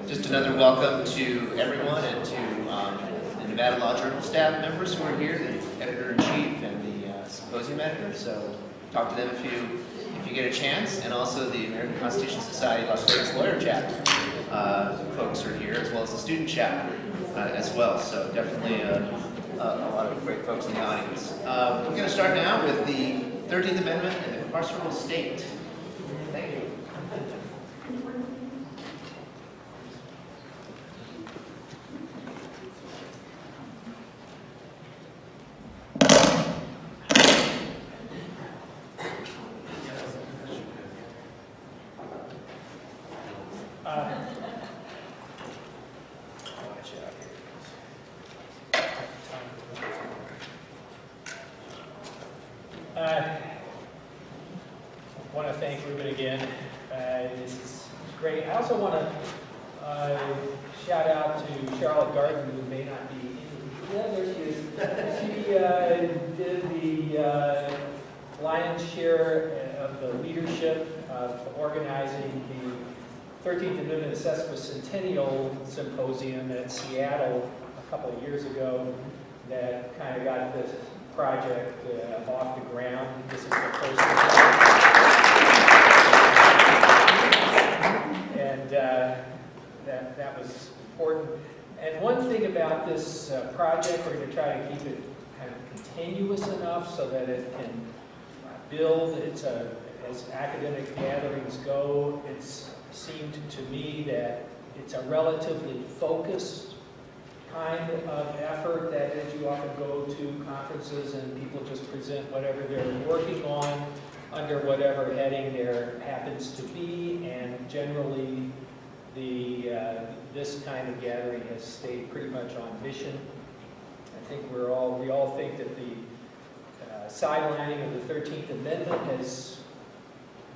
Just another welcome to everyone and to the Nevada Law Journal staff members who are here, the editor-in-chief and the symposium editor. So talk to them if you get a chance, and also the American Constitution Society Las Vegas Lawyer Chapter folks are here, as well as the student chapter as well. So definitely a lot of great folks in the audience. We're going to start now with the 13th Amendment and the carceral state. Thank you. I want to thank Ruben again. This is great. I also want to shout out to Charlotte Garden, who may not be in. Yeah, there she is. She did the lion's share of the leadership of organizing the 13th Amendment Sesquicentennial Symposium at Seattle a couple of years ago that kind of got this project off the ground. This is the first one. And that was important. And one thing about this project, we're going to try to keep it kind of continuous enough so that it can build. As academic gatherings go, it's seemed to me that it's a relatively focused kind of effort. That is, you often go to conferences and people just present whatever they're working on under whatever heading there happens to be, and generally this kind of gathering has stayed pretty much on mission. I think we all think that the sidelining of the 13th Amendment has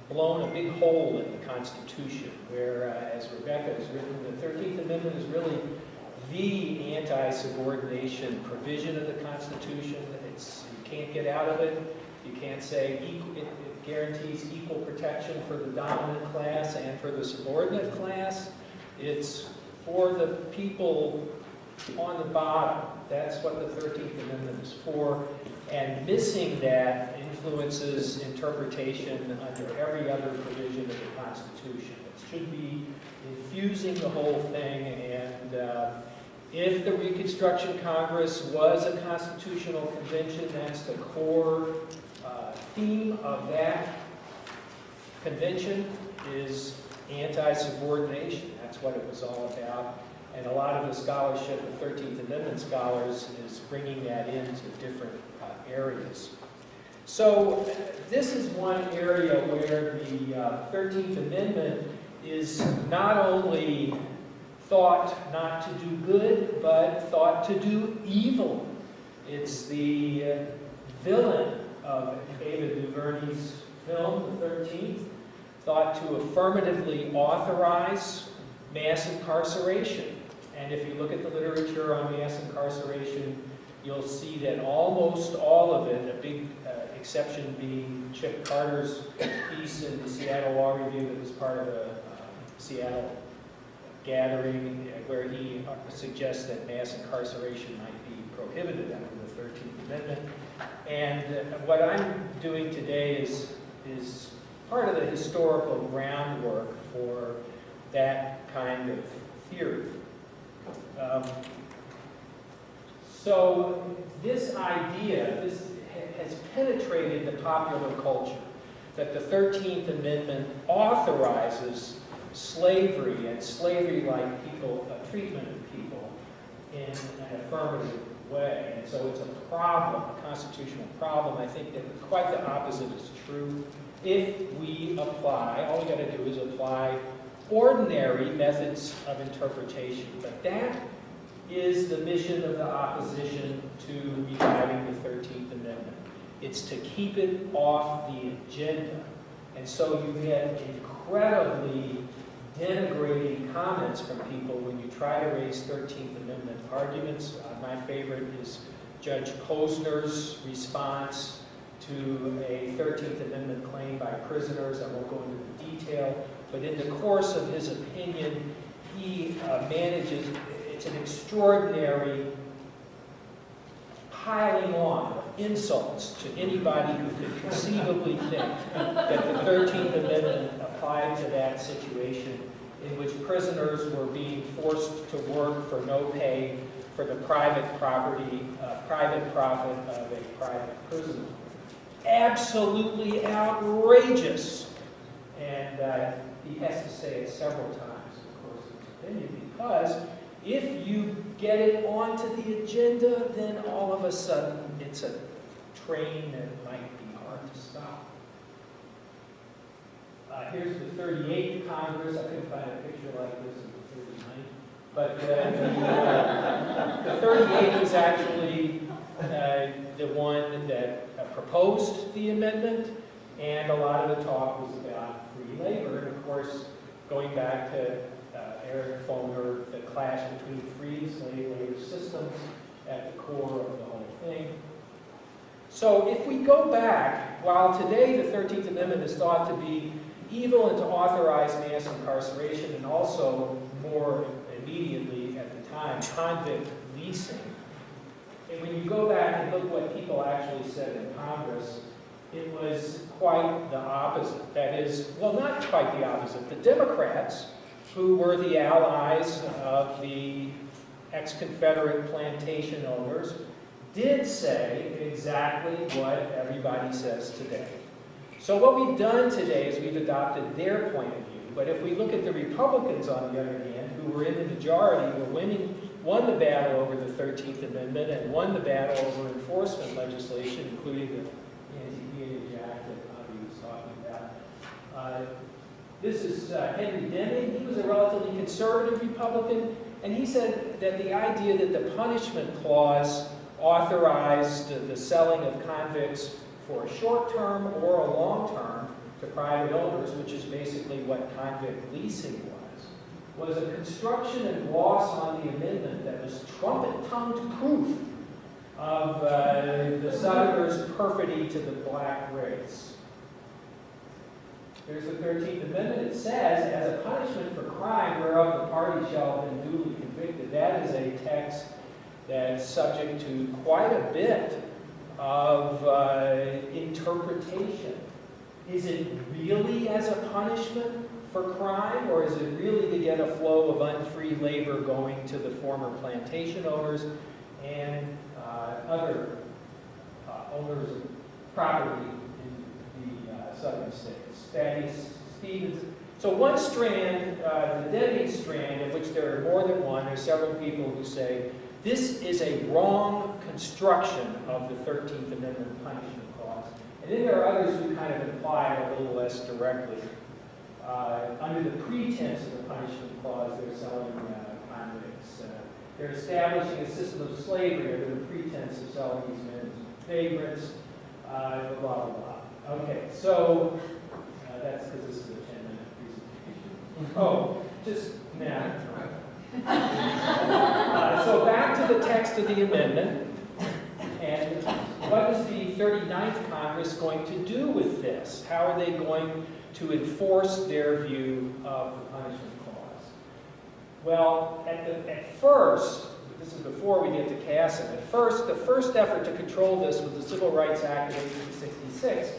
blown a big hole in the Constitution, where, as Rebecca has written, the 13th Amendment is really the anti-subordination provision of the Constitution. You can't get out of it. You can't say it guarantees equal protection for the dominant class and for the subordinate class. It's for the people on the bottom. That's what the 13th Amendment is for. And missing that influences interpretation under every other provision of the Constitution. It should be infusing the whole thing, and if the Reconstruction Congress was a constitutional convention, that's the core theme of that convention is anti-subordination. That's what it was all about. And a lot of the scholarship of 13th Amendment scholars is bringing that into different areas. So this is one area where the 13th Amendment is not only thought not to do good, but thought to do evil. It's the villain of Ava DuVernay's film, The 13th, thought to affirmatively authorize mass incarceration. And if you look at the literature on mass incarceration, you'll see that almost all of it, a big exception being Chip Carter's piece in the Seattle Law Review that was part of a Seattle gathering, where he suggests that mass incarceration might be prohibited under the 13th Amendment. And what I'm doing today is part of the historical groundwork for that kind of theory. So this idea, this has penetrated the popular culture, that the 13th Amendment authorizes slavery and slavery-like treatment of people in an affirmative way. And so it's a problem, a constitutional problem. I think that quite the opposite is true. If we apply, all we got to do is apply ordinary methods of interpretation. But that is the mission of the opposition to reviving the 13th Amendment. It's to keep it off the agenda. And so you get incredibly denigrating comments from people when you try to raise 13th Amendment arguments. My favorite is Judge Posner's response to a 13th Amendment claim by prisoners. I won't go into the detail, but in the course of his opinion, he manages, it's an extraordinary piling on of insults to anybody who could conceivably think that the 13th Amendment applied to that situation in which prisoners were being forced to work for no pay for the private property, private profit of a private prisoner. Absolutely outrageous. And he has to say it several times, of course, in his opinion, because if you get it onto the agenda, then all of a sudden it's a train that might be hard to stop. Here's the 38th Congress. I couldn't find a picture like this in the 39th. But the 38th is actually the one that proposed the amendment, and a lot of the talk was about free labor. And of course, going back to Eric Foner, the clash between free and slave labor systems at the core of the whole thing. So if we go back, while today the 13th Amendment is thought to be evil and to authorize mass incarceration, and also more immediately at the time, convict leasing. And when you go back and look what people actually said in Congress, it was quite the opposite. That is, well, not quite the opposite. The Democrats, who were the allies of the ex-Confederate plantation owners, did say exactly what everybody says today. So what we've done today is we've adopted their point of view. But if we look at the Republicans, on the other hand, who were in the majority, won the battle over the 13th Amendment and won the battle over enforcement legislation, including the Anti-Peonage Act that Bobby was talking about. This is Henry Deming. He was a relatively conservative Republican, and he said that the idea that the punishment clause authorized the selling of convicts for a short term or a long term to private owners, which is basically what convict leasing was a construction and gloss on the amendment that was trumpet-tongued proof of the Southerners' perfidy to the black race. There's the 13th Amendment. It says, as a punishment for crime whereof the party shall have been duly convicted. That is a text that's subject to quite a bit of interpretation. Is it really as a punishment for crime, or is it really to get a flow of unfree labor going to the former plantation owners and other owners of property in the southern states? Thaddeus Stevens. So one strand, the Deming strand, in which there are more than one, there's several people who say this is a wrong construction of the 13th Amendment punishment clause. And then there are others who kind of imply it a little less directly. Under the pretense of the punishment clause, they're selling convicts. They're establishing a system of slavery under the pretense of selling these men as vagrants, blah, blah, blah. Okay, so that's because this is a 10-minute presentation. Oh, just now. So back to the text of the amendment. And what is the 39th Congress going to do with this? How are they going to enforce their view of the punishment clause? Well, at first, this is before we get to Casson, at first, the first effort to control this was the Civil Rights Act of 1866,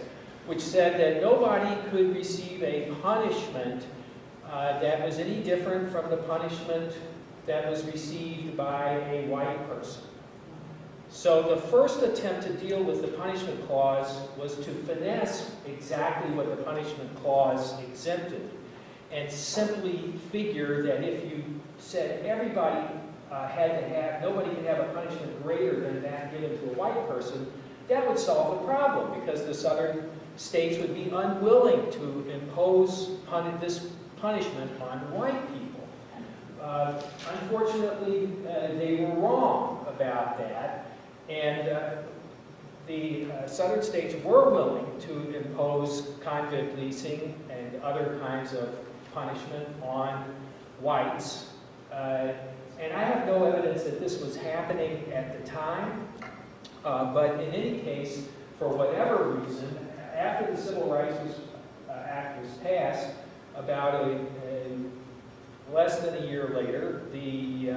which said that nobody could receive a punishment that was any different from the punishment that was received by a white person. So the first attempt to deal with the punishment clause was to finesse exactly what the punishment clause exempted, and simply figure that if you said everybody nobody could have a punishment greater than that given to a white person, that would solve the problem, because the southern states would be unwilling to impose this punishment on white people. Unfortunately, they were wrong about that. And the southern states were willing to impose convict leasing and other kinds of punishment on whites. And I have no evidence that this was happening at the time. But in any case, for whatever reason, after the Civil Rights Act was passed, about less than a year later, the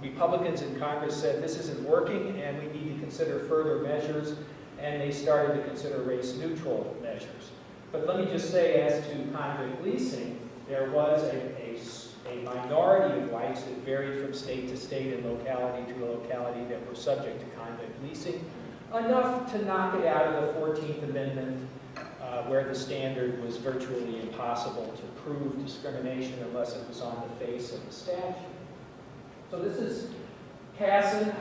Republicans in Congress said this isn't working and we need to consider further measures, and they started to consider race-neutral measures. But let me just say, as to convict leasing, there was a minority of whites that varied from state to state and locality to locality that were subject to convict leasing, enough to knock it out of the 14th Amendment, where the standard was virtually impossible to prove discrimination unless it was on the face of the statute. So this is Adam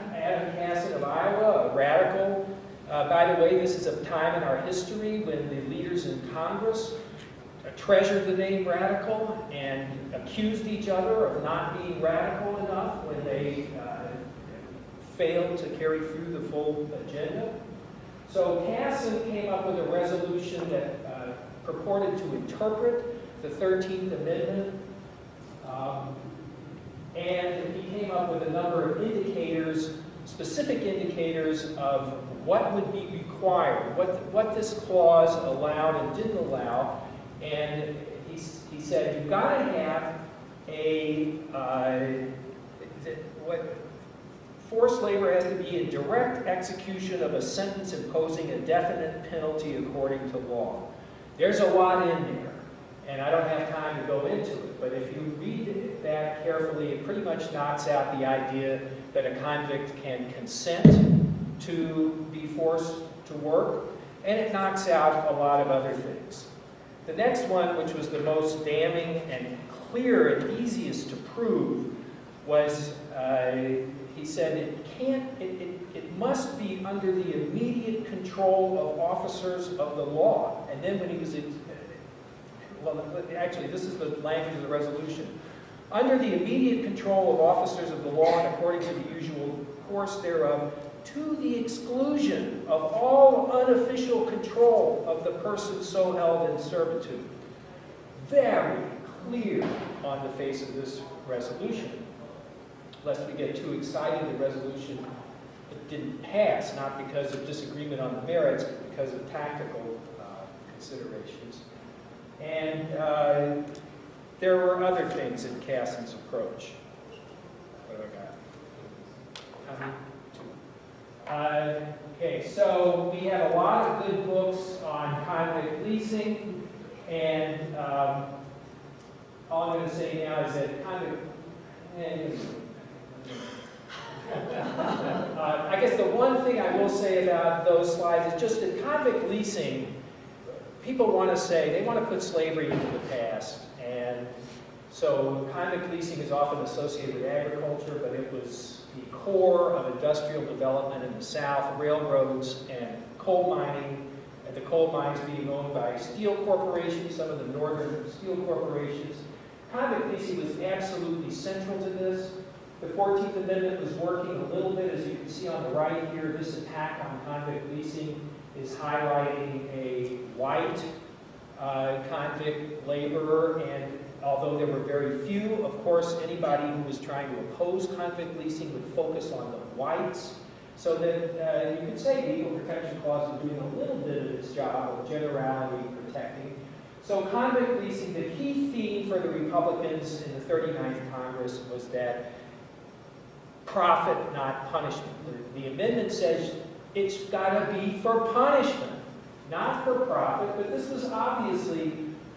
Kasson of Iowa, a radical. By the way, this is a time in our history when the leaders in Congress treasured the name radical and accused each other of not being radical enough when they failed to carry through the full agenda. So Kasson came up with a resolution that purported to interpret the 13th Amendment, and he came up with a number of indicators, specific indicators of what would be required, what this clause allowed and didn't allow. And he said, you've got to have forced labor has to be in direct execution of a sentence imposing a definite penalty according to law. There's a lot in there, and I don't have time to go into it, but if you read that carefully, it pretty much knocks out the idea that a convict can consent to be forced to work, and it knocks out a lot of other things. The next one, which was the most damning and clear and easiest to prove, was he said it must be under the immediate control of officers of the law. And then when he was actually, this is the language of the resolution. Under the immediate control of officers of the law and according to the usual course thereof, to the exclusion of all unofficial control of the person so held in servitude. Very clear on the face of this resolution. Lest we get too excited, the resolution didn't pass, not because of disagreement on the merits, but because of tactical considerations. And there were other things in Kasson's approach. What do I got? Okay, so we have a lot of good books on convict leasing, and all I'm going to say now is that convict... I guess the one thing I will say about those slides is just that convict leasing, people want to say, they want to put slavery into the past, and so convict leasing is often associated with agriculture, but it was the core of industrial development in the South, railroads and coal mining, and the coal mines being owned by steel corporations, some of the northern steel corporations. Convict leasing was absolutely central to this. The 14th Amendment was working a little bit, as you can see on the right here. This attack on convict leasing is highlighting a white convict laborer, and although there were very few, of course, anybody who was trying to oppose convict leasing would focus on the whites, so that you could say the Equal Protection Clause was doing a little bit of its job of generality protecting. So convict leasing, the key theme for the Republicans in the 39th Congress was that profit, not punishment. The amendment says it's got to be for punishment, not for profit, but this was obviously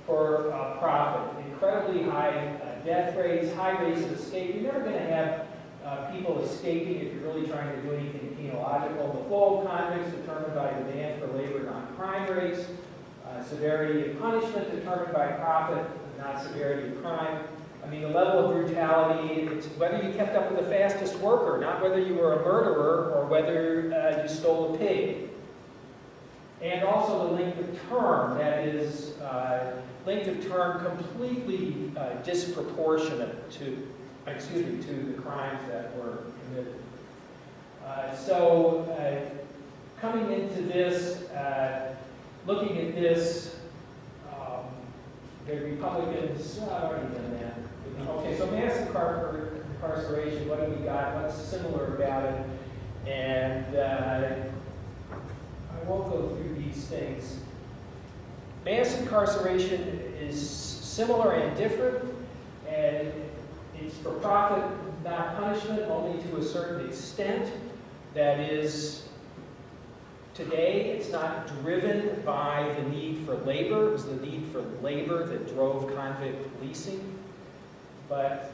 for profit. Incredibly high death rates, high rates of escape. You're never going to have people escaping if you're really trying to do anything penological. The flow of convicts determined by demand for labor, not crime rates. Severity of punishment determined by profit, not severity of crime. I mean, the level of brutality, it's whether you kept up with the fastest worker, not whether you were a murderer or whether you stole a pig. And also the length of term, that is, length of term completely disproportionate to the crimes that were committed. Coming into this, looking at this, the Republicans, I've already done that. Okay, so mass incarceration, what have we got? What's similar about it? And I won't go through these things. Mass incarceration is similar and different, and it's for profit, not punishment, only to a certain extent. That is, today it's not driven by the need for labor. It was the need for labor that drove convict leasing. But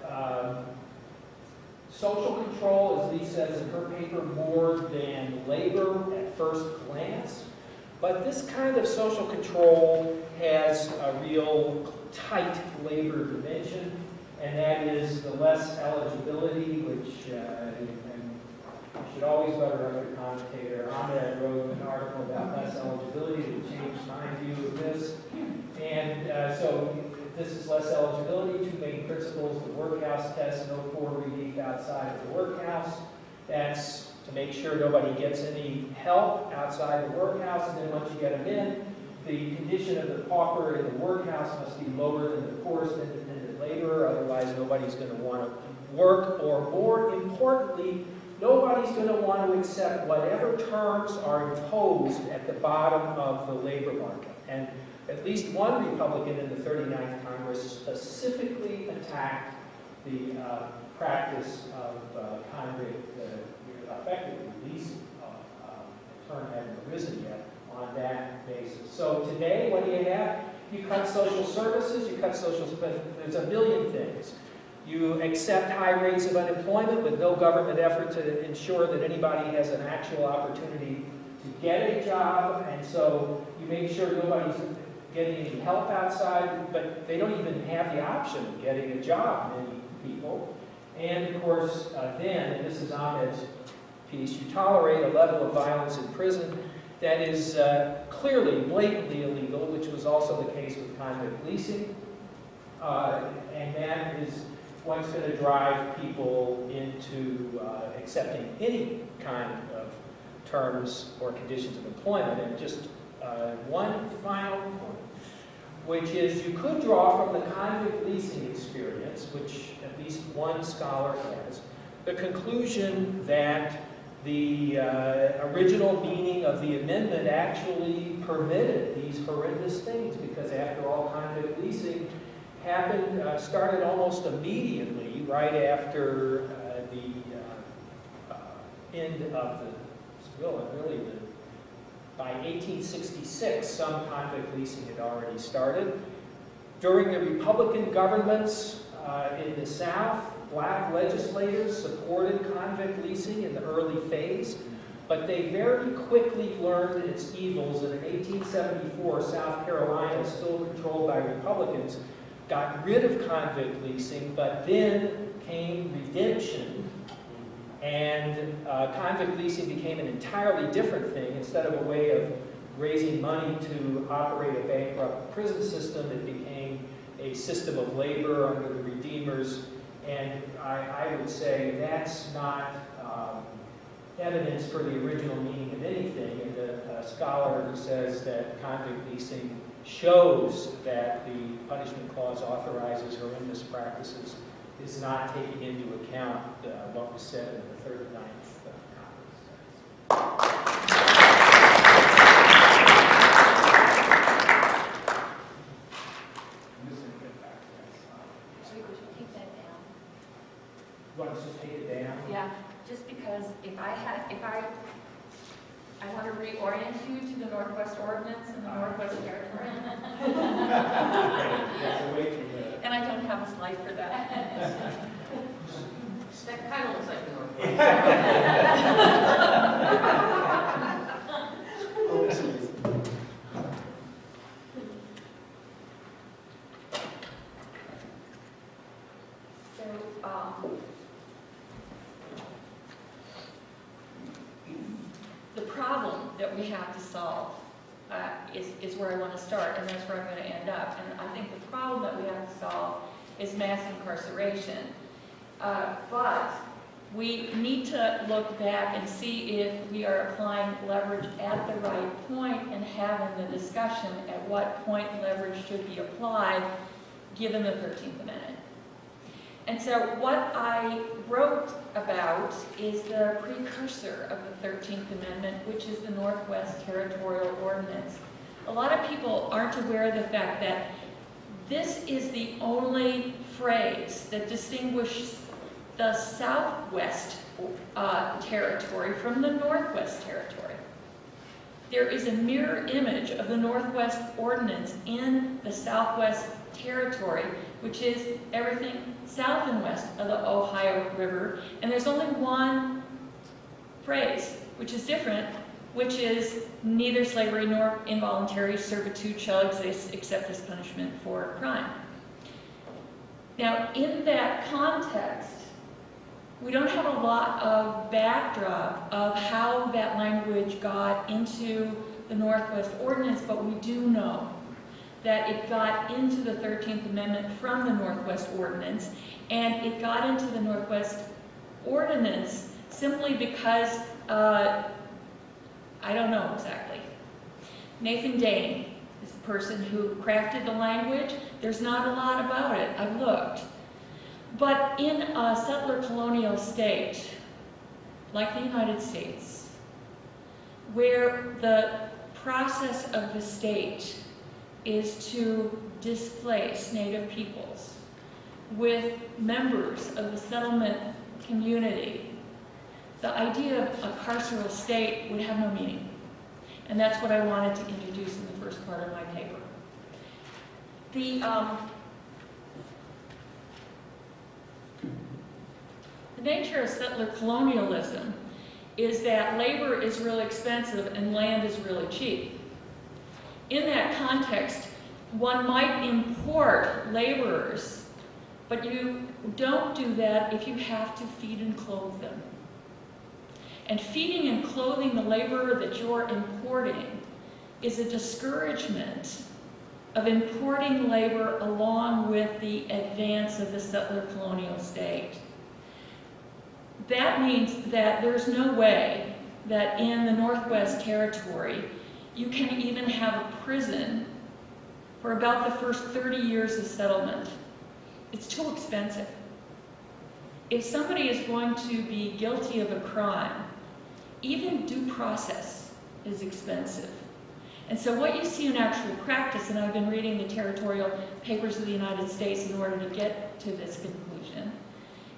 social control, as Lee says in her paper, more than labor at first glance. But this kind of social control has a real tight labor dimension, and that is the less eligibility, which you should always let her under commentator. Ahmed wrote an article about less eligibility that changed my view of this. And so this is less eligibility. Two main principles: the workhouse test, no poor relief outside of the workhouse. That's to make sure nobody gets any help outside the workhouse, and then once you get them in, the condition of the pauper in the workhouse must be lower than the poorest independent laborer, otherwise nobody's going to want to work, or more importantly, nobody's going to want to accept whatever terms are imposed at the bottom of the labor market. And at least one Republican in the 39th Congress specifically attacked the practice of convict effectively leasing. The term hadn't arisen yet on that basis. So today, what do you have? You cut social services, you cut social, there's a million things. You accept high rates of unemployment with no government effort to ensure that anybody has an actual opportunity to get a job, and so you make sure nobody's getting any help outside, but they don't even have the option of getting a job, many people. And of course, then, and this is Ahmed's piece, you tolerate a level of violence in prison that is clearly, blatantly illegal, which was also the case with convict leasing. And that is what's going to drive people into accepting any kind of terms or conditions of employment. And just one final point, which is you could draw from the convict leasing experience, which at least one scholar has, the conclusion that the original meaning of the amendment actually permitted these horrendous things, because after all, convict leasing happened, started almost immediately right after the end of by 1866, some convict leasing had already started. During the Republican governments in the South, black legislators supported convict leasing in the early phase, but they very quickly learned its evils, and in 1874, South Carolina, still controlled by Republicans, got rid of convict leasing, but then came redemption, and convict leasing became an entirely different thing. Instead of a way of raising money to operate a bankrupt prison system, it became a system of labor under the Redeemers. And I would say that's not evidence for the original meaning of anything. And the scholar who says that convict leasing shows that the punishment clause authorizes horrendous practices is not taking into account what was said in the 39th Congress. You want to just take it down? Yeah, just because I want to reorient you to the Northwest Ordinance and the Northwest Territory. And I don't have a slide for that. That kind of looks like the Northwest. The problem that we have to solve is where I want to start, and that's where I'm going to end up. And I think the problem that we have to solve is mass incarceration. But we need to look back and see if we are applying leverage at the right point and having the discussion at what point leverage should be applied given the 13th Amendment. And so what I wrote about is the precursor of the 13th Amendment, which is the Northwest Territorial Ordinance. A lot of people aren't aware of the fact that This is the only phrase that distinguishes the Southwest Territory from the Northwest Territory. There is a mirror image of the Northwest Ordinance in the Southwest Territory, which is everything south and west of the Ohio River, and there's only one phrase which is different, which is neither slavery nor involuntary servitude shall exist except as punishment for crime. Now, in that context, we don't have a lot of backdrop of how that language got into the Northwest Ordinance, but we do know that it got into the 13th Amendment from the Northwest Ordinance, and it got into the Northwest Ordinance simply because, I don't know exactly. Nathan Dane is the person who crafted the language. There's not a lot about it. I've looked. But in a settler colonial state, like the United States, where the process of the state is to displace Native peoples with members of the settlement community, the idea of a carceral state would have no meaning. And that's what I wanted to introduce in the first part of my paper. The nature of settler colonialism is that labor is really expensive and land is really cheap. In that context, one might import laborers, but you don't do that if you have to feed and clothe them. And feeding and clothing the laborer that you're importing is a discouragement of importing labor along with the advance of the settler colonial state. That means that there's no way that in the Northwest Territory you can even have a prison for about the first 30 years of settlement. It's too expensive. If somebody is going to be guilty of a crime, even due process is expensive. And so what you see in actual practice, and I've been reading the territorial papers of the United States in order to get to this conclusion,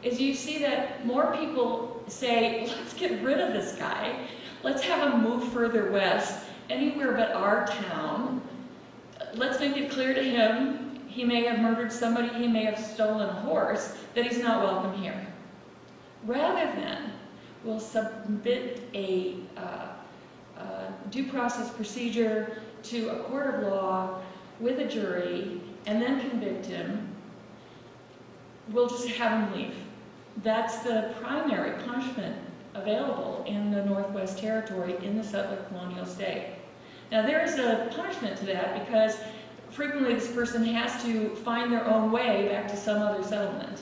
is you see that more people say, let's get rid of this guy, let's have him move further west, anywhere but our town. Let's make it clear to him, he may have murdered somebody, he may have stolen a horse, that he's not welcome here. Rather than, we'll submit a due process procedure to a court of law with a jury and then convict him, we'll just have him leave. That's the primary punishment available in the Northwest Territory in the settler colonial state. Now there's a punishment to that because frequently this person has to find their own way back to some other settlement.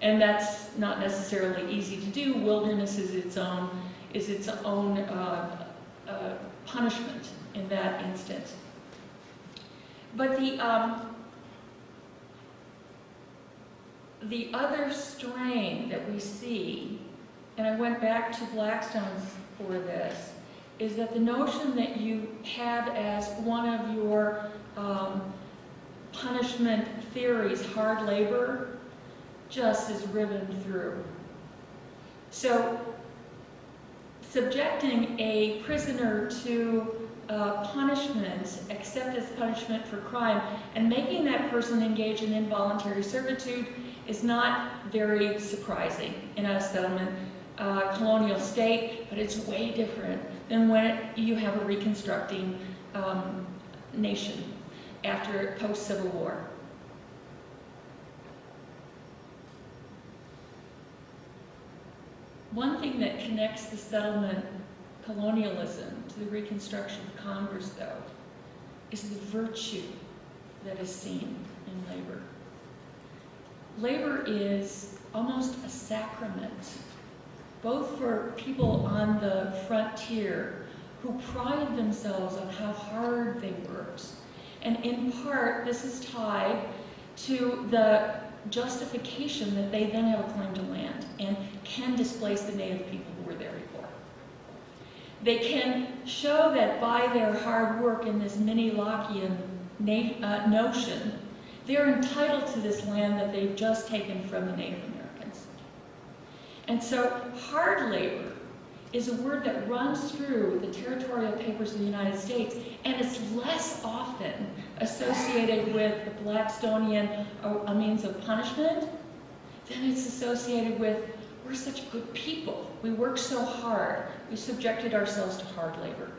And that's not necessarily easy to do. Wilderness is its own punishment in that instance. But the other strain that we see, and I went back to Blackstone's for this, is that the notion that you had as one of your punishment theories, hard labor, just is riven through. So subjecting a prisoner to punishment, except as punishment for crime, and making that person engage in involuntary servitude is not very surprising in a settlement colonial state, but it's way different than when you have a reconstructing nation after post-Civil War. One thing that connects the settlement colonialism to the Reconstruction of Congress, though, is the virtue that is seen in labor. Labor is almost a sacrament, both for people on the frontier who pride themselves on how hard they worked. And in part, this is tied to the justification that they then have a claim to land and can displace the Native people who were there before. They can show that by their hard work in this mini-Lockean notion, they're entitled to this land that they've just taken from the Native Americans. And so hard labor is a word that runs through the territorial papers of the United States, and it's less often associated with the Blackstonian a means of punishment than it's associated with, we're such good people. We work so hard. We subjected ourselves to hard labor.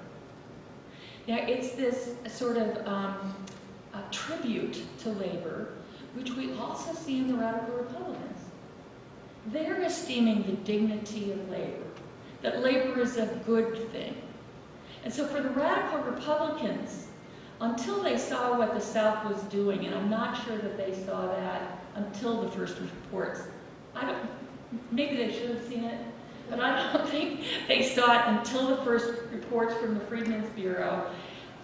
Now, it's this sort of a tribute to labor, which we also see in the Radical Republicans. They're esteeming the dignity of labor, that labor is a good thing. And so for the Radical Republicans, until they saw what the South was doing, and I'm not sure that they saw that until the first reports, maybe they should have seen it, but I don't think they saw it until the first reports from the Freedmen's Bureau.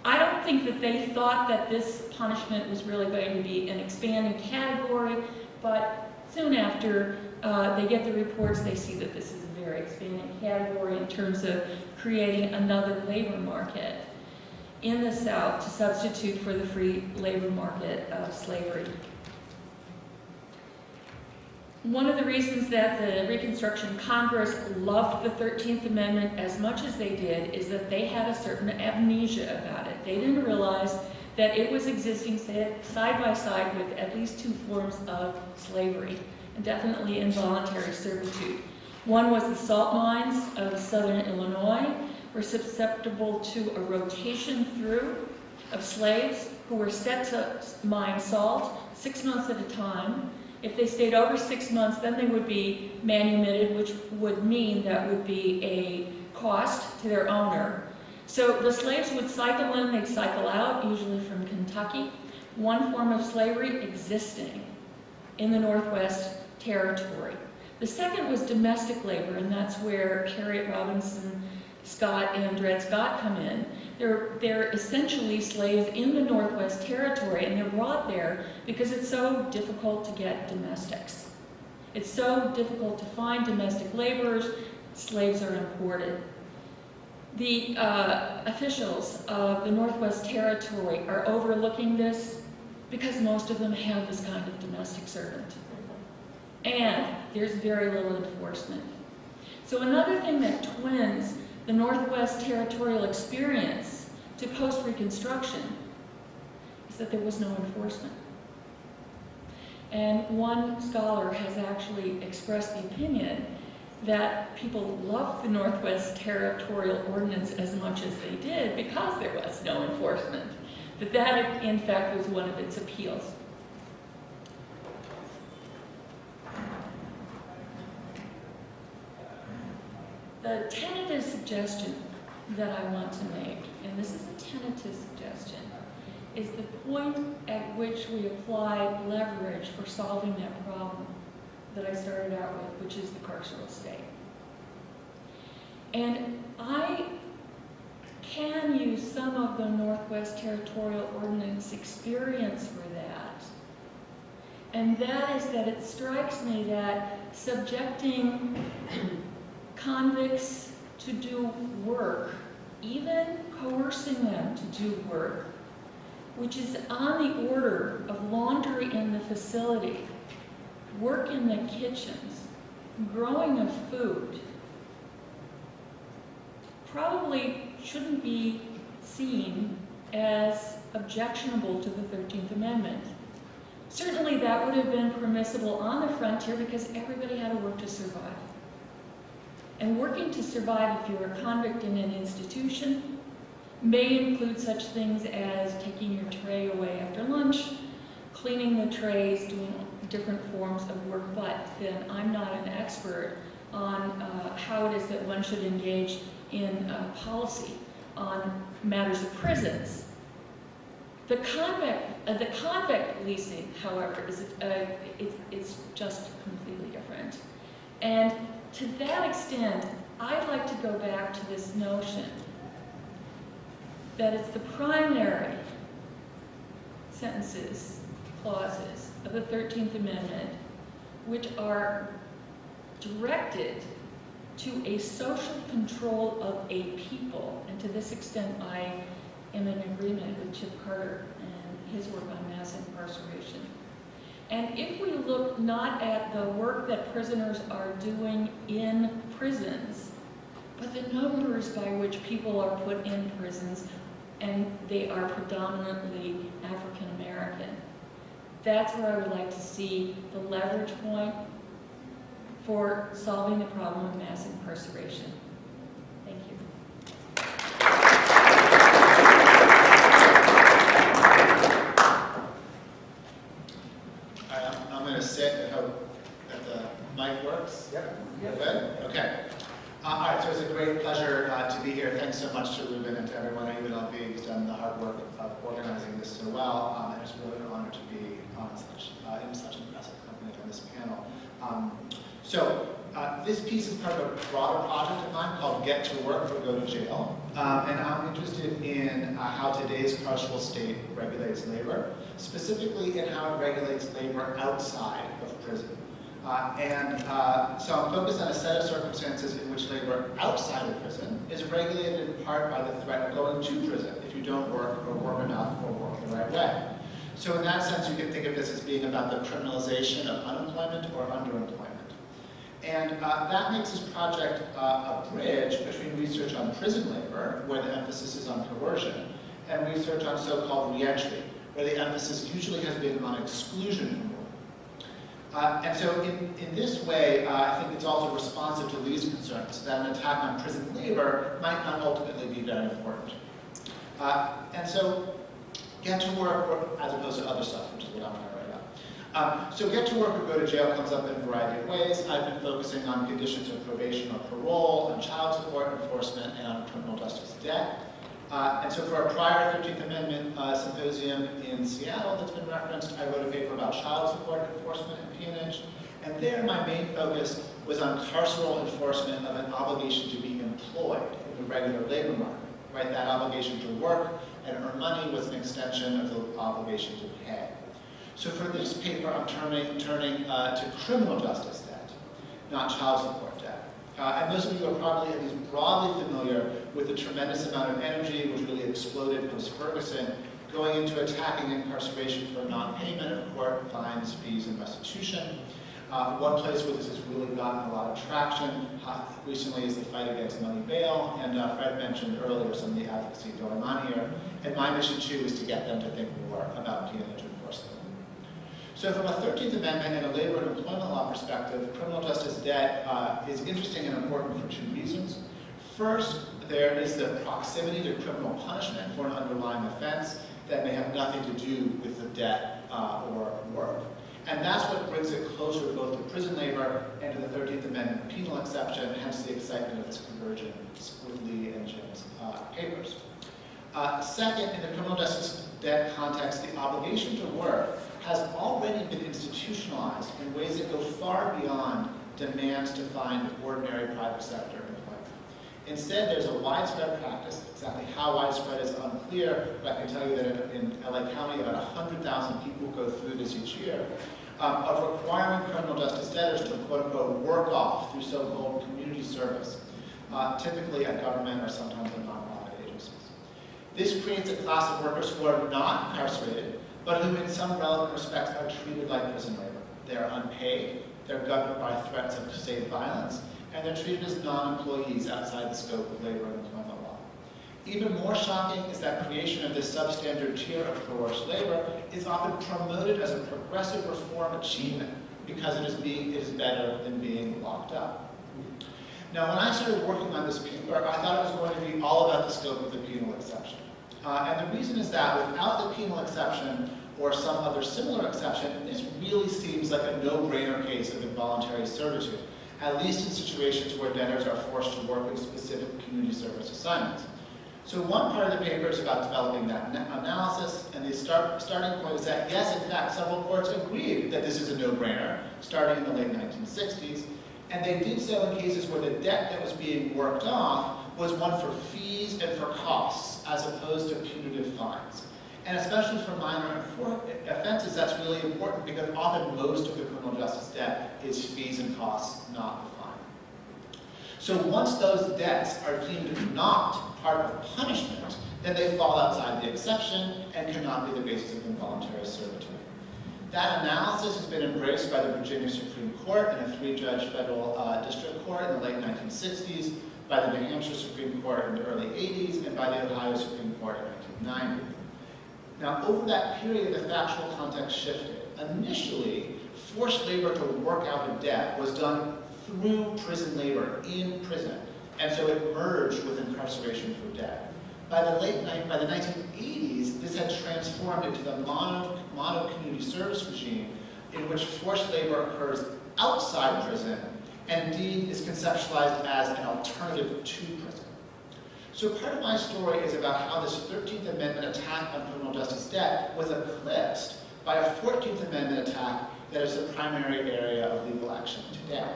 I don't think that they thought that this punishment was really going to be an expanding category, but soon after they get the reports, they see that this is a very expanding category in terms of creating another labor market in the South to substitute for the free labor market of slavery. One of the reasons that the Reconstruction Congress loved the 13th Amendment as much as they did is that they had a certain amnesia about it. They didn't realize that it was existing side by side with at least two forms of slavery, and definitely involuntary servitude. One was the salt mines of southern Illinois were susceptible to a rotation through of slaves who were set to mine salt 6 months at a time. If they stayed over 6 months, then they would be manumitted, which would mean that would be a cost to their owner. So the slaves would cycle in, they'd cycle out, usually from Kentucky. One form of slavery existing in the Northwest Territory. The second was domestic labor, and that's where Harriet Robinson Scott and Dred Scott come in. They're essentially slaves in the Northwest Territory, and they're brought there because it's so difficult to get domestics. It's so difficult to find domestic laborers, slaves are imported. The officials of the Northwest Territory are overlooking this because most of them have this kind of domestic servant. And there's very little enforcement. So another thing that twins the Northwest Territorial experience to post-Reconstruction is that there was no enforcement. And one scholar has actually expressed the opinion that people loved the Northwest Territorial Ordinance as much as they did because there was no enforcement. That in fact was one of its appeals. The tentative suggestion that I want to make, and this is a tentative suggestion, is the point at which we apply leverage for solving that problem that I started out with, which is the carceral state. And I can use some of the Northwest Territorial Ordinance experience for that. And that is that it strikes me that subjecting convicts to do work, even coercing them to do work, which is on the order of laundry in the facility, work in the kitchens, growing of food, probably shouldn't be seen as objectionable to the 13th Amendment. Certainly that would have been permissible on the frontier because everybody had to work to survive. And working to survive, if you're a convict in an institution, may include such things as taking your tray away after lunch, cleaning the trays, doing different forms of work, but then I'm not an expert on how it is that one should engage in policy on matters of prisons. The convict leasing, however, is it's just completely different. And to that extent, I'd like to go back to this notion that it's the primary sentences, clauses of the 13th Amendment which are directed to a social control of a people. And to this extent, I am in agreement with Chip Carter, and his work on mass incarceration. And if we look not at the work that prisoners are doing in prisons, but the numbers by which people are put in prisons, and they are predominantly African American, that's where I would like to see the leverage point for solving the problem of mass incarceration. Thank you. I'm going to sit and hope that the mic works. Yep. Good? Okay. All right, so it's a great pleasure to be here. Thanks so much to Ruben and to everyone at UNLV who's done the hard work of organizing this so well. And it's really an honor to be on in such an impressive company on this panel. This piece is part of a broader project of mine called Get to Work or Go to Jail. And I'm interested in how today's carceral state regulates labor, specifically in how it regulates labor outside of prison. So I'm focused on a set of circumstances in which labor outside of prison is regulated in part by the threat of going to prison if you don't work or work enough or work the right way. So in that sense, you can think of this as being about the criminalization of unemployment or underemployment. And that makes this project a bridge between research on prison labor, where the emphasis is on coercion, and research on so-called reentry, where the emphasis usually has been on exclusion from work. And so in this way, I think it's also responsive to Lee's concerns that an attack on prison labor might not ultimately be very important. And so Get to Work, as opposed to other stuff, which is what I'm going to write about. So Get to Work or Go to Jail comes up in a variety of ways. I've been focusing on conditions of probation or parole, on child support enforcement, and on criminal justice debt. And so for a prior 13th Amendment symposium in Seattle that's been referenced, I wrote a paper about child support enforcement and peonage. And there my main focus was on carceral enforcement of an obligation to be employed in the regular labor market, right? That obligation to work and earn money was an extension of the obligation to pay. So for this paper, I'm turning to criminal justice debt, not child support debt. And most of you are probably at least broadly familiar with the tremendous amount of energy which really exploded post-Ferguson, going into attacking incarceration for non-payment of court fines, fees, and restitution. One place where this has really gotten a lot of traction recently is the fight against money bail, and Fred mentioned earlier some of the advocacy going on here. And my mission too is to get them to think more about peonage enforcement. So from a 13th Amendment and a labor and employment law perspective, criminal justice debt is interesting and important for two reasons. First, there is the proximity to criminal punishment for an underlying offense that may have nothing to do with the debt or work. And that's what brings it closer both to prison labor and to the 13th Amendment penal exception, hence the excitement of this conversion with Lee and Jim's papers. Second, in the criminal justice debt context, the obligation to work has already been institutionalized in ways that go far beyond demands to find ordinary private sector employment. Instead, there's a widespread practice. Exactly how widespread is unclear, but I can tell you that in LA County, about 100,000 people go through this each year, of requiring criminal justice debtors to quote-unquote work off through so-called community service, typically at government or sometimes in nonprofit agencies. This creates a class of workers who are not incarcerated, but who in some relevant respects are treated like prison labor. They're unpaid, they're governed by threats of state violence, and they're treated as non-employees outside the scope of labor and employment law. Even more shocking is that creation of this substandard tier of coerced labor is often promoted as a progressive reform achievement because it is better than being locked up. Now, when I started working on this paper, I thought it was going to be all about the scope of the penal exception. And the reason is that without the penal exception or some other similar exception, this really seems like a no-brainer case of involuntary servitude, at least in situations where debtors are forced to work in specific community service assignments. So one part of the paper is about developing that analysis, and the starting point is that, yes, in fact, several courts agreed that this is a no-brainer, starting in the late 1960s, and they did so in cases where the debt that was being worked off was one for fees and for costs, as opposed to punitive fines. And especially for minor offenses, that's really important because often most of the criminal justice debt is fees and costs, not the fine. So once those debts are deemed not part of punishment, then they fall outside the exception and cannot be the basis of involuntary servitude. That analysis has been embraced by the Virginia Supreme Court in a 3-judge federal district court in the late 1960s, by the New Hampshire Supreme Court in the early 80s, and by the Ohio Supreme Court in 1990. Now, over that period, the factual context shifted. Initially, forced labor to work out a debt was done through prison labor, in prison, and so it merged with incarceration for debt. By the 1980s, this had transformed into the model community service regime in which forced labor occurs outside prison and indeed is conceptualized as an alternative to prison. So part of my story is about how this 13th Amendment attack on criminal justice debt was eclipsed by a 14th Amendment attack that is the primary area of legal action today.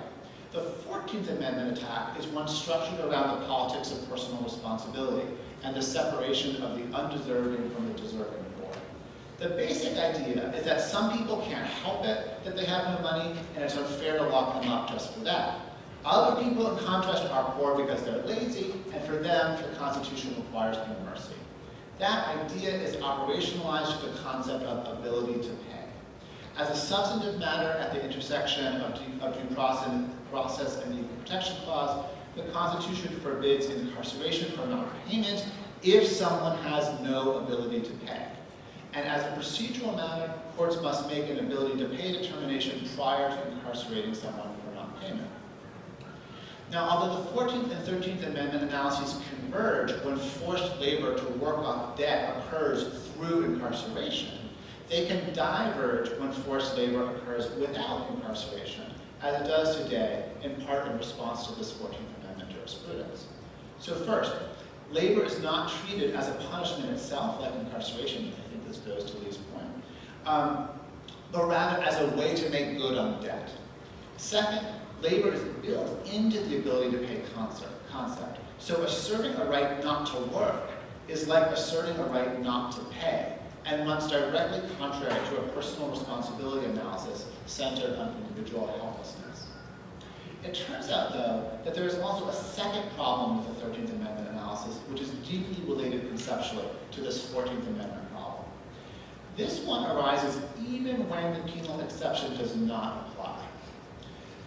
The 14th Amendment attack is one structured around the politics of personal responsibility and the separation of the undeserving from the deserving poor. The basic idea is that some people can't help it that they have no money, and it's unfair to lock them up just for that. Other people, in contrast, are poor because they're lazy, and for them, the Constitution requires no mercy. That idea is operationalized to the concept of ability to pay. As a substantive matter at the intersection of due process and the Equal Protection Clause, the Constitution forbids incarceration for non-payment if someone has no ability to pay. And as a procedural matter, courts must make an ability to pay determination prior to incarcerating someone for non-payment. Now, although the 14th and 13th Amendment analyses converge when forced labor to work off debt occurs through incarceration, they can diverge when forced labor occurs without incarceration, as it does today, in part in response to this 14th Amendment jurisprudence. So first, labor is not treated as a punishment itself, like incarceration. I think this goes to Lee's point, but rather as a way to make good on debt. Second, labor is built into the ability to pay concept. So asserting a right not to work is like asserting a right not to pay, and runs directly contrary to a personal responsibility analysis centered on individual helplessness. It turns out, though, that there is also a second problem with the 13th Amendment analysis, which is deeply related conceptually to this 14th Amendment problem. This one arises even when the penal exception does not apply.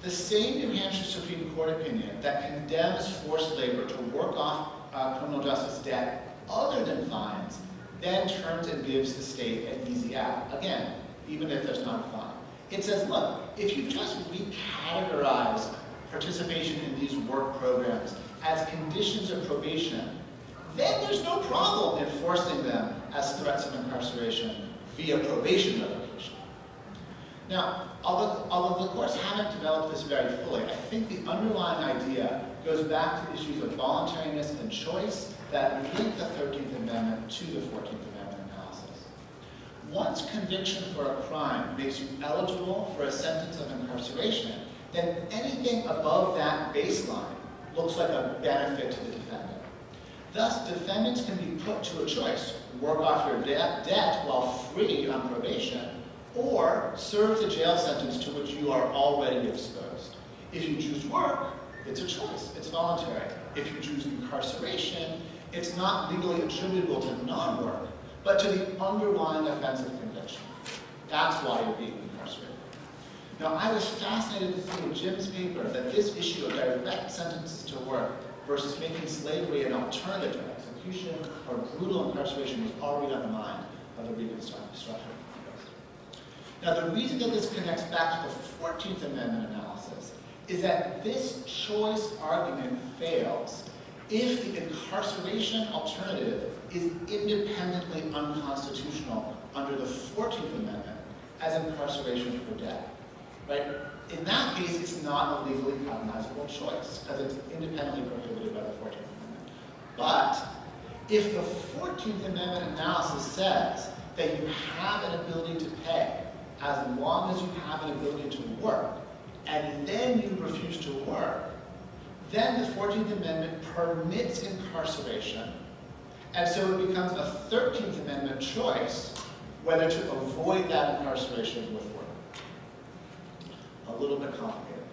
The same New Hampshire Supreme Court opinion that condemns forced labor to work off criminal justice debt other than fines then turns and gives the state an easy out, again, even if there's not a fine. It says, look, if you just recategorize participation in these work programs as conditions of probation, then there's no problem enforcing them as threats of incarceration via probation revocation. Now, although the courts haven't developed this very fully, I think the underlying idea goes back to issues of voluntariness and choice that link the 13th Amendment to the 14th Amendment analysis. Once conviction for a crime makes you eligible for a sentence of incarceration, then anything above that baseline looks like a benefit to the defendant. Thus, defendants can be put to a choice: work off your debt while free on probation, or serve the jail sentence to which you are already exposed. If you choose work, it's a choice, it's voluntary. If you choose incarceration, it's not legally attributable to non-work, but to the underlying offense of conviction. That's why you're being incarcerated. Now, I was fascinated to see in Jim's paper that this issue of direct sentences to work versus making slavery an alternative to execution or brutal incarceration was already on the mind of the Reconstruction Congress. Now, the reason that this connects back to the 14th Amendment analysis is that this choice argument fails if the incarceration alternative is independently unconstitutional under the 14th Amendment as incarceration for debt, right? In that case, it's not a legally cognizable choice because it's independently prohibited by the 14th Amendment. But if the 14th Amendment analysis says that you have an ability to pay as long as you have an ability to work, and then you refuse to work, then the 14th Amendment permits incarceration, and so it becomes a 13th Amendment choice whether to avoid that incarceration with work. A little bit complicated.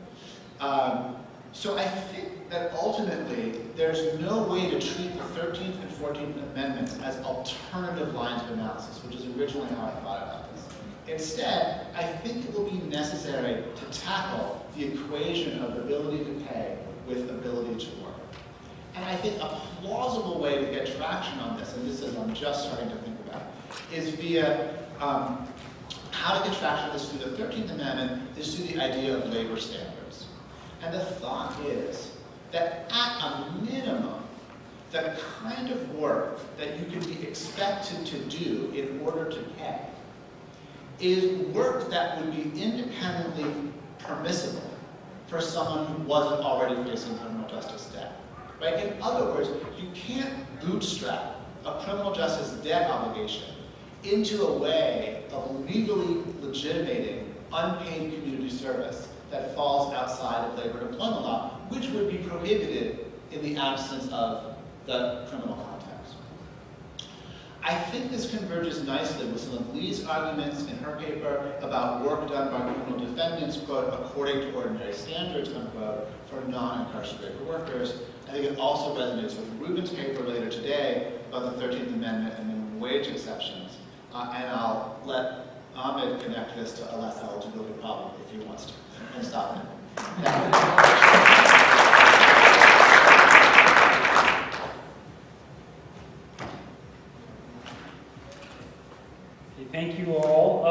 So I think that ultimately, there's no way to treat the 13th and 14th Amendments as alternative lines of analysis, which is originally how I thought about this. Instead, I think it will be necessary to tackle the equation of ability to pay with ability to work. And I think a plausible way to get traction on this, and this is I'm just starting to think about, is via how to get traction on this through the 13th Amendment is through the idea of labor standards. And the thought is that at a minimum, the kind of work that you can be expected to do in order to pay is work that would be independently permissible for someone who wasn't already facing criminal justice debt. Right? In other words, you can't bootstrap a criminal justice debt obligation into a way of legally legitimating unpaid community service that falls outside of labor and employment law, which would be prohibited in the absence of the criminal context. I think this converges nicely with some of Lee's arguments in her paper about work done by criminal defendants, quote, according to ordinary standards, unquote, for non-incarcerated workers. I think it also resonates with Rubin's paper later today about the 13th Amendment and minimum wage exceptions. And I'll let Ahmed connect this to a less eligibility problem if he wants to. And stop him. Thank you all,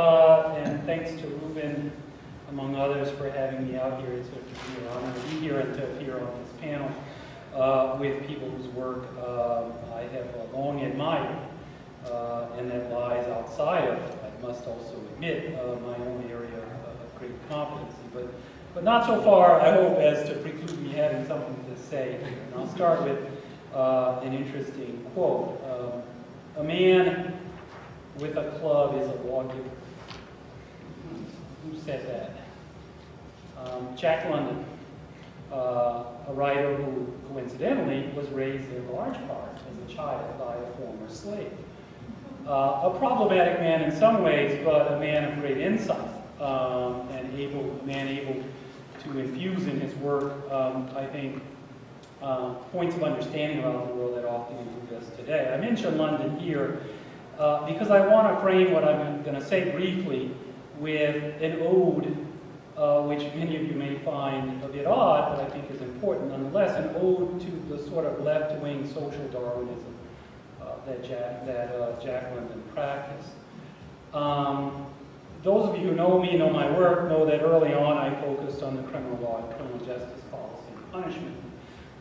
and thanks to Ruben, among others, for having me out here. It's an honor to be here and to appear on this panel with people whose work I have long admired, and that lies outside of, I must also admit, my own area of great competency. But not so far, I hope, as to preclude me having something to say. And I'll start with an interesting quote. A man with a club is a lawgiver. Who said that? Jack London, a writer who coincidentally was raised in large part as a child by a former slave. A problematic man in some ways, but a man of great insight, and a man able to infuse in his work, I think, points of understanding about the world that often elude us today. I mention London here because I want to frame what I'm going to say briefly with an ode, which many of you may find a bit odd, but I think is important nonetheless, an ode to the sort of left-wing social Darwinism that Jack London practiced. Those of you who know me, know my work, know that early on I focused on the criminal law and criminal justice policy and punishment.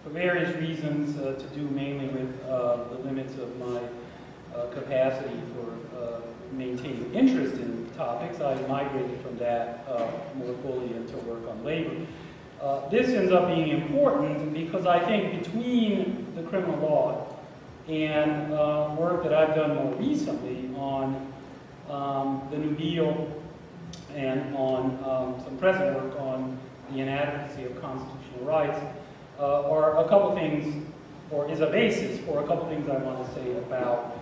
For various reasons, to do mainly with the limits of my capacity for maintaining interest in topics, I migrated from that more fully into work on labor. This ends up being important because I think between the criminal law and work that I've done more recently on the New Deal and on some present work on the inadequacy of constitutional rights are a couple things, or is a basis for a couple things I want to say about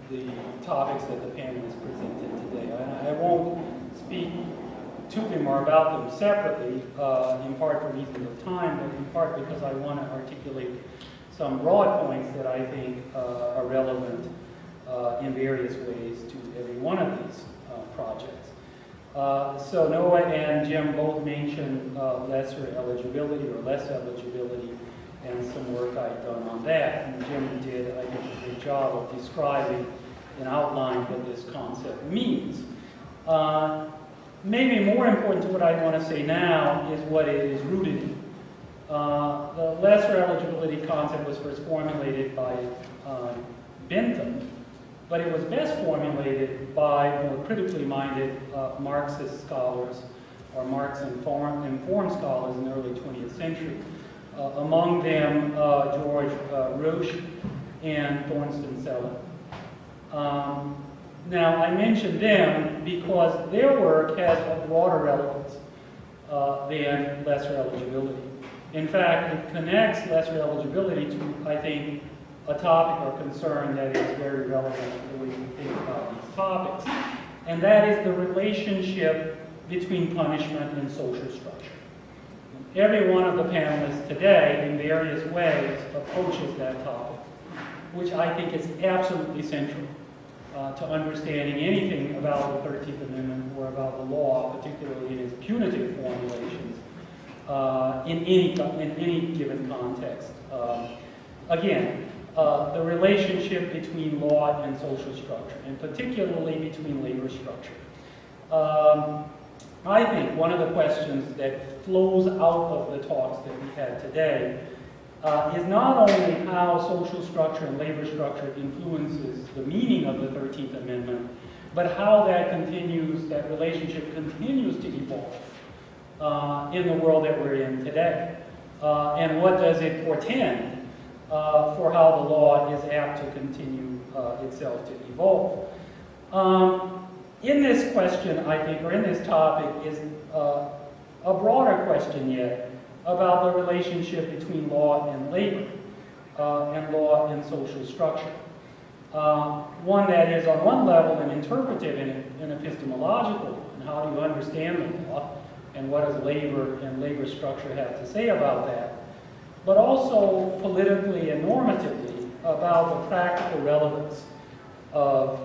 the topics that the panel has presented today. I won't speak to them or about them separately, in part for reasons of time, but in part because I want to articulate some broad points that I think are relevant in various ways to every one of these projects. So Noah and Jim both mentioned lesser eligibility or less eligibility and some work I've done on that. And Jim did, I think, a good job of describing and outlining what this concept means. Maybe more important to what I want to say now is what it is rooted in. The lesser eligibility concept was first formulated by Bentham, but it was best formulated by more critically minded Marxist scholars or Marx-informed scholars in the early 20th century. Among them, George Roche and Thorsten Selin. Now, I mention them because their work has a broader relevance than lesser eligibility. In fact, it connects lesser eligibility to, I think, a topic or concern that is very relevant to the way we think about these topics, and that is the relationship between punishment and social structure. Every one of the panelists today, in various ways, approaches that topic, which I think is absolutely central to understanding anything about the 13th Amendment or about the law, particularly in its punitive formulations, in any given context. Again, the relationship between law and social structure, and particularly between labor structure. I think one of the questions that flows out of the talks that we had today is not only how social structure and labor structure influences the meaning of the 13th Amendment, but how that relationship continues to evolve in the world that we're in today. And what does it portend for how the law is apt to continue itself to evolve. In this question, I think, or in this topic, is a broader question yet about the relationship between law and labor, and law and social structure. One that is, on one level, an interpretive and epistemological one. How do you understand the law, and what does labor and labor structure have to say about that? But also politically and normatively about the practical relevance of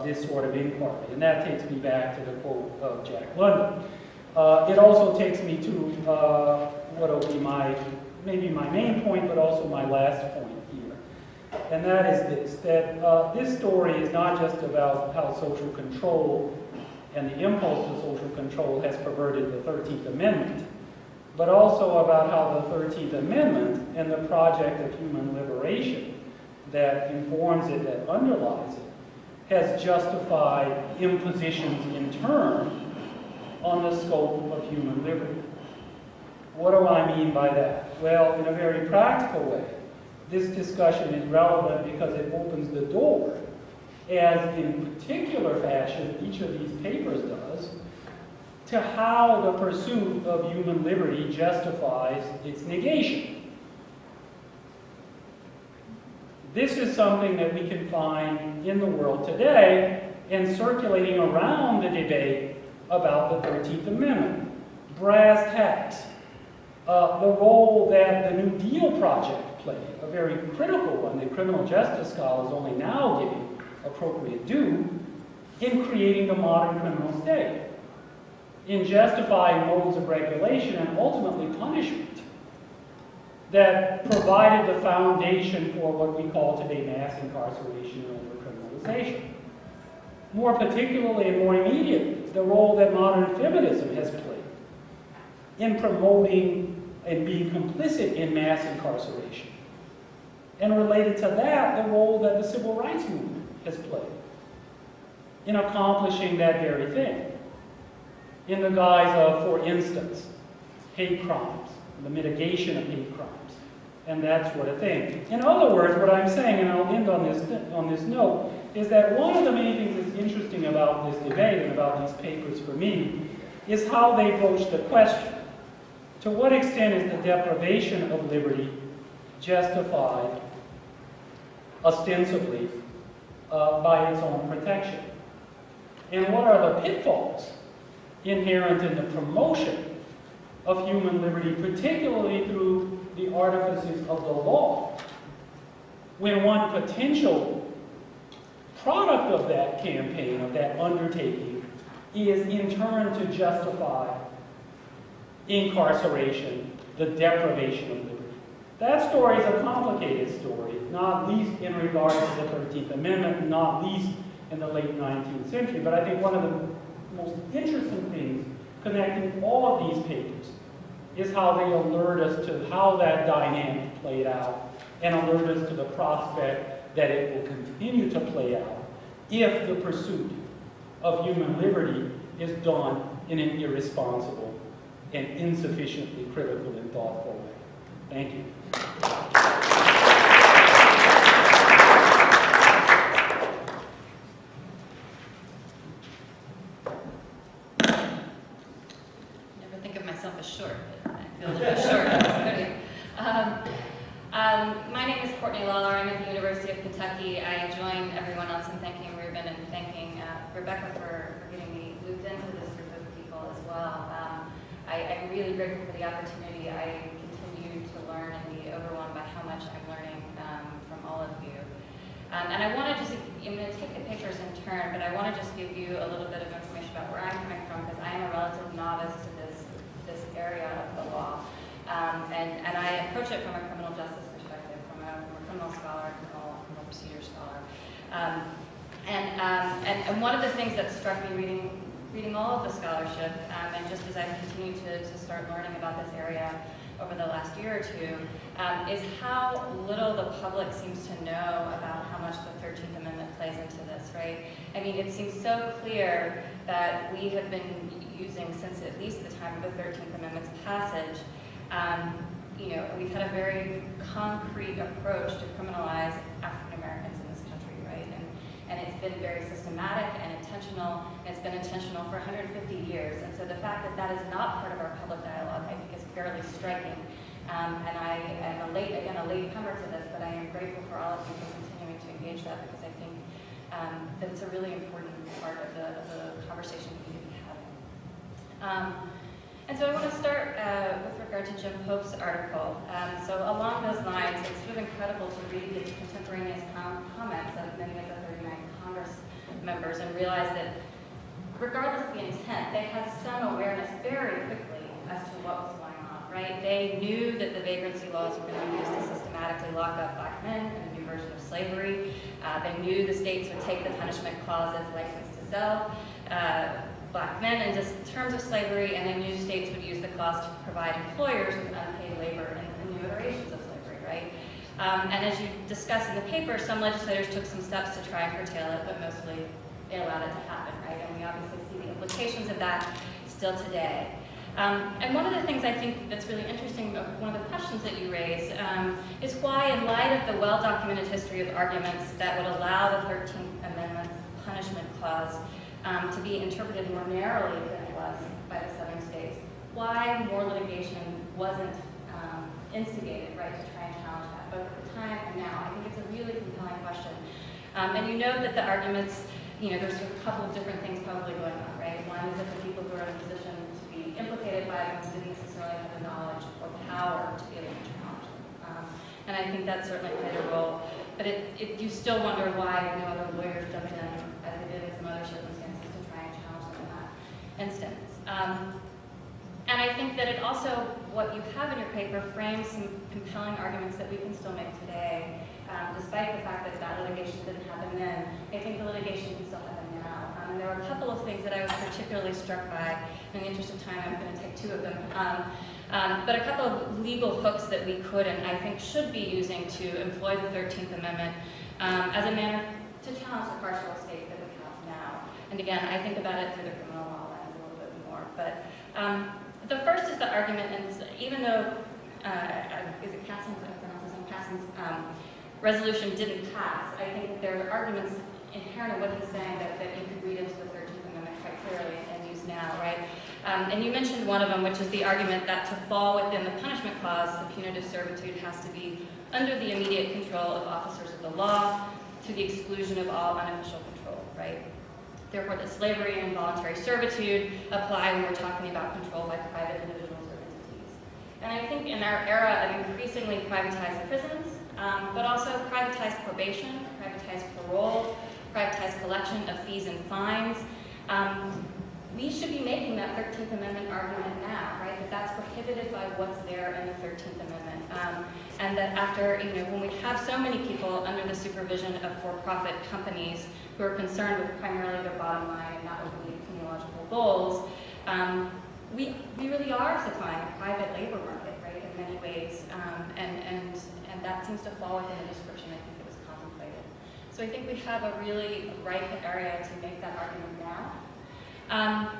this sort of inquiry. And that takes me back to the quote of Jack London. It also takes me to what will be maybe my main point, but also my last point here. And that is this, that this story is not just about how social control and the impulse to social control has perverted the 13th Amendment, but also about how the 13th Amendment and the project of human liberation that informs it, that underlies it, has justified impositions in turn on the scope of human liberty. What do I mean by that? Well, in a very practical way, this discussion is relevant because it opens the door, as in particular fashion each of these papers does, to how the pursuit of human liberty justifies its negation. This is something that we can find in the world today and circulating around the debate about the 13th Amendment. Brass tacks. The role that the New Deal project played, a very critical one that criminal justice scholars only now giving appropriate due, in creating the modern criminal state, in justifying modes of regulation and ultimately punishment that provided the foundation for what we call today mass incarceration and overcriminalization. More particularly and more immediately, the role that modern feminism has played in promoting and being complicit in mass incarceration. And related to that, the role that the civil rights movement has played in accomplishing that very thing, in the guise of, for instance, hate crimes, the mitigation of hate crimes, and that sort of thing. In other words, what I'm saying, and I'll end on this note, is that one of the main things that's interesting about this debate and about these papers for me is how they broach the question: to what extent is the deprivation of liberty justified, ostensibly, by its own protection? And what are the pitfalls inherent in the promotion of human liberty, particularly through the artifices of the law, when one potential product of that campaign, of that undertaking, is in turn to justify incarceration, the deprivation of liberty? That story is a complicated story, not least in regards to the 13th Amendment, not least in the late 19th century. But I think one of the most interesting things connecting all of these papers is how they alert us to how that dynamic played out and alert us to the prospect that it will continue to play out if the pursuit of human liberty is done in an irresponsible and insufficiently critical and thoughtful way. Thank you. Never think of myself as short, but I feel a little short. My name is Courtney Lawler. I'm at the University of Kentucky. I join everyone else in thanking Ruben and thanking Rebecca for getting me looped into this group of people as well. I really grateful for the opportunity. I continue to learn and be overwhelmed by how much I'm learning from all of you. And I want to just, I'm going to take the pictures in turn, but I want to just give you a little bit of information about where I'm coming from, because I am a relative novice to this area of the law. And I approach it from a criminal justice perspective, from a criminal scholar, criminal procedure scholar. And one of the things that struck me reading all of the scholarship, and just as I've continued to start learning about this area over the last year or two, is how little the public seems to know about how much the 13th Amendment plays into this, right? I mean, it seems so clear that we have been using, since at least the time of the 13th Amendment's passage, you know, we've had a very concrete approach to criminalize African Americans in this country, right? And it's been very systematic and intentional, and it's been intentional for 150 years. And so the fact that that is not part of our public dialogue, I think, is fairly striking. And I am a late comer to this, but I am grateful for all of you for continuing to engage that, because I think that it's a really important part of the conversation we need to be having. And so I want to start with regard to Jim Pope's article. So along those lines, it's sort of incredible to read the contemporaneous comments of many of the 39 Congress members and realize that regardless of the intent, they had some awareness very quickly as to what was going on, right? They knew that the vagrancy laws were going to be used to systematically lock up black men in a new version of slavery. They knew the states would take the punishment clauses, license to sell, black men in terms of slavery, and they knew states would use the clause to provide employers with unpaid labor in new iterations of slavery, right? And as you discuss in the paper, some legislators took some steps to try and curtail it, but mostly they allowed it to happen, right? And we obviously see the implications of that still today. And one of the things I think that's really interesting, one of the questions that you raise, is why, in light of the well-documented history of arguments that would allow the 13th Amendment punishment clause to be interpreted more narrowly than it was by the southern states, why more litigation wasn't instigated, right, to try and challenge that, both at the time and now. I think it's a really compelling question. And you know that the arguments, you know, there's a couple of different things probably going on, right? One is that the people who are in a position to be implicated by them didn't necessarily have the knowledge or power to be able to challenge them. And I think that certainly played a role. But you still wonder why no other lawyers jumped in, as they did in some other circumstances, to try and challenge them in that instance. And I think that it also, what you have in your paper, frames some compelling arguments that we can still make today, despite the fact that that litigation didn't happen then. I think the litigation can still happen now. And there were a couple of things that I was particularly struck by. In the interest of time, I'm going to take two of them. But a couple of legal hooks that we could and I think should be using to employ the 13th Amendment as a manner to challenge the carceral state that we have now. And again, I think about it through the criminal law lens a little bit more. But the first is the argument, and even though, is it Cassin's resolution didn't pass, I think there are arguments inherent in what he's saying that you could read into the 13th Amendment quite clearly and use now, right? And you mentioned one of them, which is the argument that to fall within the punishment clause, the punitive servitude has to be under the immediate control of officers of the law to the exclusion of all unofficial control, right? Therefore, that slavery and involuntary servitude apply when we're talking about control by private individuals or entities. And I think in our era of increasingly privatized prisons, but also privatized probation, privatized parole, privatized collection of fees and fines, we should be making that 13th Amendment argument now, right? That that's prohibited by what's there in the 13th Amendment. And that after, you know, when we have so many people under the supervision of for-profit companies who are concerned with primarily their bottom line and not really peniological goals, we really are supplying a private labor market, right, in many ways. And that seems to fall within the description I think that was contemplated. So I think we have a really ripe area to make that argument now.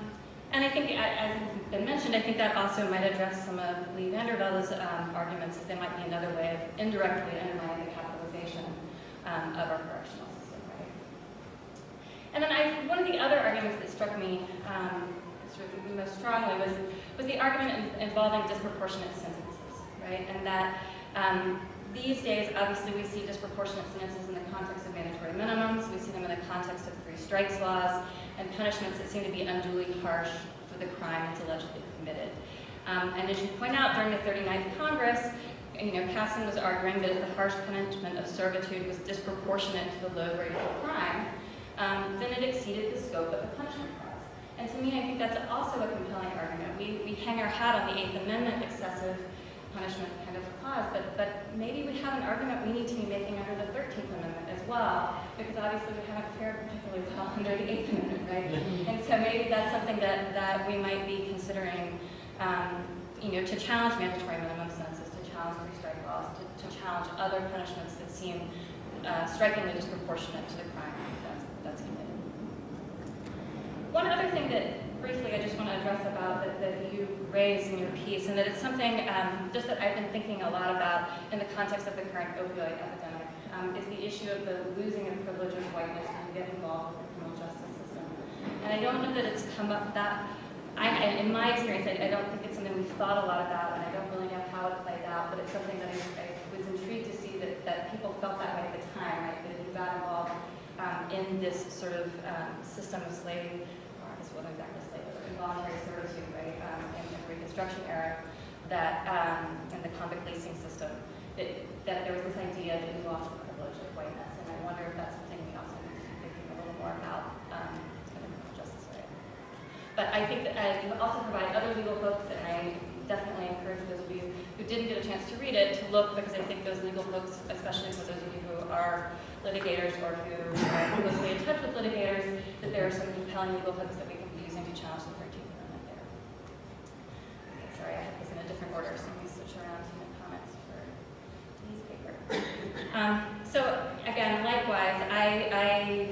And I think, as has been mentioned, I think that also might address some of Lee Vandervelde's arguments that there might be another way of indirectly undermining the capitalization of our correctional system, right? And then one of the other arguments that struck me sort of most strongly was the argument involving disproportionate sentences, right? And that these days, obviously, we see disproportionate sentences in the context of mandatory minimums. We see them in the context of three strikes laws and punishments that seem to be unduly harsh for the crime that's allegedly committed. And as you point out, during the 39th Congress, Casson was arguing that if the harsh punishment of servitude was disproportionate to the low rate of crime, then it exceeded the scope of the punishment clause. And to me, I think that's also a compelling argument. We hang our hat on the 8th Amendment excessive punishment kind of clause, but maybe we have an argument we need to be making under the 13th Amendment as well, because obviously we haven't fared particularly well under the 8th Amendment, right? And so maybe that's something that we might be considering, to challenge mandatory minimum sentences, to challenge three-strike laws, to challenge other punishments that seem strikingly disproportionate to the crime that's committed. One other thing that briefly I just want to address about that you raised in your piece, and that it's something just that I've been thinking a lot about in the context of the current opioid epidemic, is the issue of the losing of privilege of whiteness when you get involved with the criminal justice system. And I don't know that it's come up that, in my experience, I don't think it's something we've thought a lot about, and I don't really know how it plays out, but it's something that I was intrigued to see that people felt that way at the time, right? That if you got involved in this sort of system of slave, or I guess it wasn't exactly slave, but involuntary servitude, right, in the Reconstruction era, that in the convict leasing system, that there was this idea that you lost the privilege of whiteness, and I wonder if that's something we also need to be thinking a little more about in the criminal justice area. But I think that you also provide other legal books, and I definitely encourage those of you who didn't get a chance to read it to look, because I think those legal books, especially for those of you who are litigators or who are closely in touch with litigators, that there are some compelling legal books that we can be using to challenge the 13th Amendment there. Okay, sorry, I have this in a different order, so let me switch around to my comments for today's paper. So again, likewise, I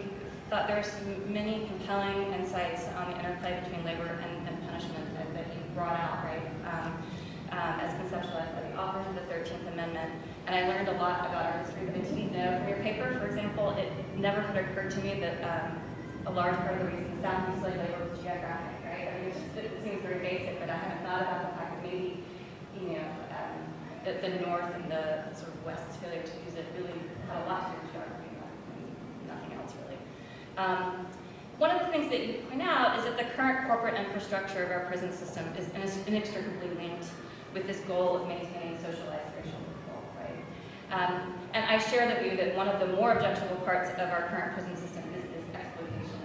thought there were many compelling insights on the interplay between labor and punishment that you brought out, right, as conceptualized by the authors of the 13th Amendment. And I learned a lot about our history, but I didn't know from your paper, for example, it never had occurred to me that a large part of the reason Southeast slave labor was geographic, right? I mean, it seems very basic, but I haven't thought about the fact that maybe, the North and the sort of West's failure to use it really had a lot to do with geography and nothing else really. One of the things that you point out is that the current corporate infrastructure of our prison system is inextricably linked with this goal of maintaining socialized racial control, right? And I share the view that one of the more objectionable parts of our current prison system is this exploitation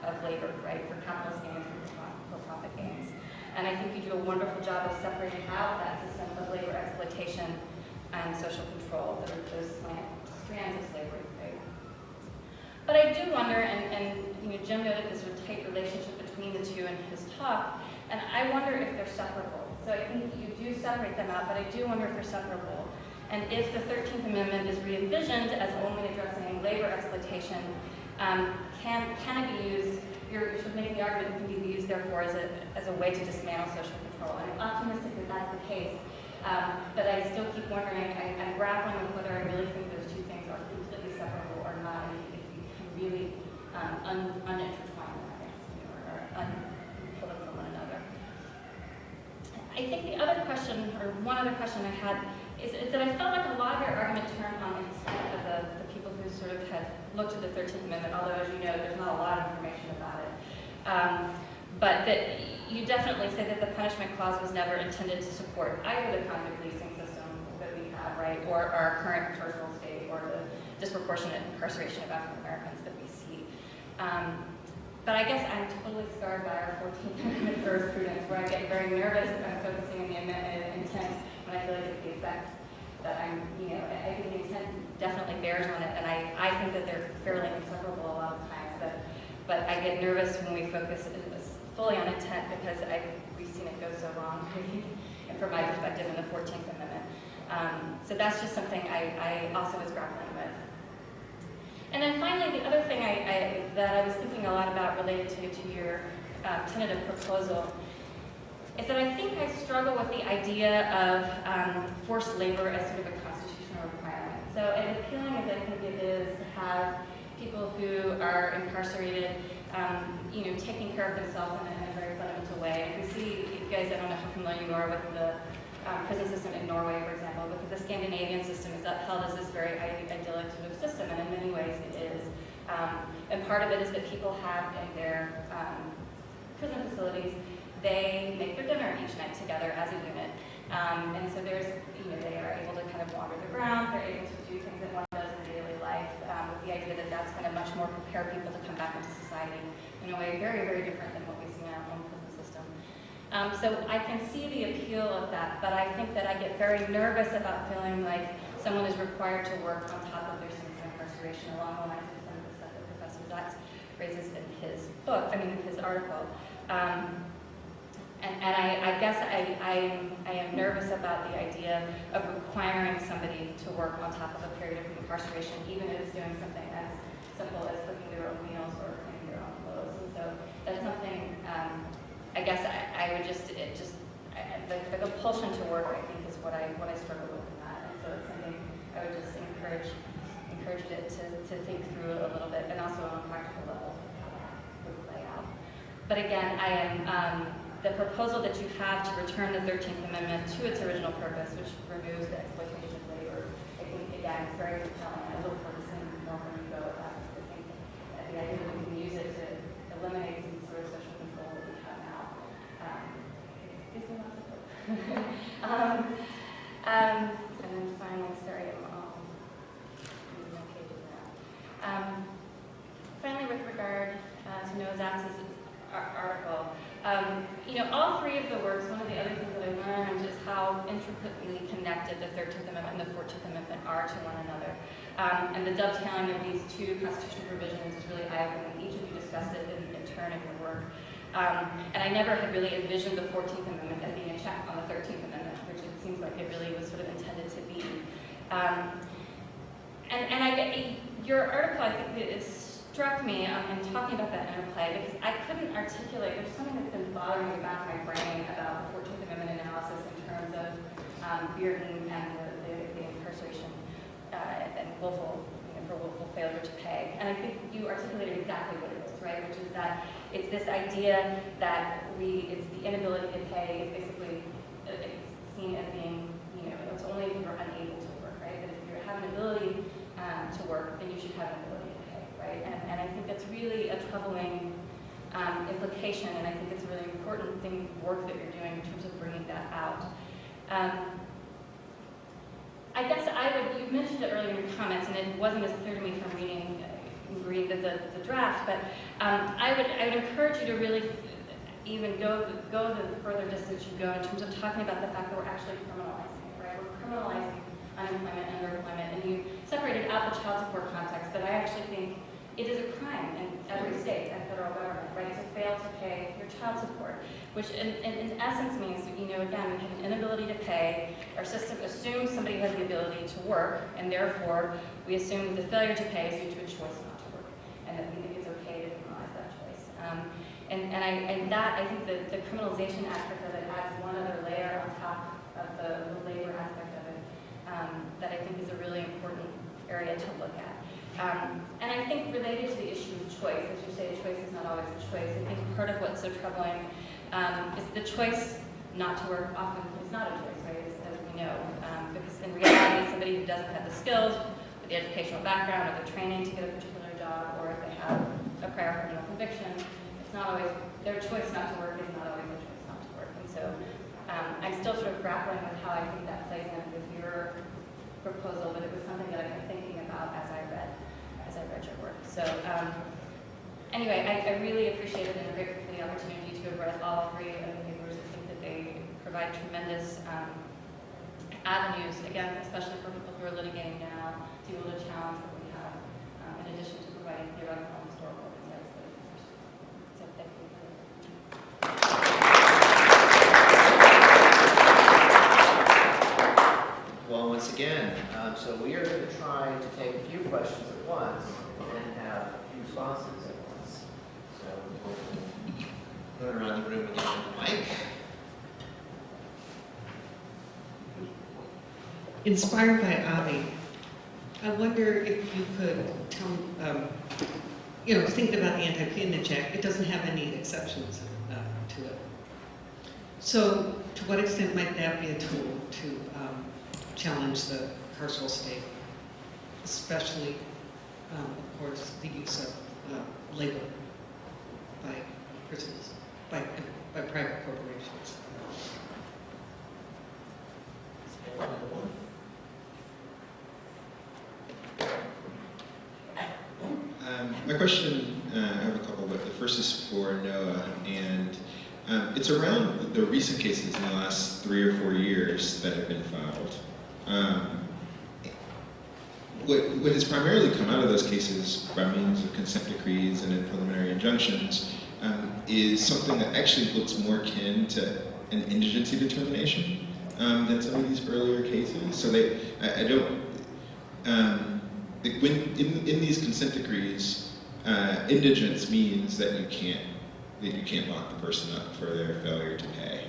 of labor, right, for capitalist gains and for-profit gains. And I think you do a wonderful job of separating out that system of labor exploitation and social control that are those strands of slavery, right? But I do wonder, and Jim noted this sort of tight relationship between the two in his talk, and I wonder if they're separable. So I think you do separate them out, but I do wonder if they're separable. And if the 13th Amendment is re-envisioned as only addressing labor exploitation, can it be used, you're sort of making the argument that it can be used, therefore, as a way to dismantle social control. And I'm optimistic that that's the case, but I still keep wondering, I'm grappling with whether I really think those two things are completely separable or not, and if you can really unintertwine them, I guess, or unpull them from one another. I think the other question, or one other question I had, is that I felt like a lot of your argument turned on the extent of the people who sort of had looked at the 13th Amendment, although, as you know, there's not a lot of information about it. But that you definitely say that the punishment clause was never intended to support either the convict leasing system that we have, right, or our current carceral state, or the disproportionate incarceration of African Americans that we see. But I guess I'm totally scarred by our 14th Amendment jurisprudence, where I get very nervous if I'm focusing on the intent when I feel like it's the effects that I think the intent definitely bears on it, and I think that they're fairly inseparable a lot of times, but I get nervous when we focus fully on intent, because we've seen it go so wrong, and from my perspective, in the 14th Amendment. So that's just something I also was grappling with. And then finally, the other thing that I was thinking a lot about related to your tentative proposal is that I think I struggle with the idea of forced labor as sort of a constitutional requirement. So as appealing as I think it is to have people who are incarcerated, taking care of themselves in a very fundamental way. And we see, you guys, I don't know how familiar you are with the prison system in Norway, for example, because the Scandinavian system is upheld as this very idyllic sort of system, and in many ways it is. And part of it is that people have in their prison facilities they make their dinner each night together as a unit. And so there's, they are able to kind of wander the grounds, they're able to do things that one does in daily life, with the idea that that's going to much more prepare people to come back into society in a way very, very different than what we see in our own prison system. So I can see the appeal of that, but I think that I get very nervous about feeling like someone is required to work on top of their sentence of incarceration along the lines of some of the stuff that Professor Dutz raises in his book, his article. And I guess I am nervous about the idea of requiring somebody to work on top of a period of incarceration, even if it's doing something as simple as cooking their own meals or cleaning their own clothes. And so that's something, I guess I would the compulsion to work, I think, is what I struggle with in that. And so it's something I would just encourage it to think through a little bit, and also on a practical level, how that would play out. But again, the proposal that you have to return the 13th Amendment to its original purpose, which removes the exploitation of labor, I think, again, is very compelling. I look forward to seeing more from you go with that. I think the idea that we can use it to eliminate some sort of social control that we have now gives me lots of hope. And then finally, sorry, I'm all okay with that. Finally, with regard to Noah Zatz's article, all three of the works, one of the other things that I learned is how intricately connected the 13th Amendment and the 14th Amendment are to one another. And the dovetailing of these two constitutional provisions is really eye-opening. Each of you discussed it in turn in your work. And I never had really envisioned the 14th Amendment as being a check on the 13th Amendment, which it seems like it really was sort of intended to be. And I get your article, I think, struck me in talking about that interplay, because I couldn't articulate, there's something that's been bothering me about my brain about the 14th Amendment analysis in terms of Bearden and the incarceration and willful failure to pay. And I think you articulated exactly what it is, right? Which is that it's this idea that it's the inability to pay is basically seen as being, it's only if you're unable to work, right? That if you have an ability to work, then you should have an ability to pay, right? And I think that's really a troubling implication, and I think it's a really important work that you're doing in terms of bringing that out. I guess you mentioned it earlier in your comments, and it wasn't as clear to me from reading the draft, but I would encourage you to really even go the further distance you go in terms of talking about the fact that we're actually criminalizing it, right? We're criminalizing unemployment and underemployment, and you separated out the child support context, but I actually think it is a crime in every state and federal government, right, to fail to pay your child support, which in essence means, again, we have an inability to pay. Our system assumes somebody has the ability to work, and therefore we assume that the failure to pay is due to a choice not to work, and that we think it's okay to criminalize that choice. I think the criminalization aspect of it adds one other layer on top of the labor aspect of it that I think is a really important area to look at. And I think related to the issue of choice, as you say, choice is not always a choice. I think part of what's so troubling is the choice not to work often is not a choice, right, as we know. Because in reality, somebody who doesn't have the skills, or the educational background, or the training to get a particular job, or if they have a prior criminal conviction, it's not always, their choice not to work is not always their choice not to work. And so I'm still sort of grappling with how I think that plays in with your proposal, but it was something that I've been thinking about as I read your work. So anyway, I really appreciated and grateful for the opportunity to have read all three of the papers. I think that they provide tremendous avenues, again, especially for people who are litigating now, to be able to challenge what we have, in addition to providing theoretical and historical insights. So thank you. Well, once again, so we are going to try to take a few questions at once and have a few responses at once. So we'll run around the room again with the mic. Inspired by Avi, I wonder if you could tell, think about the Anti-Peonage Act. It doesn't have any exceptions to it. So to what extent might that be a tool to challenge the carceral state, especially, of course, the use of labor by prisons, by by private corporations. My question, I have a couple, but the first is for Noah, and it's around the recent cases in the last 3 or 4 years that have been filed. What has primarily come out of those cases by means of consent decrees and in preliminary injunctions is something that actually looks more akin to an indigency determination than some of these earlier cases. So I don't, when in these consent decrees, indigence means that you can't lock the person up for their failure to pay.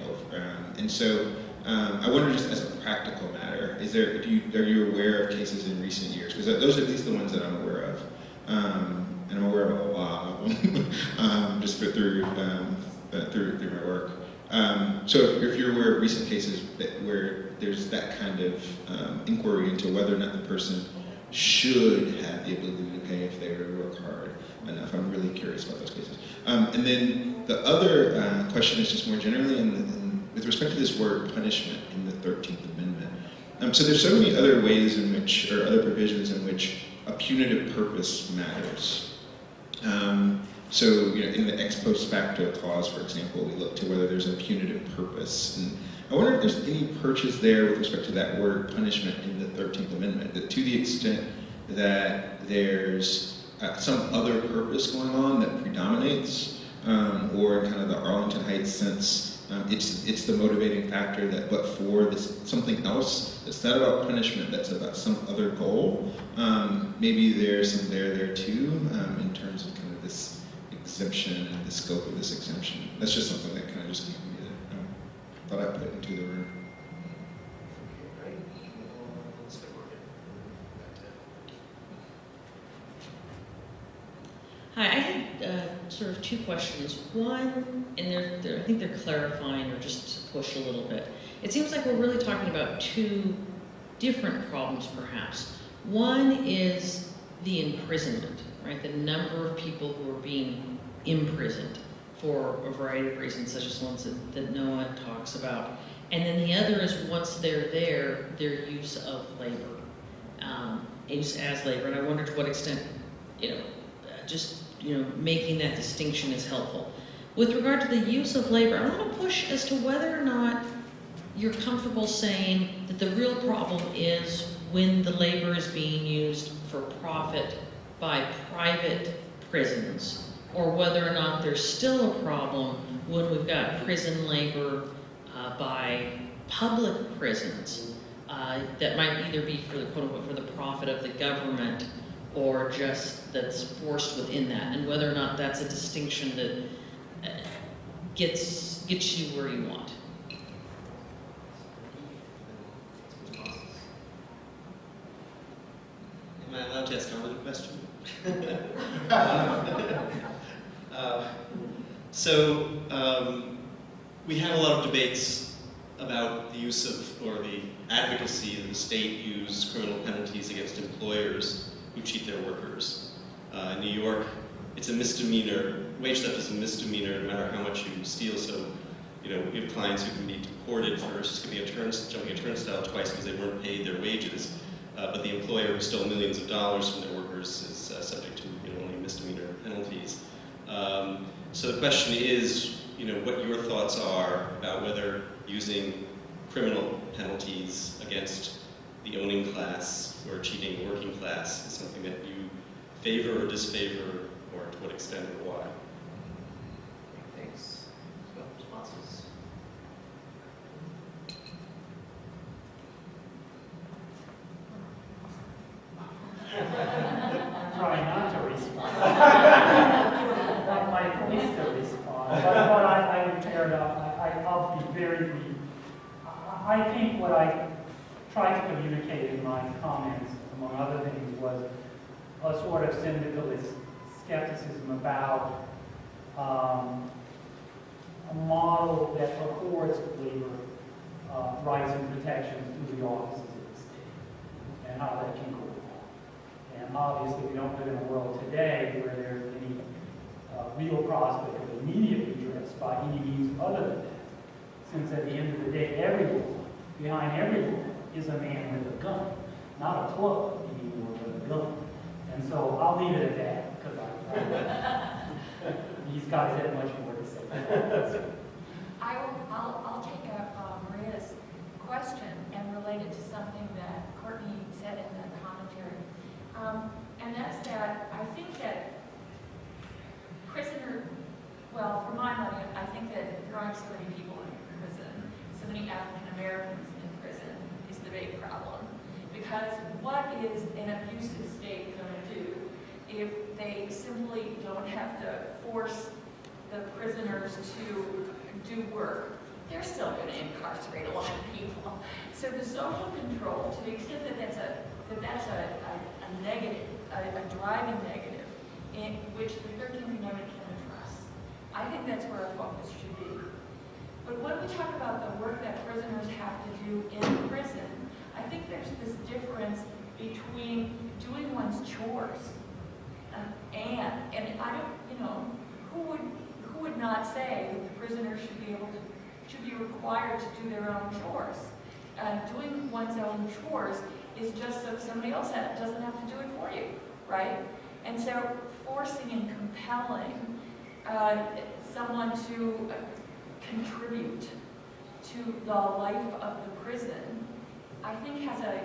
And so I wonder, just as a practical matter, are you aware of cases in recent years? Because those are at least the ones that I'm aware of, and I'm aware of a lot of them, just through my work. So if you're aware of recent cases where there's that kind of inquiry into whether or not the person should have the ability to pay if they were to work hard enough, I'm really curious about those cases. And then the other question is just more generally with respect to this word punishment in the 13th Amendment. So there's so many other ways in which, or other provisions in which a punitive purpose matters. So, in the ex post facto clause, for example, we look to whether there's a punitive purpose. And I wonder if there's any purchase there with respect to that word punishment in the 13th Amendment, that to the extent that there's some other purpose going on that predominates, or in kind of the Arlington Heights sense, it's the motivating factor that, but for this something else that's not about punishment, that's about some other goal, maybe there's some there too, in terms of kind of this exemption and the scope of this exemption. That's just something that kind of just came to me that thought I'd put into the room. Hi, I had sort of 2 questions. One, and I think they're clarifying or just to push a little bit. It seems like we're really talking about 2 different problems, perhaps. One is the imprisonment, right? The number of people who are being imprisoned for a variety of reasons, such as ones that Noah talks about. And then the other is, once they're there, their use of labor, use as labor. And I wonder to what extent, making that distinction is helpful. With regard to the use of labor, I want to push as to whether or not you're comfortable saying that the real problem is when the labor is being used for profit by private prisons, or whether or not there's still a problem when we've got prison labor by public prisons that might either be for the quote-unquote for the profit of the government, or just that's forced within that, and whether or not that's a distinction that gets you where you want. Am I allowed to ask another question? We had a lot of debates about the use of, or the advocacy that the state use criminal penalties against employers who cheat their workers. In New York, it's a misdemeanor. Wage theft is a misdemeanor no matter how much you steal. So, we have clients who can be deported for just jumping a turnstile twice because they weren't paid their wages. But the employer who stole millions of dollars from their workers is subject to only misdemeanor penalties. So the question is, what your thoughts are about whether using criminal penalties against the owning class or cheating working class is something that you favor or disfavor, or to what extent or why? Thanks. Responses? Try not to respond. My place to respond. But I would fair enough. I'll be very brief. I think what I tried to communicate in my comments, among other things, was a sort of syndicalist skepticism about a model that affords labor rights and protections through the offices of the state, and how that can go along. And obviously, we don't live in a world today where there's any real prospect of immediate redress justice by any means other than that. Since at the end of the day, everyone, behind everyone, is a man with a gun, not a club anymore, but a gun. And so I'll leave it at that, because these guys have much more to say. I'll take up Maria's question and relate it to something that Courtney said in the commentary. And that's that I think that well, for my money, I think that throwing so many people in prison, so many African Americans in prison, is the big problem. Because what is an abusive state going to do if they simply don't have to force the prisoners to do work? They're still going to incarcerate a lot of people. So the social control, to the extent that that's a negative, a driving negative, in which the 13th Amendment can address, I think that's where our focus should be. But when we talk about the work that prisoners have to do in prison, I think there's this difference between doing one's chores and I don't, who would not say that the prisoner should be required to do their own chores? Doing one's own chores is just so somebody else doesn't have to do it for you, right? And so forcing and compelling someone to contribute to the life of the prison, I think has a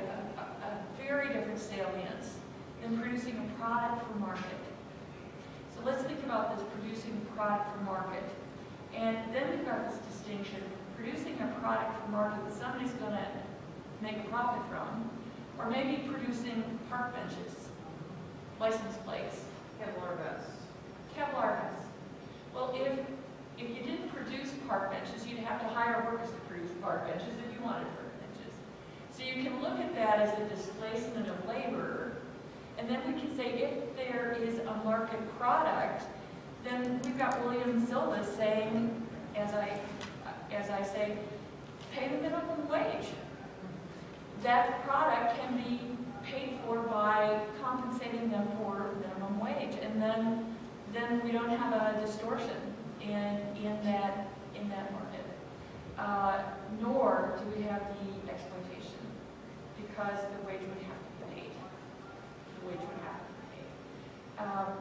very different salience than producing a product for market. So let's think about this producing a product for market. And then we've got this distinction, producing a product for market that somebody's going to make a profit from, or maybe producing park benches, license plates. Kevlar vests. Kevlar vests. Well, if you didn't produce park benches, you'd have to hire workers to produce park benches if you wanted park benches. So you can look at that as a displacement of labor, and then we can say if there is a market product, then we've got William Silva saying, as I say, pay the minimum wage. That product can be paid for by compensating them for minimum wage, and then we don't have a distortion in that market, nor do we have the exploitation, because the wage would have to be paid. The wage would have to be paid. I'll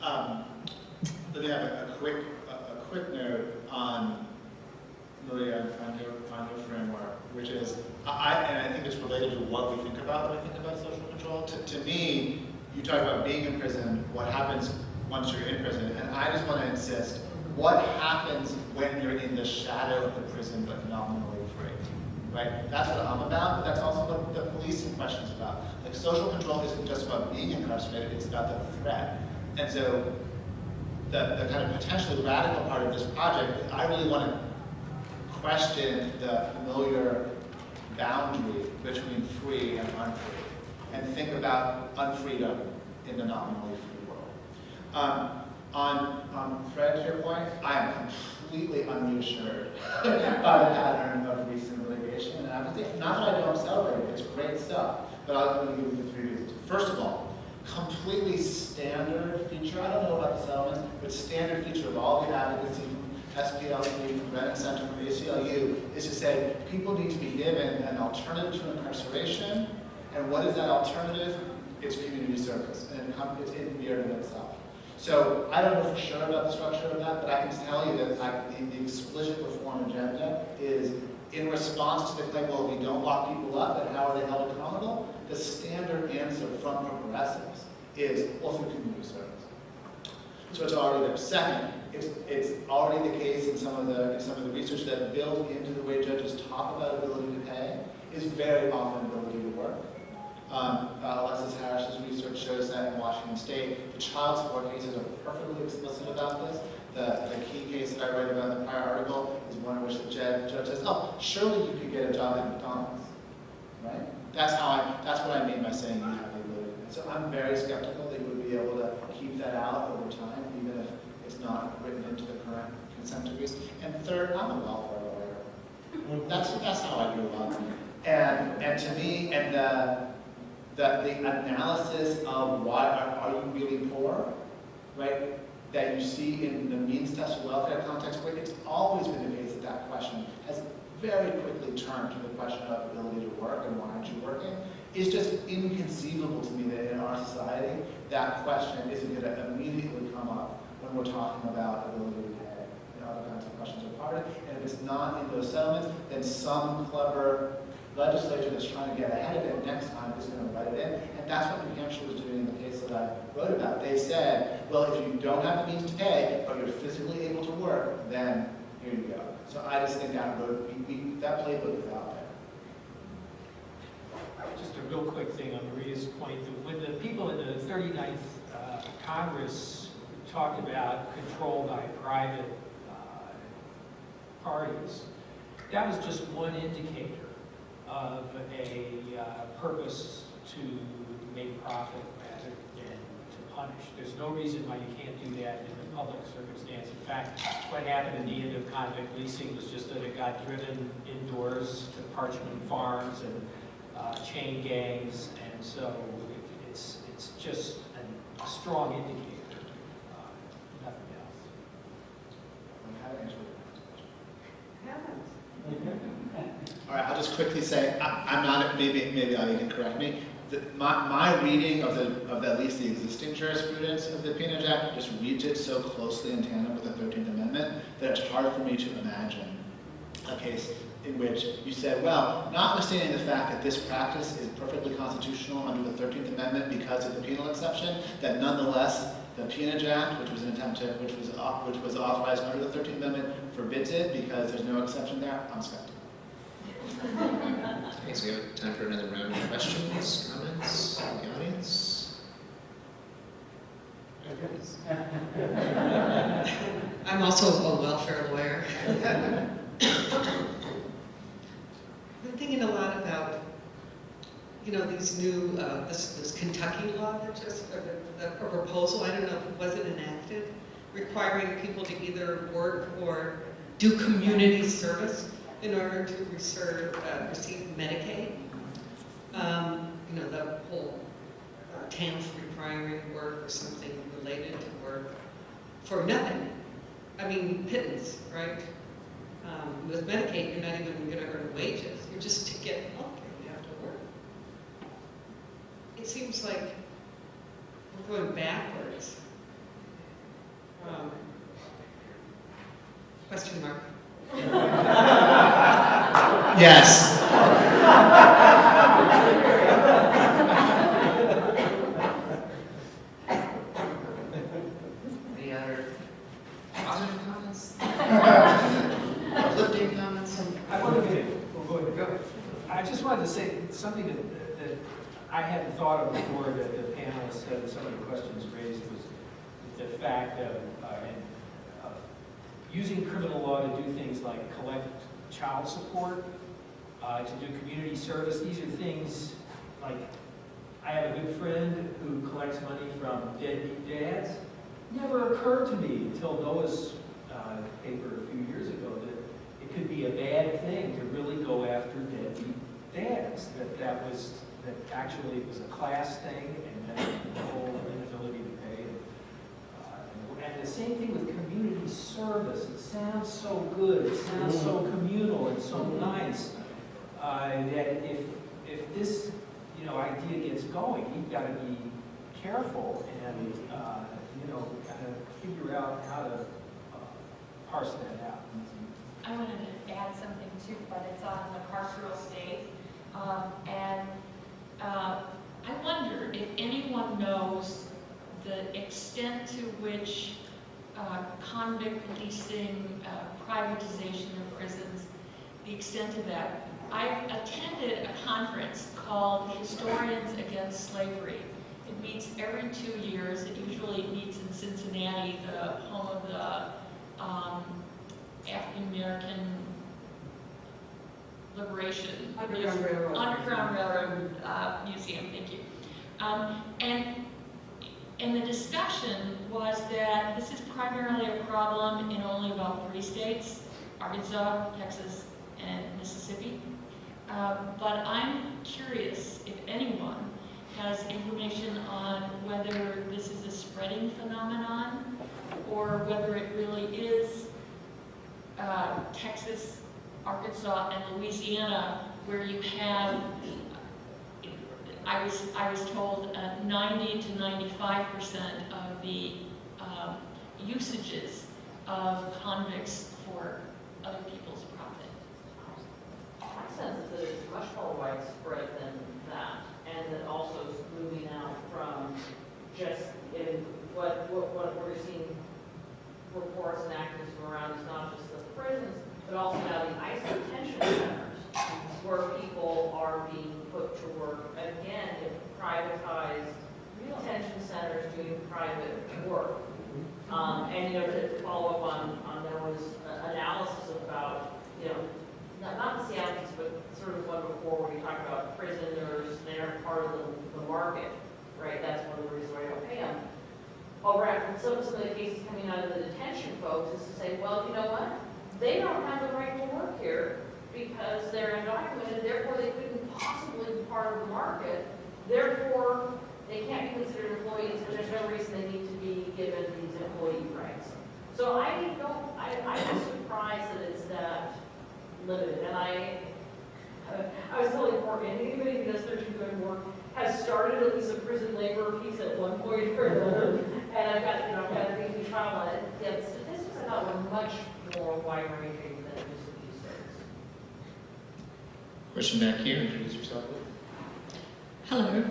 stop. Let me have a quick note on Maria, on your framework, which is, and I think it's related to what we think about when we think about social control. To me, you talk about being in prison, what happens once you're in prison, and I just want to insist, what happens when you're in the shadow of the prison but nominally free, right? That's what I'm about, but that's also what the policing question is about. Like, social control isn't just about being incarcerated, it's about the threat. And so, the kind of potentially radical part of this project, I really want to question the familiar boundary between free and unfree, and think about unfreedom in the nominally free world. On Fred, to your point, I am completely unreassured by the pattern of recent litigation, and I think, not that I don't celebrate it, it's great stuff, but I'll give you the 3 reasons. First of all, completely standard feature, I don't know about the settlements, but standard feature of all the advocacy from SPLC, from Brennan Center, from ACLU, is to say people need to be given an alternative to incarceration, and what is that alternative? It's community service, and it's in itself. So I don't know for sure about the structure of that, but I can tell you that the explicit reform agenda is in response to the claim, well, if we don't lock people up, then how are they held accountable? The standard answer from progressives is, well, through community service. So it's already there. Second, it's already the case in some of the research that built into the way judges talk about ability to pay is very often ability to work. Alexis Harris's research shows that in Washington State, the child support cases are perfectly explicit about this. The key case that I write about in the prior article is one in which the judge says, oh, surely you could get a job at McDonald's, right? That's what I mean by saying you have the ability. And so I'm very skeptical that you would be able to keep that out over time, even if it's not written into the current consent decrees. And third, I'm a welfare lawyer. That's how I grew up. And to me, and the analysis of why are you really poor right, that you see in the means test or welfare context, where it's always been the case that that question has very quickly turned to the question of ability to work and why aren't you working. It's just inconceivable to me that in our society, that question isn't going to immediately come up when we're talking about ability to pay and other kinds of questions of poverty. And if it's not in those settlements, then some clever legislature that's trying to get ahead of it next time is going to write it in. And that's what New Hampshire was doing in the case that I wrote about. They said, well, if you don't have the means to pay, but you're physically able to work, then here you go. So I just think that road, that playbook is out there. Just a real quick thing on Maria's point, that when the people in the 39th Congress talked about control by private parties, that was just one indicator of a purpose to make profit rather than to punish. There's no reason why you can't do that in a public circumstance. In fact, what happened in the end of convict leasing was just that it got driven indoors to Parchment Farms and chain gangs, and so it's just a strong indicator, nothing else. All right, I'll just quickly say, I'm not, maybe Ali can correct me. My reading of at least the existing jurisprudence of the Peonage Act just reads it so closely in tandem with the 13th Amendment that it's hard for me to imagine a case in which you said, well, notwithstanding the fact that this practice is perfectly constitutional under the 13th Amendment because of the penal exception, that nonetheless the Peonage Act, which was an attempt to, which was authorized under the 13th Amendment, forbids it because there's no exception there. I'm skeptical. Okay, so we have time for another round of questions, comments from the audience. I'm also a welfare lawyer. I'm thinking a lot about, these new, this Kentucky law that just, a proposal, I don't know if it wasn't enacted, requiring people to either work or do community service in order to receive Medicaid. The whole TANF requiring work or something related to work for nothing. I mean, pittance, right? With Medicaid, you're not even going to earn wages. You're just to get health care, you have to work. It seems like we're going backwards. Question mark. Yes. Any other positive comments? Uplifting comments? I just wanted to say something that I hadn't thought of before that the panelists said, some of the questions raised was the fact of using criminal law to do things like collect child support, to do community service. These are things like, I have a good friend who collects money from deadbeat dads. Never occurred to me until Noah's paper a few years ago that it could be a bad thing to really go after deadbeat dads. That actually it was a class thing, and then the whole inability to pay. And the same thing with community service. It sounds so good. It sounds so communal and so nice. That if this idea gets going, you've got to be careful and kind of figure out how to parse that out. I wanted to add something too, but it's on the carceral state. I wonder if anyone knows the extent to which convict leasing, privatization of prisons, the extent of that. I attended a conference called Historians Against Slavery. It meets every 2 years. It usually meets in Cincinnati, the home of the African American Liberation Underground Railroad Museum. Thank you. And the discussion was that this is primarily a problem in only about 3 states: Arkansas, Texas, and Mississippi. But I'm curious if anyone has information on whether this is a spreading phenomenon or whether it really is Texas, Arkansas, and Louisiana, where you have, I was told 90 to 95% of the usages of convicts for other people's profit. My sense is that it's much more widespread than that, and that also is moving out from just in what we're seeing reports and activism around is not just the prisons, but also now the ICE detention centers, where people are being put to work. Again, in privatized detention centers doing private work. And to follow up on there was analysis about, not the Seattle piece, but sort of one before where we talked about prisoners, they aren't part of the market, right? That's one of the reasons why I don't pay them. Some of the cases coming out of the detention folks is to say, well, you know what? They don't have the right to work here because they're undocumented, therefore they couldn't possibly be part of the market, therefore they can't be considered employees, and there's no reason they need to be given these employee rights. So I'm surprised that it's that limited, and I was telling Morgan, anybody who does 13-good work has started at least a prison labor piece at one point or another, and I've got a big trial on it. Yeah, the statistics I thought were much more wide-ranging than just these days. Question back here. Introduce yourself. Hello,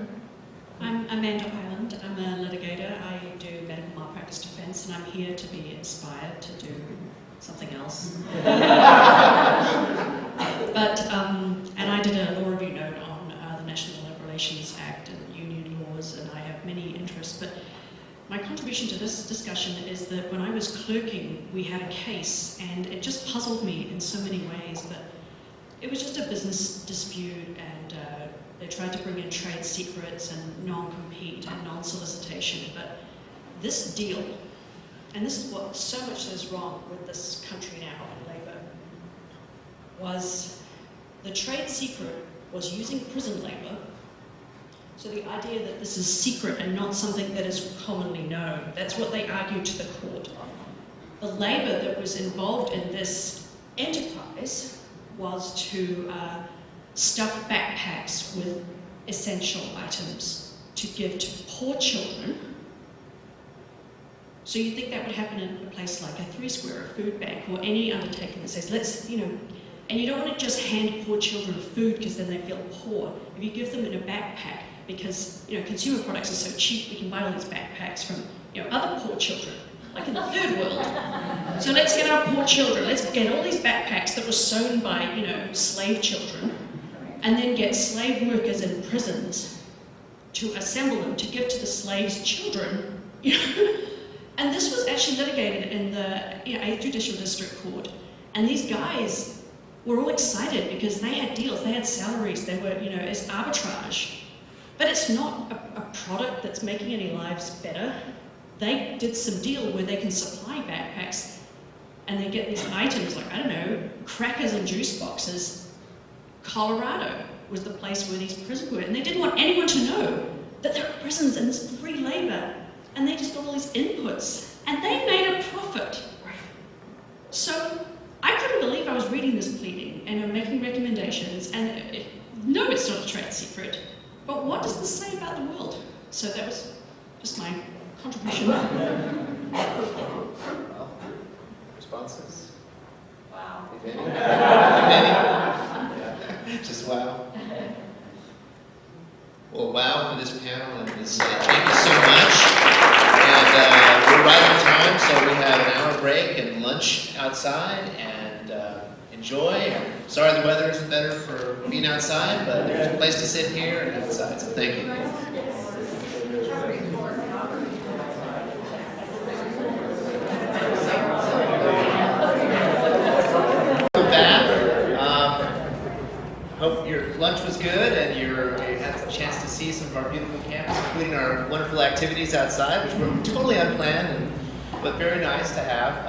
I'm Amanda Ireland. I'm a litigator. I do medical malpractice defence, and I'm here to be inspired to do something else. And I did a law review note on the National Labor Relations Act and union laws, and I have many interests. But my contribution to this discussion is that when I was clerking, we had a case, and it just puzzled me in so many ways. But it was just a business dispute, and they tried to bring in trade secrets and non-compete and non-solicitation. But this deal, and this is what so much is wrong with this country now in labour, was the trade secret was using prison labour. So the idea that this is secret and not something that is commonly known, that's what they argued to the court. The labour that was involved in this enterprise was to stuff backpacks with essential items to give to poor children. So you think that would happen in a place like a Three Square, a food bank, or any undertaking that says, let's, and you don't want to just hand poor children food because then they feel poor. If you give them in a backpack, because consumer products are so cheap, we can buy all these backpacks from other poor children, like in the third world. So let's get our poor children, let's get all these backpacks that were sewn by slave children, and then get slave workers in prisons to assemble them to give to the slaves' children. And this was actually litigated in the 8th Judicial District Court. And these guys were all excited because they had deals, they had salaries, they were, it's arbitrage. But it's not a product that's making any lives better. They did some deal where they can supply backpacks and they get these items like, crackers and juice boxes. Colorado was the place where these prisons were. And they didn't want anyone to know that there are prisons and there's free labor. And they just got all these inputs. And they made a profit. So I couldn't believe I was reading this pleading and making recommendations. And no, it's not a trade secret. But what does this say about the world? So that was just my contribution. Well, responses? Wow. If any? Yeah. Just wow. Well, wow for this panel, and thank you so much. And we're right on time, so we have an hour break and lunch outside, and enjoy. Sorry the weather isn't better for being outside, but there's a place to sit here and outside, so thank you. Hope your lunch was good and you had a chance to see some of our beautiful campus, including our wonderful activities outside, which were totally unplanned, but very nice to have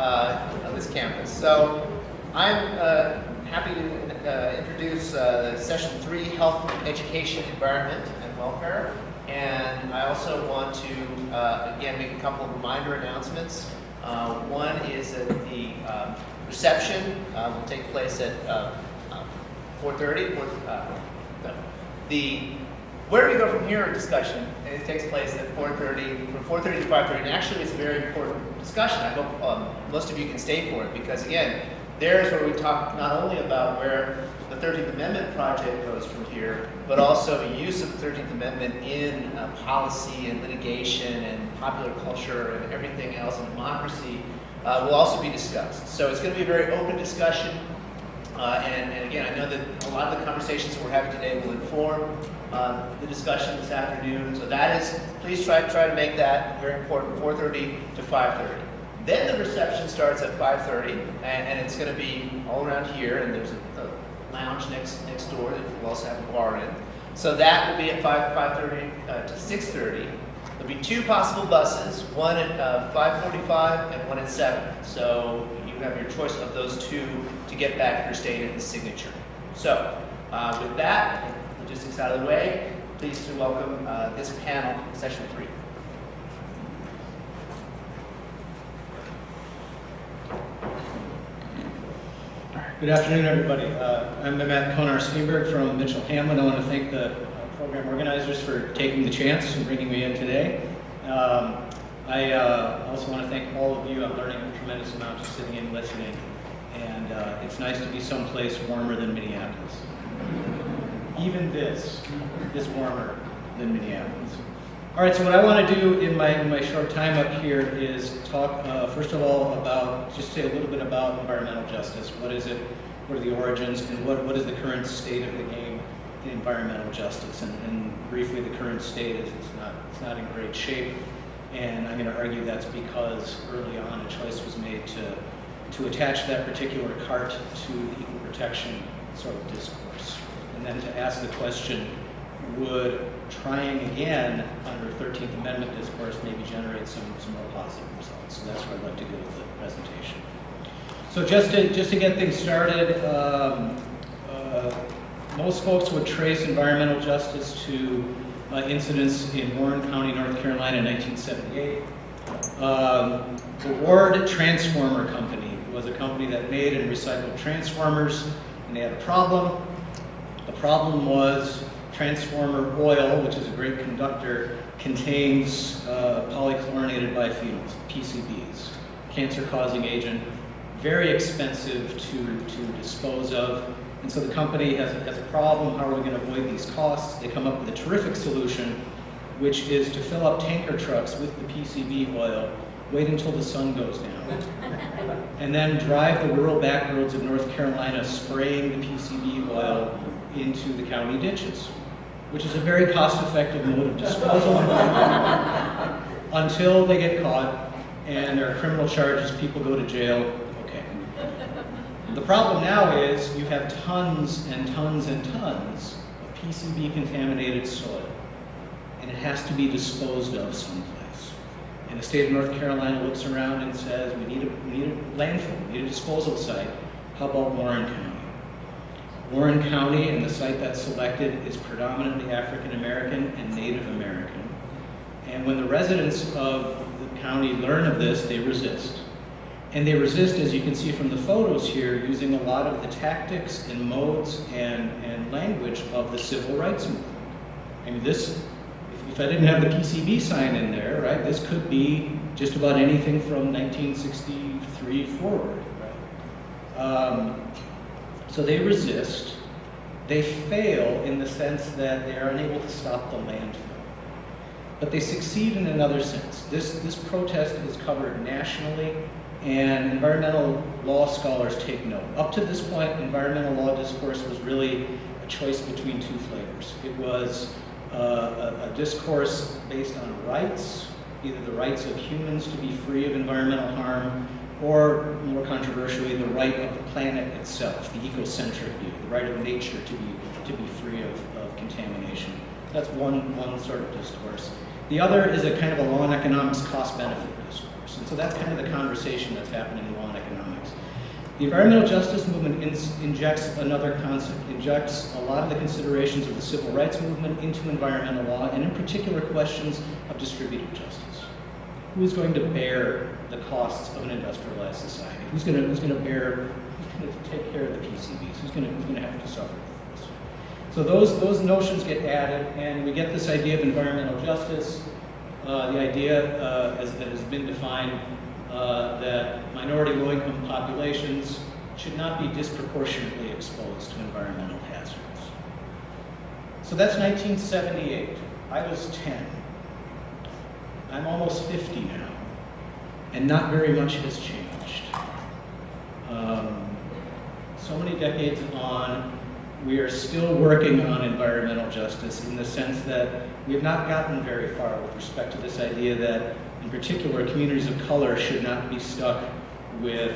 on this campus. So I'm happy to introduce Session 3, Health, Education, Environment, and Welfare. And I also want to, again, make a couple of reminder announcements. One is that the reception will take place at 4:30. The where do we go from here discussion, it takes place at 4:30, from 4:30 to 5:30. And actually, it's a very important discussion. I hope most of you can stay for it, because again, there's where we talk not only about where the 13th Amendment project goes from here, but also the use of the 13th Amendment in policy and litigation and popular culture and everything else in democracy will also be discussed. So it's going to be a very open discussion. And again, I know that a lot of the conversations that we're having today will inform the discussion this afternoon. So that is, please try to make that very important, 4:30 to 5:30. Then the reception starts at 5:30, and it's going to be all around here, and there's a lounge next door that we'll also have a bar in. So that will be at 5:30 to 6:30. There'll be two possible buses, one at 5:45 and one at 7. So you have your choice of those two to get back if you're staying at the Signature. So with that, logistics out of the way, pleased to welcome this panel, session 3. Good afternoon, everybody. I'm Matt Konar-Steenberg from Mitchell-Hamlin. I want to thank the program organizers for taking the chance and bringing me in today. I also want to thank all of you. I'm learning a tremendous amount just sitting and listening. And it's nice to be someplace warmer than Minneapolis. Even this is warmer than Minneapolis. All right, so what I want to do in my short time up here is talk, first of all, just say a little bit about environmental justice. What is it? What are the origins? And what is the current state of the game in environmental justice? And briefly, the current state is it's not in great shape. And I'm going to argue that's because early on a choice was made to attach that particular cart to the equal protection sort of discourse. And then to ask the question, would trying again under 13th Amendment discourse maybe generate some more positive results? So that's where I'd like to go with the presentation. So just to get things started, most folks would trace environmental justice to incidents in Warren County, North Carolina in 1978. The Ward Transformer Company was a company that made and recycled transformers, and they had a problem. The problem was transformer oil, which is a great conductor, contains polychlorinated biphenyls, PCBs, cancer-causing agent, very expensive to dispose of. And so the company has a problem. How are we going to avoid these costs? They come up with a terrific solution, which is to fill up tanker trucks with the PCB oil, wait until the sun goes down, and then drive the rural back roads of North Carolina spraying the PCB oil into the county ditches, which is a very cost-effective mode of disposal until they get caught and there are criminal charges, people go to jail. Okay. The problem now is you have tons and tons and tons of PCB-contaminated soil, and it has to be disposed of someplace. And the state of North Carolina looks around and says, we need a landfill, we need a disposal site. How about Warren County? Warren County and the site that's selected is predominantly African American and Native American. And when the residents of the county learn of this, they resist. And they resist, as you can see from the photos here, using a lot of the tactics and modes and language of the civil rights movement. I mean, this, if I didn't have the PCB sign in there, right, this could be just about anything from 1963 forward, right? So they resist. They fail in the sense that they are unable to stop the landfill. But they succeed in another sense. This protest is covered nationally, and environmental law scholars take note. Up to this point, environmental law discourse was really a choice between two flavors. It was a discourse based on rights, either the rights of humans to be free of environmental harm, or more controversially, the right of the planet itself, the ecocentric view, the right of nature to be free of contamination. That's one sort of discourse. The other is a kind of a law and economics cost-benefit discourse. And so that's kind of the conversation that's happening in law and economics. The environmental justice movement injects another concept, injects a lot of the considerations of the civil rights movement into environmental law, and in particular questions of distributed justice. Who is going to bear the costs of an industrialized society? Who's going to take care of the PCBs? Who's going to have to suffer with this? So those notions get added, and we get this idea of environmental justice. The idea, as it has been defined, that minority low-income populations should not be disproportionately exposed to environmental hazards. So that's 1978. I was 10. I'm almost 50 now, and not very much has changed. So many decades on, we are still working on environmental justice in the sense that we have not gotten very far with respect to this idea that, in particular, communities of color should not be stuck with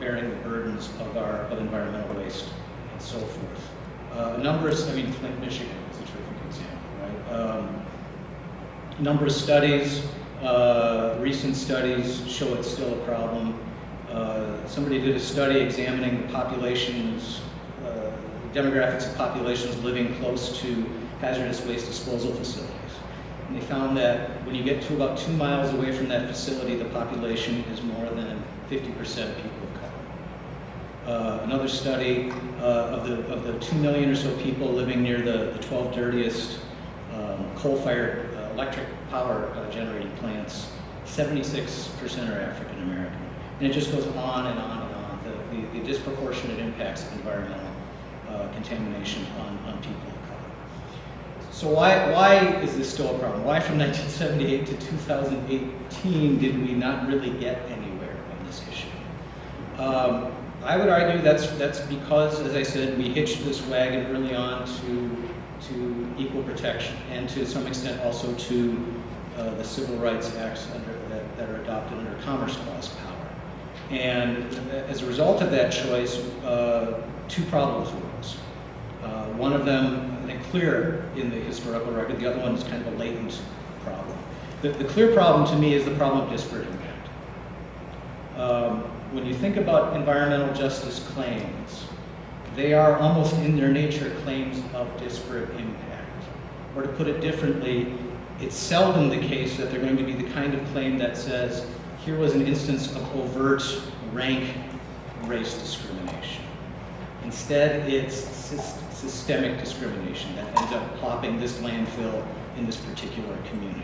bearing the burdens of environmental waste and so forth. Flint, Michigan is a terrific example, right? A number of studies, recent studies show it's still a problem. Somebody did a study examining the populations, demographics of populations living close to hazardous waste disposal facilities. And they found that when you get to about 2 miles away from that facility, the population is more than 50% people of color. Another study of the 2 million or so people living near the 12 dirtiest coal-fired electric power generating plants, 76% are African American. And it just goes on and on and on, the disproportionate impacts of environmental contamination on people of color. So why is this still a problem? Why from 1978 to 2018 did we not really get anywhere on this issue? I would argue that's because, as I said, we hitched this wagon early on to equal protection and to some extent also to the civil rights acts that are adopted under Commerce Clause power. And as a result of that choice, 2 problems arose. One of them, I think, clear in the historical record. The other one is kind of a latent problem. The clear problem to me is the problem of disparate impact. When you think about environmental justice claims, they are almost in their nature claims of disparate impact. Or to put it differently, it's seldom the case that they're going to be the kind of claim that says, here was an instance of overt rank race discrimination. Instead, it's systemic discrimination that ends up plopping this landfill in this particular community.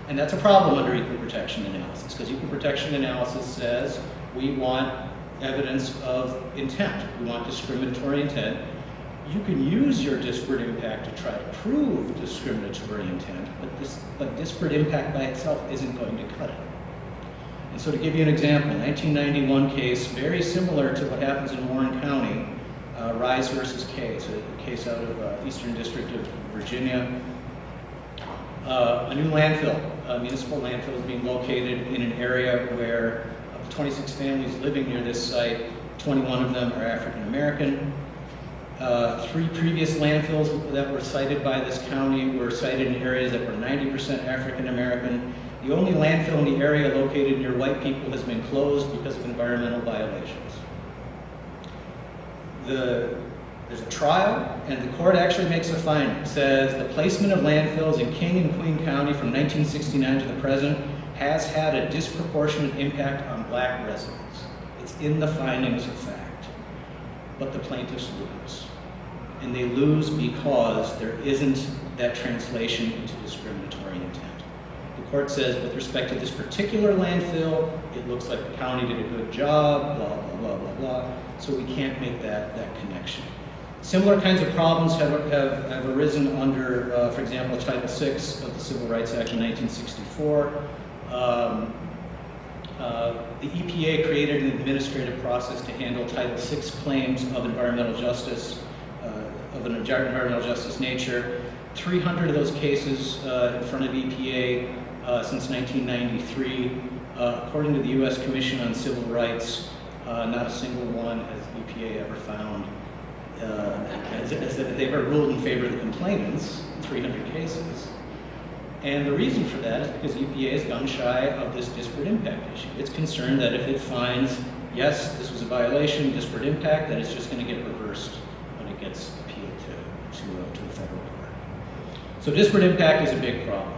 And that's a problem under equal protection analysis, because equal protection analysis says we want evidence of intent. We want discriminatory intent. You can use your disparate impact to try to prove discriminatory intent, but disparate impact by itself isn't going to cut it. And so to give you an example, 1991 case, very similar to what happens in Warren County, Rise versus Case, a case out of Eastern District of Virginia. A new landfill, a municipal landfill, is being located in an area where of the 26 families living near this site, 21 of them are African American. 3 previous landfills that were cited by this county were cited in areas that were 90% African American. The only landfill in the area located near white people has been closed because of environmental violations. There's a trial, and the court actually makes a finding. It says the placement of landfills in King and Queen County from 1969 to the present has had a disproportionate impact on black residents. It's in the findings of fact. But the plaintiffs lose. And they lose because there isn't that translation into discriminatory intent. The court says, with respect to this particular landfill, it looks like the county did a good job, blah, blah, blah, blah, blah. So we can't make that connection. Similar kinds of problems have arisen under, for example, Title VI of the Civil Rights Act of 1964. The EPA created an administrative process to handle Title VI claims of environmental justice, of an environmental justice nature. 300 of those cases in front of EPA since 1993. According to the U.S. Commission on Civil Rights, not a single one has EPA ever found as they've ever ruled in favor of the complainants in 300 cases. And the reason for that is because EPA is gun shy of this disparate impact issue. It's concerned that if it finds yes, this was a violation, disparate impact, that it's just going to get reversed when it gets appealed to a federal court. So disparate impact is a big problem.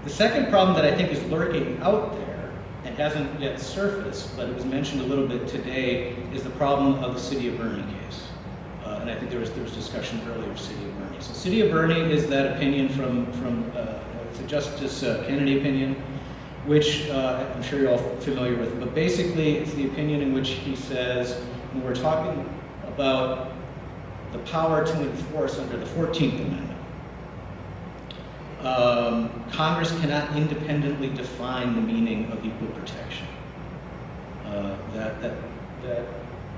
The second problem that I think is lurking out there and hasn't yet surfaced, but it was mentioned a little bit today, is the problem of the City of Boerne case. And I think there was discussion earlier of City of Boerne. So City of Boerne is that opinion from the Justice Kennedy opinion, which I'm sure you're all familiar with. But basically, it's the opinion in which he says, when we're talking about the power to enforce under the 14th Amendment, Congress cannot independently define the meaning of equal protection.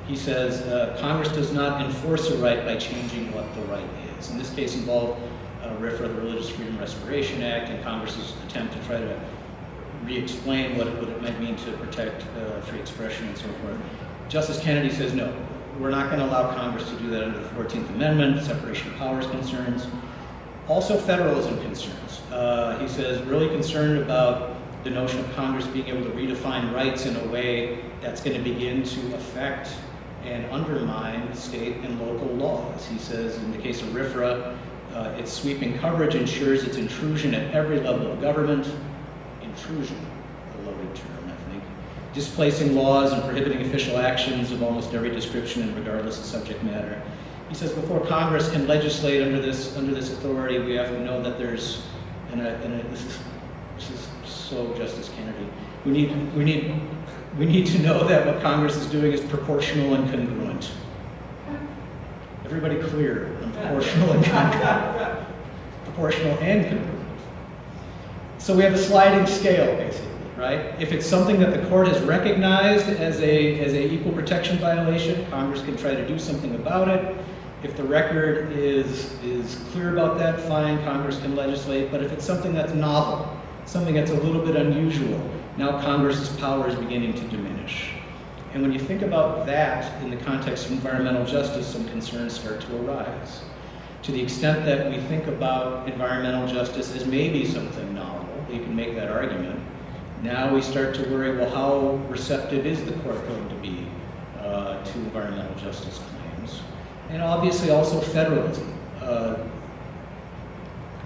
He says Congress does not enforce a right by changing what the right is. In this case, involved RFRA, the Religious Freedom Restoration Act, and Congress's attempt to try to re-explain what it might mean to protect free expression and so forth. Justice Kennedy says, no, we're not going to allow Congress to do that under the 14th Amendment, separation of powers concerns. Also federalism concerns. He says, really concerned about the notion of Congress being able to redefine rights in a way that's going to begin to affect and undermine state and local laws. He says, in the case of RFRA, its sweeping coverage ensures its intrusion at every level of government. Intrusion, a loaded term, I think. Displacing laws and prohibiting official actions of almost every description and regardless of subject matter. He says before Congress can legislate under this authority, we have to know that there's, this is so Justice Kennedy. We need to know that what Congress is doing is proportional and congruent. Everybody clear on proportional and congruent. Proportional and congruent. So we have a sliding scale, basically, right? If it's something that the court has recognized as a equal protection violation, Congress can try to do something about it. If the record is clear about that, fine, Congress can legislate. But if it's something that's novel, something that's a little bit unusual, now Congress's power is beginning to diminish. And when you think about that in the context of environmental justice, some concerns start to arise. To the extent that we think about environmental justice as maybe something novel, you can make that argument. Now we start to worry, well, how receptive is the court going to be to environmental justice claims? And obviously also federalism.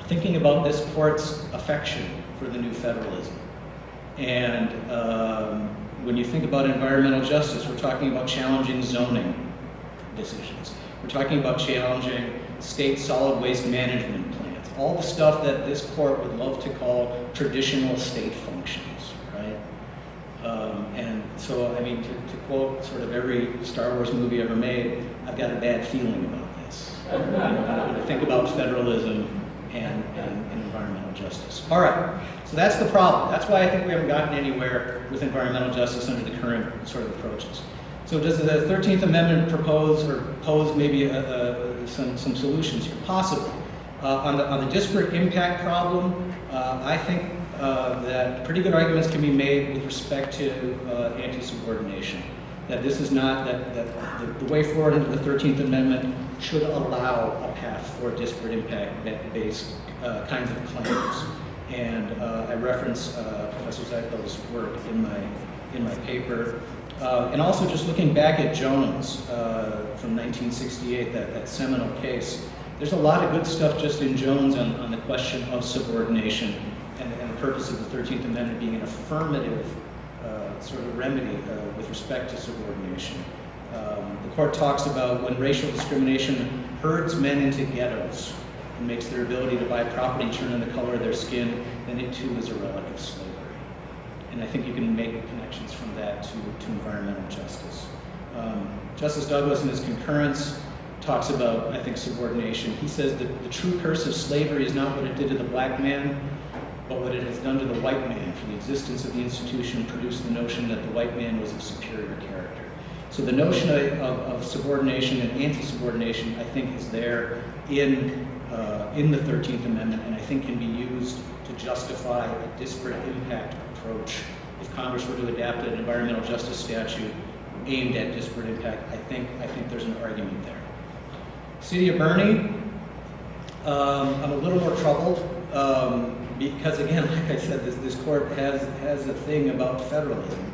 Thinking about this court's affection for the new federalism. And when you think about environmental justice, we're talking about challenging zoning decisions. We're talking about challenging state solid waste management plans. All the stuff that this court would love to call traditional state functions, right? And so, I mean, to quote sort of every Star Wars movie ever made, I've got a bad feeling about this. When I think about federalism and environmental justice. All right, so that's the problem. That's why I think we haven't gotten anywhere with environmental justice under the current sort of approaches. So does the 13th Amendment pose maybe some solutions here? Possibly. On the disparate impact problem, I think that pretty good arguments can be made with respect to anti-subordination. That this is not, that the way forward into the 13th Amendment should allow a path for disparate impact-based kinds of claims. And I reference Professor Zeitlow's work in my paper. And also just looking back at Jones from 1968, that seminal case, there's a lot of good stuff just in Jones on the question of subordination and the purpose of the 13th Amendment being an affirmative sort of remedy with respect to subordination. The court talks about when racial discrimination herds men into ghettos and makes their ability to buy property turn in the color of their skin, then it too is a relic of slavery. And I think you can make connections from that to environmental justice. Justice Douglas in his concurrence talks about, I think, subordination. He says that the true curse of slavery is not what it did to the black man, but what it has done to the white man. For the existence of the institution produced the notion that the white man was of superior character. So the notion of subordination and anti-subordination, I think, is there in the 13th Amendment, and I think can be used to justify a disparate impact approach. If Congress were to adapt an environmental justice statute aimed at disparate impact, I think there's an argument there. City of Boerne, I'm a little more troubled because, again, like I said, this court has a thing about federalism.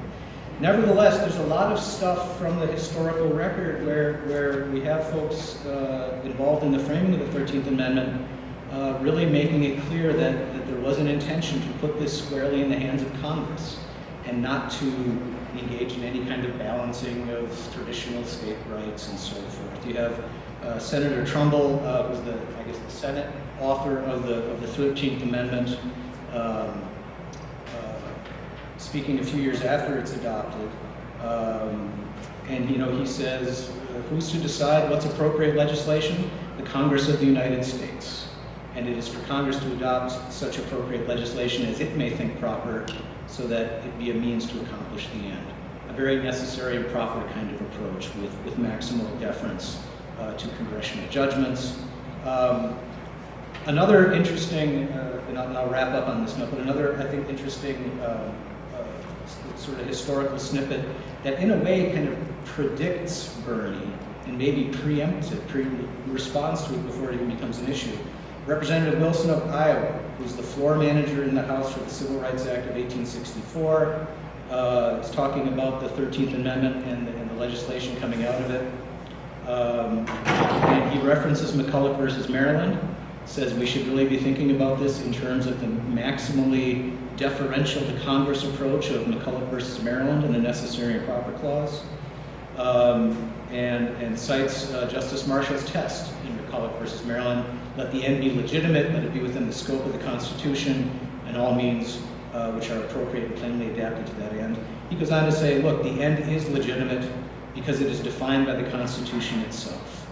Nevertheless, there's a lot of stuff from the historical record where we have folks involved in the framing of the 13th Amendment really making it clear that there was an intention to put this squarely in the hands of Congress and not to engage in any kind of balancing of traditional state rights and so forth. You have Senator Trumbull, who's the Senate author of the 13th Amendment, speaking a few years after it's adopted, and he says, who's to decide what's appropriate legislation? The Congress of the United States. And it is for Congress to adopt such appropriate legislation as it may think proper, so that it be a means to accomplish the end. A very necessary and proper kind of approach with maximal deference to congressional judgments. Another interesting, and I'll wrap up on this note, but another, I think, interesting sort of historical snippet that in a way kind of predicts Bernie and maybe preempts it, responds to it before it even becomes an issue. Representative Wilson of Iowa, who's the floor manager in the House for the Civil Rights Act of 1864, is talking about the 13th Amendment and the legislation coming out of it. And he references McCulloch versus Maryland, says we should really be thinking about this in terms of the maximally deferential to Congress approach of McCulloch versus Maryland and the necessary and proper clause, and cites Justice Marshall's test in McCulloch versus Maryland: let the end be legitimate, let it be within the scope of the Constitution, and all means which are appropriate and plainly adapted to that end. He goes on to say, look, the end is legitimate because it is defined by the Constitution itself.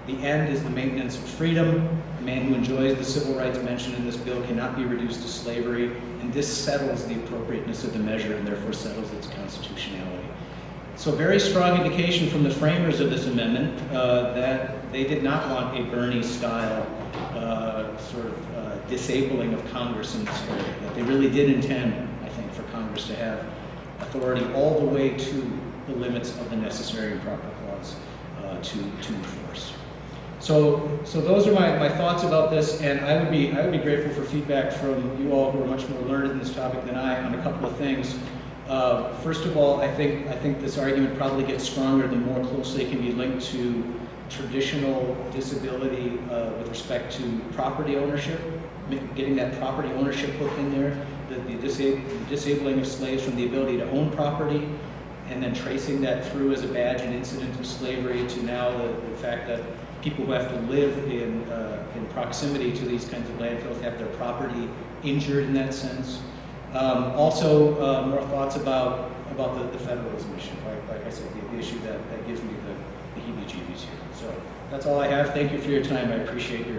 The end is the maintenance of freedom. A man who enjoys the civil rights mentioned in this bill cannot be reduced to slavery, and this settles the appropriateness of the measure and therefore settles its constitutionality. So very strong indication from the framers of this amendment that they did not want a Bernie-style disabling of Congress in this area. That they really did intend, I think, for Congress to have authority all the way to the limits of the necessary and proper clause to enforce. So those are my thoughts about this, and I would be grateful for feedback from you all who are much more learned in this topic than I on a couple of things. First of all, I think this argument probably gets stronger the more closely it can be linked to traditional disability with respect to property ownership, getting that property ownership hook in there, the disabling of slaves from the ability to own property, and then tracing that through as a badge and incident of slavery to now the fact that people who have to live in proximity to these kinds of landfills have their property injured in that sense. Also, more thoughts about the federalism issue. Like I said, the issue that gives me the heebie-jeebies here. So that's all I have. Thank you for your time. I appreciate your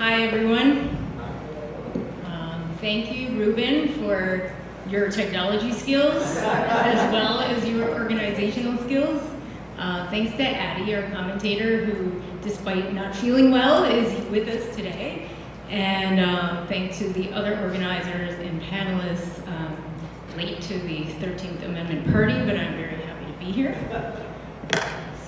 Hi, everyone. Thank you, Ruben, for your technology skills as well as your organizational skills. Thanks to Addie, our commentator, who, despite not feeling well, is with us today. And thanks to the other organizers and panelists, late to the 13th Amendment party, but I'm very happy to be here.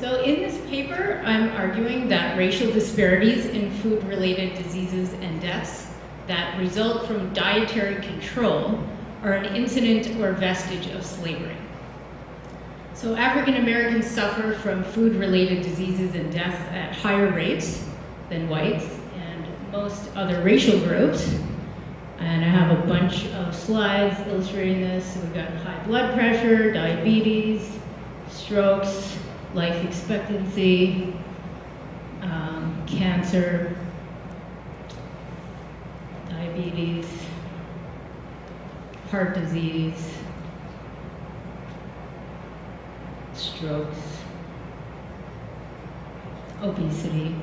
So in this paper, I'm arguing that racial disparities in food-related diseases and deaths that result from dietary control are an incident or vestige of slavery. So African Americans suffer from food-related diseases and deaths at higher rates than whites and most other racial groups. And I have a bunch of slides illustrating this. So we've got high blood pressure, diabetes, strokes, life expectancy, cancer, diabetes, heart disease, strokes, obesity.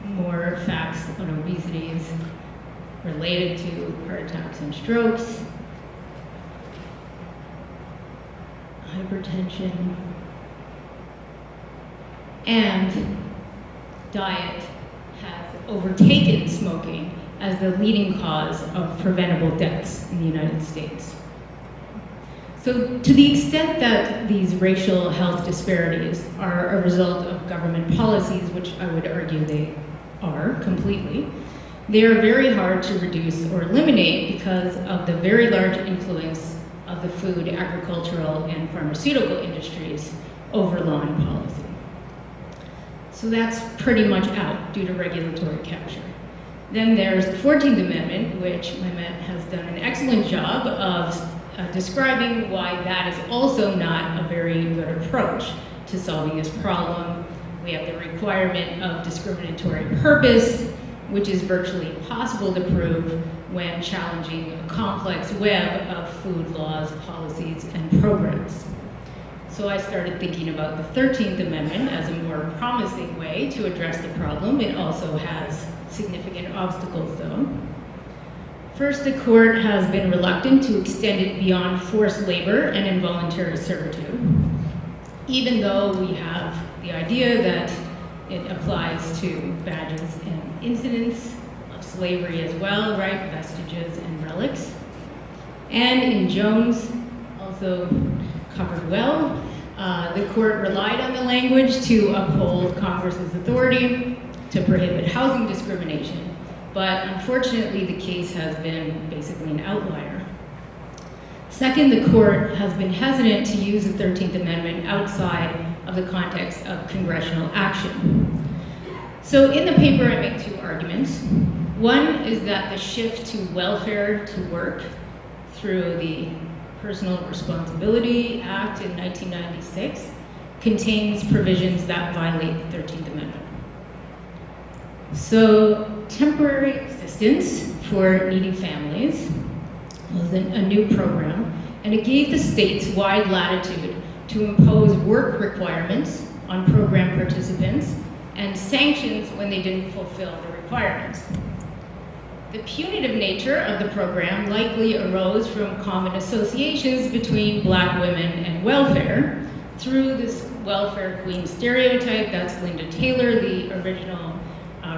More facts on obesity is related to heart attacks and strokes, hypertension, and diet has overtaken smoking as the leading cause of preventable deaths in the United States. So to the extent that these racial health disparities are a result of government policies, which I would argue they are completely, they are very hard to reduce or eliminate because of the very large influence of the food, agricultural, and pharmaceutical industries over law and policy. So that's pretty much out due to regulatory capture. Then there's the 14th Amendment, which Mehmet has done an excellent job of describing why that is also not a very good approach to solving this problem. We have the requirement of discriminatory purpose, which is virtually impossible to prove when challenging a complex web of food laws, policies, and programs. So I started thinking about the 13th Amendment as a more promising way to address the problem. It also has significant obstacles, though. First, the court has been reluctant to extend it beyond forced labor and involuntary servitude, even though we have the idea that it applies to badges and incidents of slavery as well, right? Vestiges and relics. And in Jones, also covered well, the court relied on the language to uphold Congress's authority to prohibit housing discrimination. But unfortunately, the case has been basically an outlier. Second, the court has been hesitant to use the 13th Amendment outside of the context of congressional action. So in the paper, I make two arguments. One is that the shift to welfare to work through the Personal Responsibility Act in 1996 contains provisions that violate the 13th Amendment. So temporary assistance for needy families was a new program, and it gave the states wide latitude to impose work requirements on program participants and sanctions when they didn't fulfill the requirements. The punitive nature of the program likely arose from common associations between Black women and welfare through this welfare queen stereotype. That's Linda Taylor, the original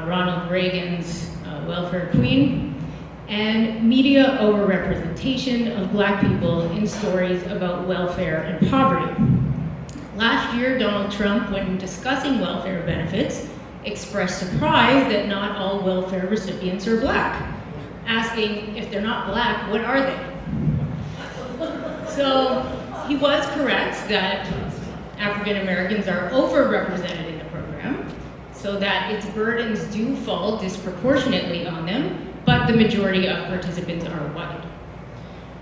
Ronald Reagan's welfare queen, and media overrepresentation of Black people in stories about welfare and poverty. Last year, Donald Trump, when discussing welfare benefits, expressed surprise that not all welfare recipients are Black, asking if they're not Black, what are they? So he was correct that African Americans are overrepresented in the program, so that its burdens do fall disproportionately on them, but the majority of participants are white.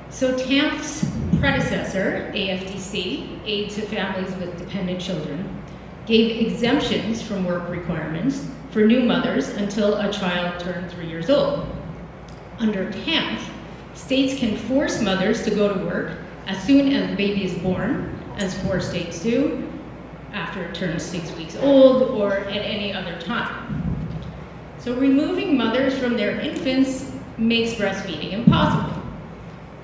So TAMF's predecessor, AFDC, Aid to Families with Dependent Children, gave exemptions from work requirements for new mothers until a child turned 3 years old. Under TAMF, states can force mothers to go to work as soon as the baby is born, as 4 states do, after it turns 6 weeks old, or at any other time. So removing mothers from their infants makes breastfeeding impossible.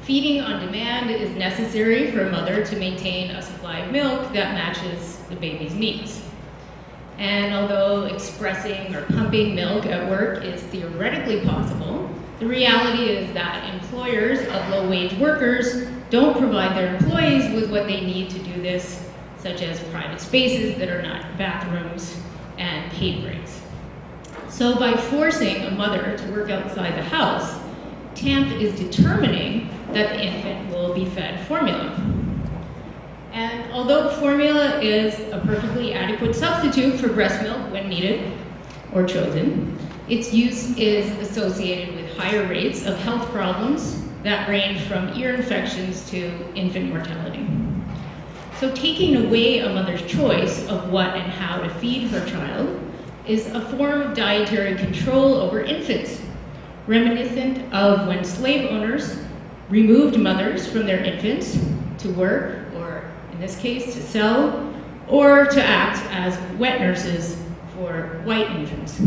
Feeding on demand is necessary for a mother to maintain a supply of milk that matches the baby's needs. And although expressing or pumping milk at work is theoretically possible, the reality is that employers of low-wage workers don't provide their employees with what they need to do this, such as private spaces that are not bathrooms and paid breaks. So by forcing a mother to work outside the house, TAMF is determining that the infant will be fed formula. And although formula is a perfectly adequate substitute for breast milk when needed or chosen, its use is associated with higher rates of health problems that range from ear infections to infant mortality. So taking away a mother's choice of what and how to feed her child is a form of dietary control over infants, reminiscent of when slave owners removed mothers from their infants to work, or in this case, to sell, or to act as wet nurses for white infants.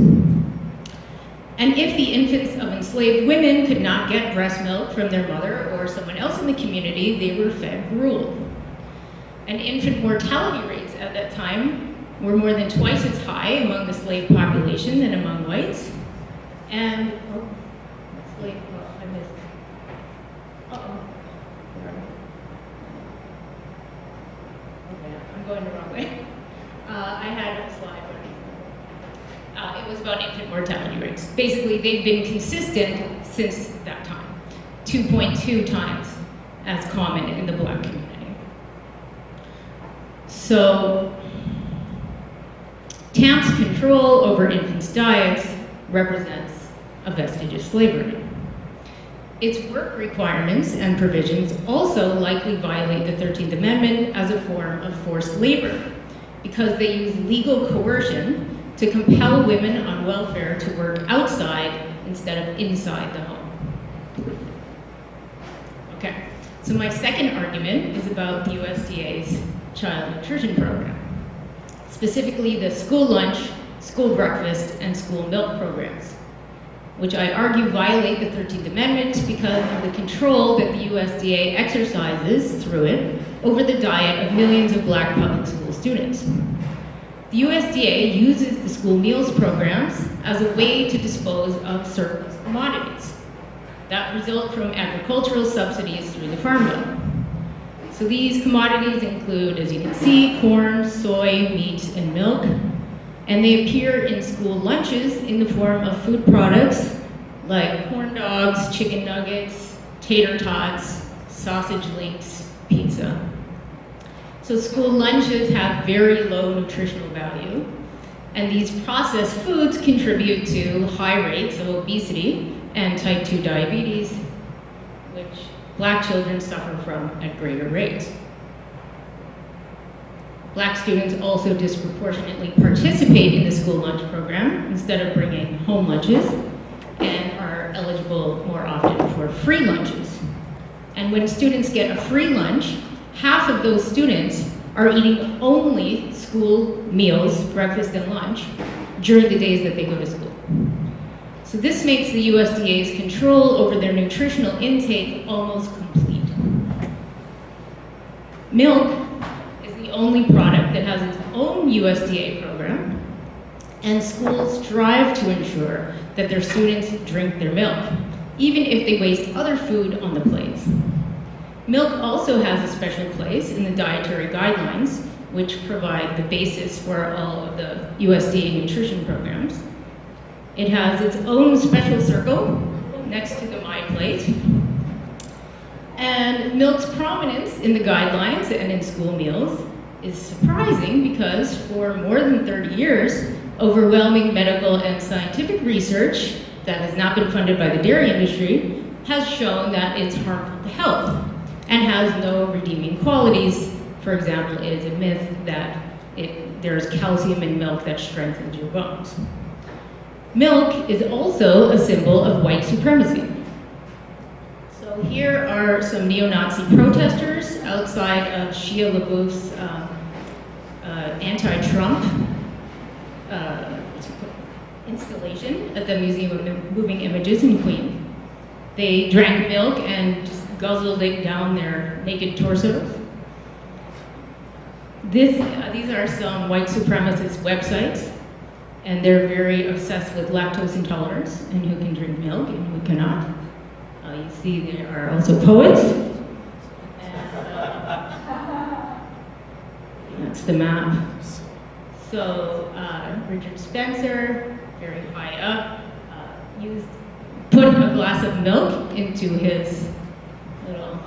And if the infants of enslaved women could not get breast milk from their mother or someone else in the community, they were fed gruel. And infant mortality rates at that time were more than twice as high among the slave population than among whites. And, I missed. Okay, I'm going the wrong way. I had a slide where it was about infant mortality rates. Basically, they've been consistent since that time, 2.2 times as common in the Black community. So, TAMP's control over infants' diets represents a vestige of slavery. Its work requirements and provisions also likely violate the 13th Amendment as a form of forced labor, because they use legal coercion to compel women on welfare to work outside instead of inside the home. Okay, so my second argument is about the USDA's child nutrition program, specifically the school lunch, school breakfast, and school milk programs, which I argue violate the 13th Amendment because of the control that the USDA exercises through it over the diet of millions of Black public school students. The USDA uses the school meals programs as a way to dispose of surplus commodities that result from agricultural subsidies through the Farm Bill. So these commodities include, as you can see, corn, soy, meat, and milk, and they appear in school lunches in the form of food products like corn dogs, chicken nuggets, tater tots, sausage links, pizza. So school lunches have very low nutritional value, and these processed foods contribute to high rates of obesity and type 2 diabetes, which Black children suffer from at greater rates. Black students also disproportionately participate in the school lunch program instead of bringing home lunches, and are eligible more often for free lunches. And when students get a free lunch, half of those students are eating only school meals, breakfast and lunch, during the days that they go to school. So this makes the USDA's control over their nutritional intake almost complete. Milk is the only product that has its own USDA program, and schools strive to ensure that their students drink their milk, even if they waste other food on the plates. Milk also has a special place in the dietary guidelines, which provide the basis for all of the USDA nutrition programs. It has its own special circle next to the My Plate. And milk's prominence in the guidelines and in school meals is surprising because for more than 30 years, overwhelming medical and scientific research that has not been funded by the dairy industry has shown that it's harmful to health and has no redeeming qualities. For example, it is a myth that there's calcium in milk that strengthens your bones. Milk is also a symbol of white supremacy. So here are some neo-Nazi protesters outside of Shia LaBeouf's anti-Trump installation at the Museum of Moving Images in Queen. They drank milk and just guzzled it down their naked torsos. These are some white supremacist websites, and they're very obsessed with lactose intolerance and who can drink milk and who cannot. You see there are also poets. And that's the map. So Richard Spencer, very high up, put a glass of milk into his little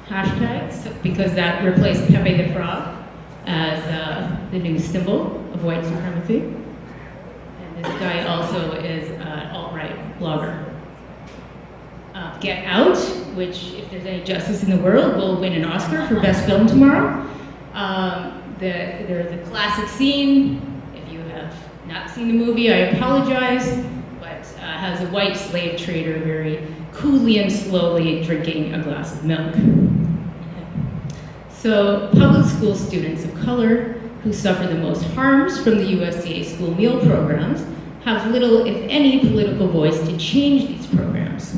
hashtags because that replaced Pepe the Frog as the new symbol of white supremacy. And this guy also is an alt-right blogger. Get Out, which, if there's any justice in the world, will win an Oscar for Best Film tomorrow, There's a classic scene. If you have not seen the movie, I apologize, but has a white slave trader very coolly and slowly drinking a glass of milk. So public school students of color who suffer the most harms from the USDA school meal programs have little, if any, political voice to change these programs.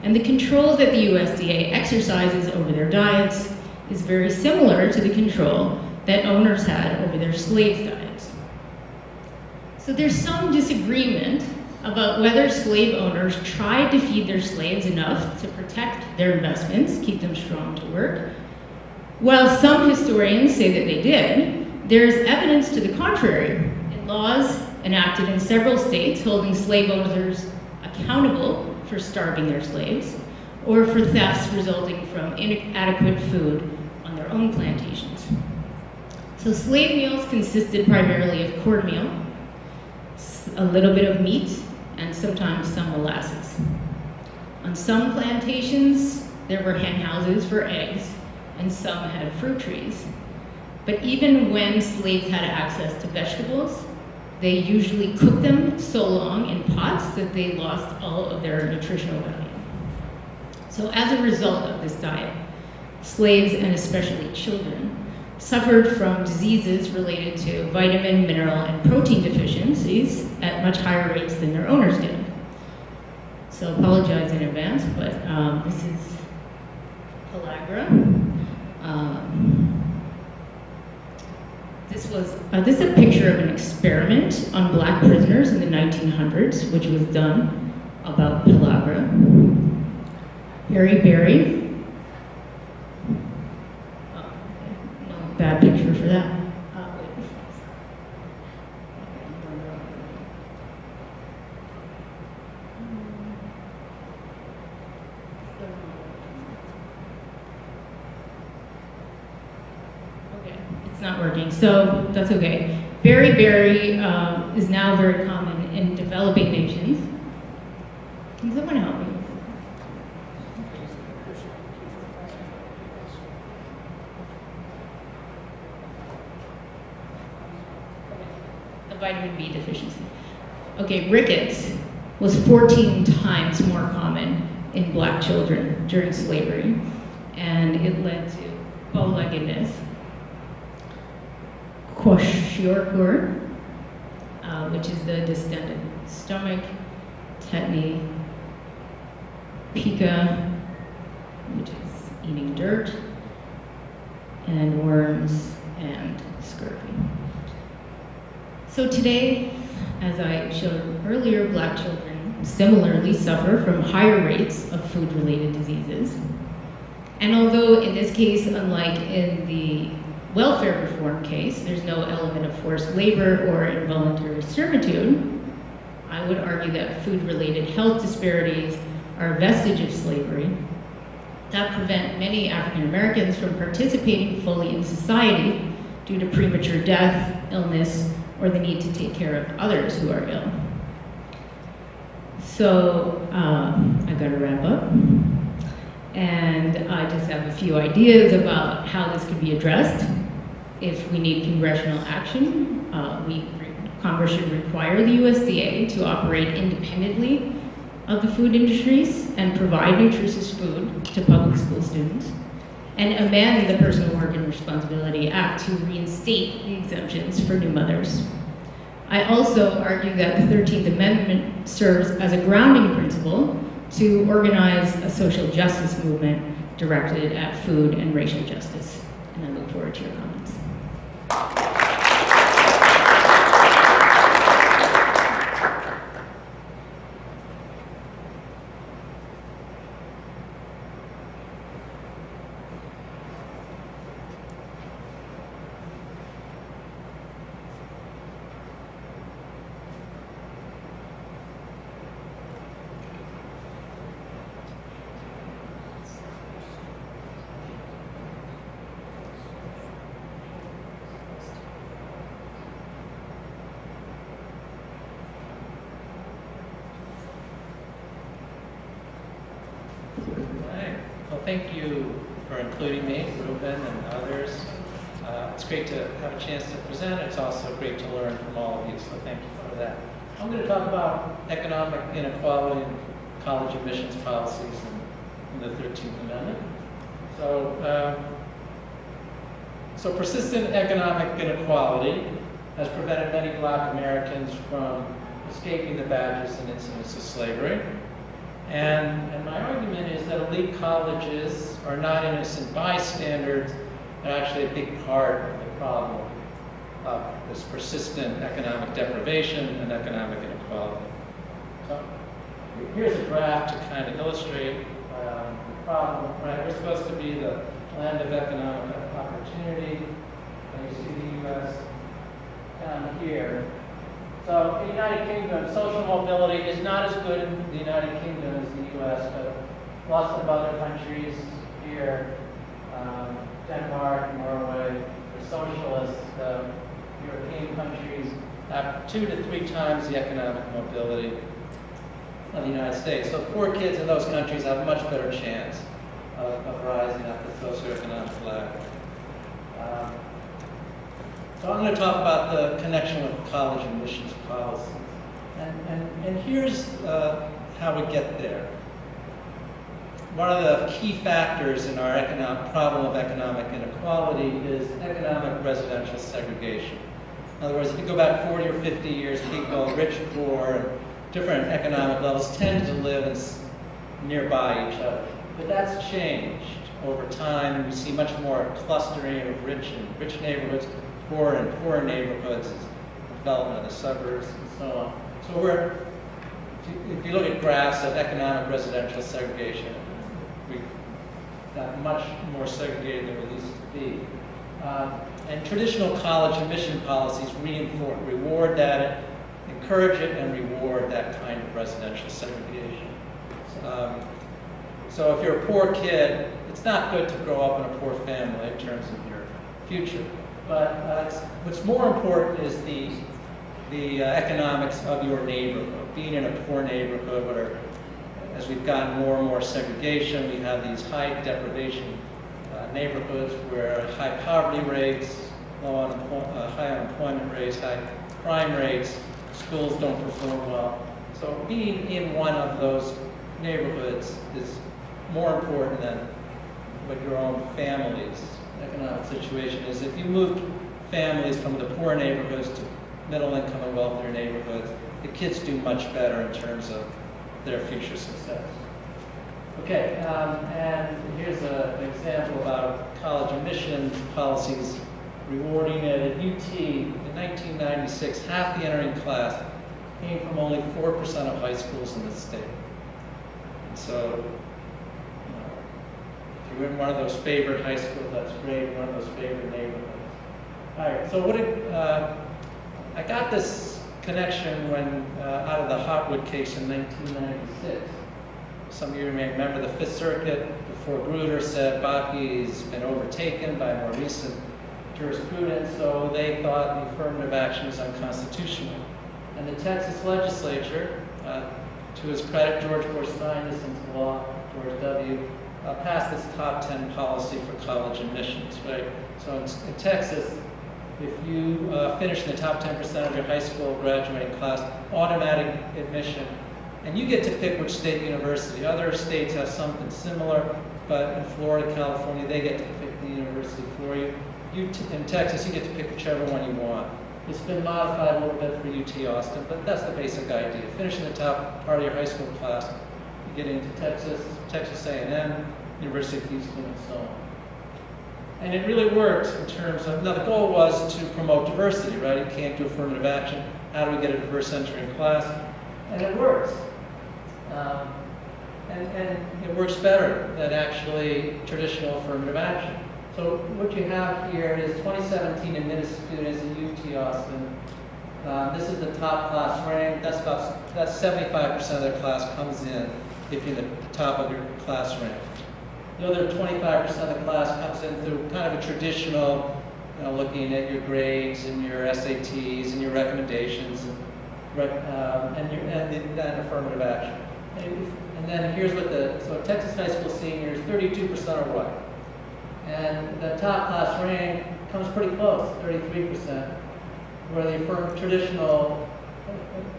And the control that the USDA exercises over their diets is very similar to the control that owners had over their slave diets. So there's some disagreement about whether slave owners tried to feed their slaves enough to protect their investments, keep them strong to work. While some historians say that they did, there's evidence to the contrary in laws enacted in several states holding slave owners accountable for starving their slaves or for thefts resulting from inadequate food on their own plantations. So slave meals consisted primarily of cornmeal, a little bit of meat, and sometimes some molasses. On some plantations, there were hen houses for eggs, and some had fruit trees. But even when slaves had access to vegetables, they usually cooked them so long in pots that they lost all of their nutritional value. So as a result of this diet, slaves, and especially children, suffered from diseases related to vitamin, mineral, and protein deficiencies at much higher rates than their owners did. So apologize in advance, but this is pellagra. This is a picture of an experiment on black prisoners in the 1900s, which was done about pellagra. Berry. No bad picture for that. Not working, so that's okay. Berry is now very common in developing nations. Can someone help me? The vitamin B deficiency. Okay, rickets was 14 times more common in black children during slavery, and it led to bow-leggedness. Kwashiorkor, which is the distended stomach, tetany, pica, which is eating dirt, and worms and scurvy. So today, as I showed earlier, black children similarly suffer from higher rates of food-related diseases. And although in this case, unlike in the welfare reform case, there's no element of forced labor or involuntary servitude, I would argue that food-related health disparities are a vestige of slavery that prevent many African Americans from participating fully in society due to premature death, illness, or the need to take care of others who are ill. So I gotta wrap up. And I just have a few ideas about how this could be addressed. If we need congressional action, Congress should require the USDA to operate independently of the food industries and provide nutritious food to public school students, and amend the Personal Work and Responsibility Act to reinstate the exemptions for new mothers. I also argue that the 13th Amendment serves as a grounding principle to organize a social justice movement directed at food and racial justice. And I look forward to your comments. Well, thank you for including me, Ruben and others. It's great to have a chance to present. It's also great to learn from all of you, so thank you for that. I'm going to talk about economic inequality and college admissions policies in the 13th Amendment. So persistent economic inequality has prevented many Black Americans from escaping the badges and incidents of slavery. And my argument is that elite colleges are not innocent bystanders. They're actually a big part of the problem of this persistent economic deprivation and economic inequality. So here's a graph to kind of illustrate the problem. Right, we're supposed to be the land of economic opportunity, and you see the U.S. down here. So the United Kingdom, social mobility is not as good in the United Kingdom as the U.S., but lots of other countries here, Denmark, Norway, the socialist European countries have 2 to 3 times the economic mobility of the United States. So poor kids in those countries have a much better chance of rising up the socioeconomic ladder. So I'm going to talk about the connection with college admissions policies. And here's how we get there. One of the key factors in our problem of economic inequality is economic residential segregation. In other words, if you go back 40 or 50 years, people, rich, poor, different economic levels, tend to live nearby each other. But that's changed over time, and we see much more clustering of rich neighborhoods, poor and poorer neighborhoods, development of the suburbs, and so on. So if you look at graphs of economic residential segregation, we've got much more segregated than we used to be. And traditional college admission policies reward that, encourage it, and reward that kind of residential segregation. So if you're a poor kid, it's not good to grow up in a poor family in terms of your future. But what's more important is the economics of your neighborhood. Being in a poor neighborhood where, as we've gotten more and more segregation, we have these high deprivation neighborhoods where high poverty rates, high unemployment rates, high crime rates, schools don't perform well. So being in one of those neighborhoods is more important than what your own family's economic situation is. If you moved families from the poor neighborhoods to middle income and wealthier neighborhoods, the kids do much better in terms of their future success. Okay, and here's an example about college admissions policies rewarding it. At UT in 1996, half the entering class came from only 4% of high schools in the state. And so, if you're in one of those favorite high schools, that's great, one of those favorite neighborhoods. All right, so I got this connection when out of the Hotwood case in 1996. Some of you may remember the Fifth Circuit before Grutter said Baki's been overtaken by more recent jurisprudence, so they thought the affirmative action was unconstitutional. And the Texas legislature, to his credit, George Bush signed this into law, George W., passed this top 10 policy for college admissions, right? So in Texas, if you finish in the top 10% of your high school graduating class, automatic admission, and you get to pick which state university. Other states have something similar, but in Florida, California, they get to pick the university for you. In Texas, you get to pick whichever one you want. It's been modified a little bit for UT Austin, but that's the basic idea. Finish in the top part of your high school class, you get into Texas, Texas A&M, University of Houston, and so on. And it really worked in terms of, now the goal was to promote diversity, right? You can't do affirmative action. How do we get a diverse entering class? And it works. And it works better than actually traditional affirmative action. So what you have here is 2017 admitted students at UT Austin. This is the top class rank. That's 75% of their class comes in if you're the top of your class rank. The other 25% of the class comes in through kind of a traditional, looking at your grades and your SATs and your recommendations and then affirmative action. And then here's what so Texas high school seniors, 32% are white. And the top class rank comes pretty close, 33%, where the traditional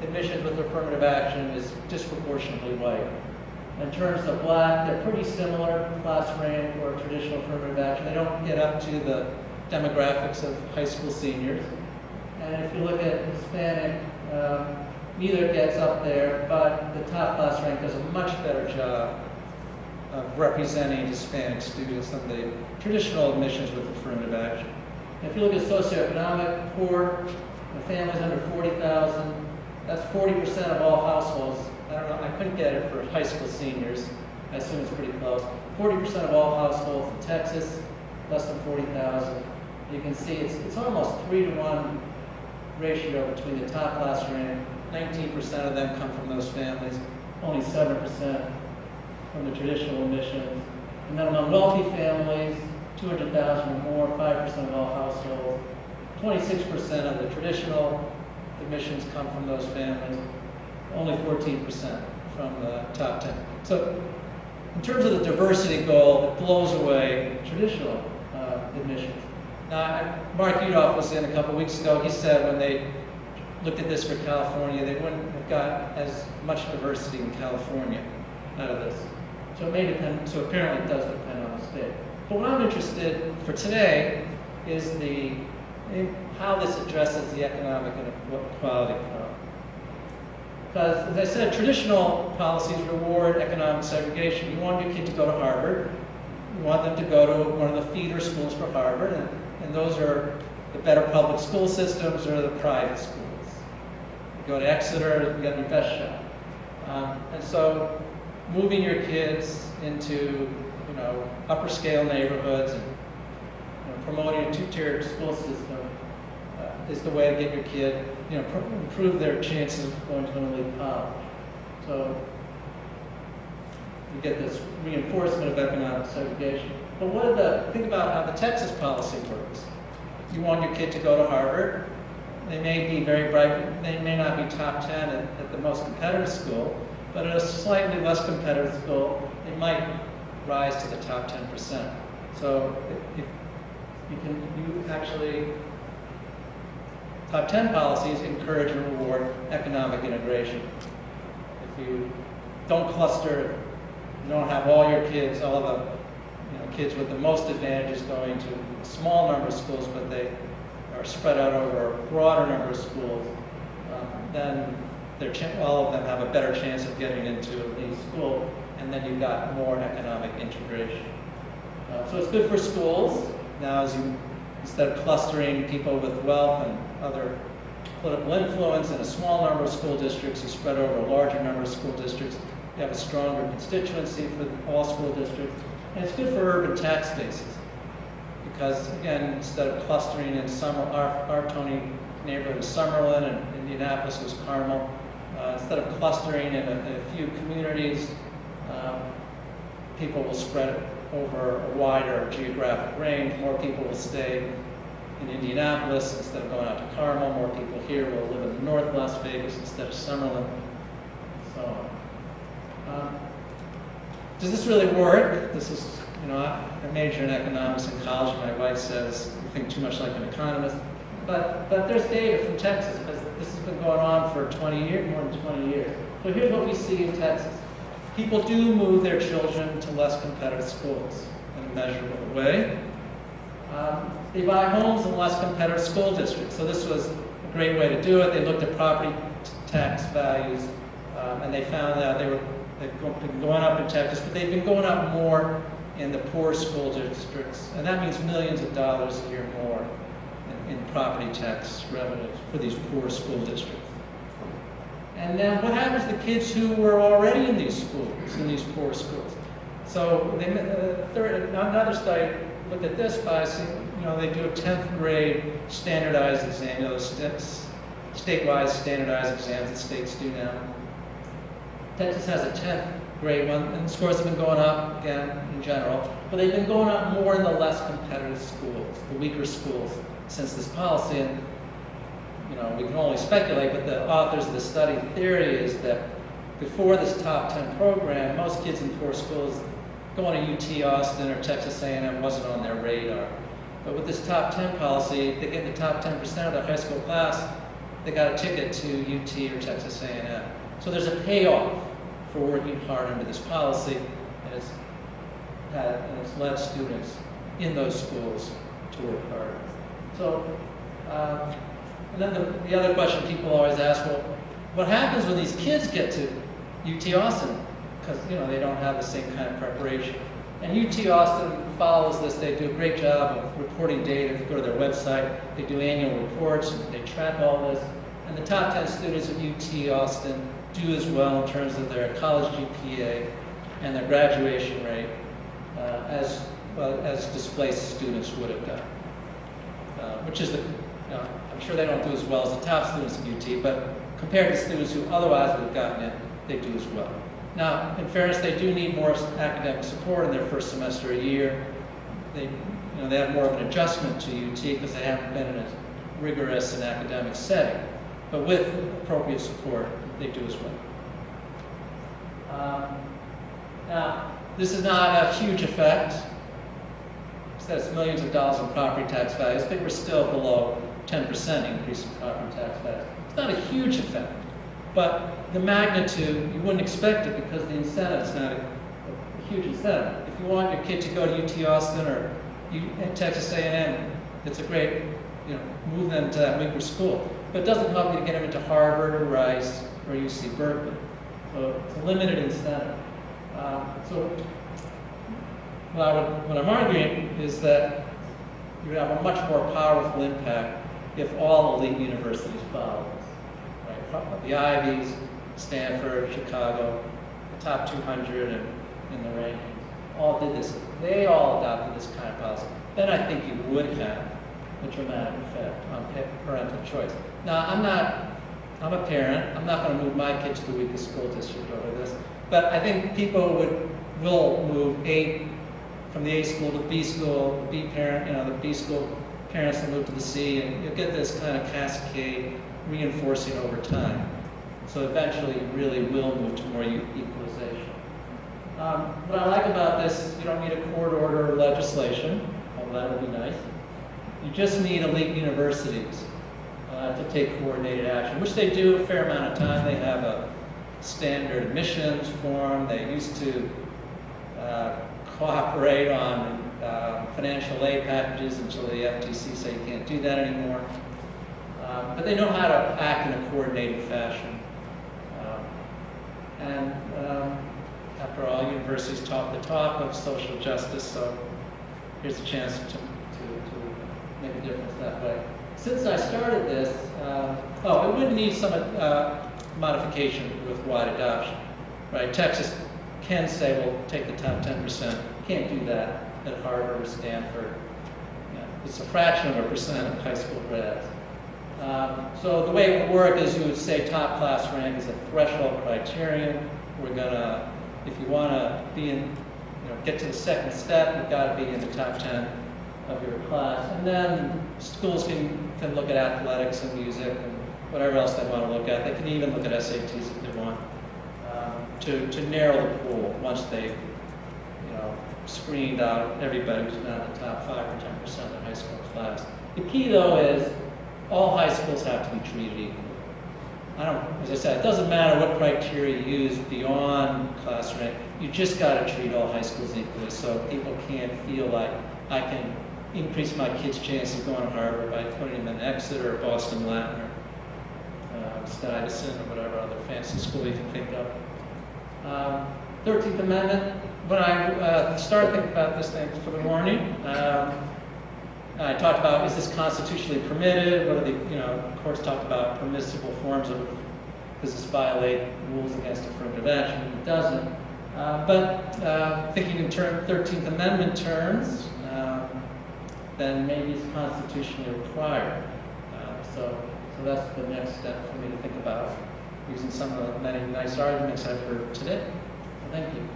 admissions with affirmative action is disproportionately white. In terms of black, they're pretty similar class rank or traditional affirmative action. They don't get up to the demographics of high school seniors. And if you look at Hispanic, neither gets up there, but the top class rank does a much better job of representing Hispanic students than the traditional admissions with affirmative action. And if you look at socioeconomic, poor, families under 40,000, that's 40% of all households. I don't know, I couldn't get it for high school seniors. I assume it's pretty close. 40% of all households in Texas, less than 40,000. You can see it's almost 3-to-1 ratio between the top class rank. 19% of them come from those families, only 7% from the traditional admissions. And then among wealthy families, 200,000 or more, 5% of all households. 26% of the traditional admissions come from those families, only 14% from the top 10. So in terms of the diversity goal, it blows away traditional admissions. Now, Mark Udoff was in a couple weeks ago. He said when they looked at this for California, they wouldn't have got as much diversity in California out of this. So it may depend, so apparently it does depend on the state. But what I'm interested for today is how this addresses the economic inequality problem. Because, as I said, traditional policies reward economic segregation. You want your kid to go to Harvard. You want them to go to one of the feeder schools for Harvard, and those are the better public school systems or the private schools. You go to Exeter, you got your best shot. And so moving your kids into upper scale neighborhoods and promoting a two-tiered school system is the way to get your kid, improve their chances of going to an elite college. So you get this reinforcement of economic segregation. But think about how the Texas policy works. You want your kid to go to Harvard. They may be very bright. They may not be top 10 at the most competitive school, but at a slightly less competitive school, they might rise to the top 10%. So top 10 policies encourage and reward economic integration. If you don't cluster, you don't have all your kids, all the kids with the most advantages going to a small number of schools, but they are spread out over a broader number of schools, then all of them have a better chance of getting into a elite school, and then you've got more economic integration. So it's good for schools. Now, instead of clustering people with wealth and other political influence in a small number of school districts, you spread over a larger number of school districts. You have a stronger constituency for all school districts. And it's good for urban tax bases. Because, again, instead of clustering in our Tony neighborhood was Summerlin and Indianapolis was Carmel, instead of clustering in a few communities, people will spread it over a wider geographic range. More people will stay in Indianapolis instead of going out to Carmel. More people here will live in North Las Vegas instead of Summerlin, and so on. Does this really work? This is, I major in economics in college. My wife says you think too much like an economist. But there's data from Texas, because this has been going on for 20 years, more than 20 years. So here's what we see in Texas. People do move their children to less competitive schools in a measurable way. They buy homes in less competitive school districts. So this was a great way to do it. They looked at property tax values, and they found that they've been going up in Texas, but they've been going up more in the poor school districts. And that means millions of dollars a year more in property tax revenues for these poor school districts. And then what happens to kids who were already in these schools, in these poor schools? So another study looked at this by saying, they do a 10th grade standardized exam, statewide standardized exams that states do now. Texas has a 10th grade one, and scores have been going up again in general, but they've been going up more in the less competitive schools, the weaker schools, since this policy. And we can only speculate, but the authors of the study theory is that before this top 10 program, most kids in poor schools going to UT Austin or Texas A&M wasn't on their radar. But with this top 10 policy, if they get in the top 10% of their high school class, they got a ticket to UT or Texas A&M. So there's a payoff for working hard under this policy, and it's led students in those schools to work hard. So, and then the other question people always ask, well, what happens when these kids get to UT Austin? Because, you know, they don't have the same kind of preparation. And UT Austin follows this. They do a great job of reporting data. If you go to their website, they do annual reports, and they track all this. And the top 10 students at UT Austin do as well in terms of their college GPA and their graduation rate, as well as displaced students would have done. Which is, I'm sure they don't do as well as the top students at UT, but compared to students who otherwise would have gotten it, they do as well. Now, in fairness, they do need more academic support in their first semester a year. They have more of an adjustment to UT because they haven't been in a rigorous and academic setting. But with appropriate support, they do as well. Now, this is not a huge effect. That's millions of dollars in property tax values. I think we're still below 10% increase in property tax values. It's not a huge effect, but the magnitude, you wouldn't expect it because the incentive is not a huge incentive. If you want your kid to go to UT Austin or Texas A&M, it's a great, move them to that weaker school. But it doesn't help you to get them into Harvard or Rice or UC Berkeley. So it's a limited incentive. What I'm arguing is that you would have a much more powerful impact if all elite universities follow this. Right? The Ivies, Stanford, Chicago, the top 200 in the rankings, all did this. They all adopted this kind of policy. Then I think you would have a dramatic effect on parental choice. Now, I'm a parent. I'm not going to move my kid to the weakest school district over this. But I think people will move from the A school to B school, the B parent, the B school parents will move to the C, and you'll get this kind of cascade reinforcing over time. So eventually you really will move to more equalization. What I like about this, you don't need a court order or legislation, although that would be nice. You just need elite universities to take coordinated action, which they do a fair amount of time. They have a standard admissions form. They used to cooperate on financial aid packages until the FTC said you can't do that anymore. But they know how to act in a coordinated fashion. After all, universities talk the talk of social justice, so here's a chance to make a difference that way. Since I started this, it would need some modification with wide adoption, right? Texas can say, well, take the top 10%. Can't do that at Harvard or Stanford. It's a fraction of a percent of high school grads. So the way it would work is you would say top class rank is a threshold criterion. We're gonna, if you want to be in, get to the second step, you've got to be in the top 10 of your class. And then schools can look at athletics and music and whatever else they want to look at. They can even look at SATs if they want to narrow the pool once they've screened out everybody who's not in the top 5 or 10% of the high school class. The key though is all high schools have to be treated equally. As I said, it doesn't matter what criteria you use beyond class rank. You just got to treat all high schools equally so people can't feel like I can increase my kid's chances of going to Harvard by putting them in Exeter or Boston Latin or Stuyvesant or whatever other fancy school you can think of. 13th Amendment. When I started thinking about this thing for the morning, I talked about, is this constitutionally permitted? What are the, courts talked about permissible forms of, does this violate rules against affirmative action? It doesn't. But thinking in 13th Amendment terms, then maybe it's constitutionally required. So that's the next step for me to think about, using some of the many nice arguments I've heard today. So thank you.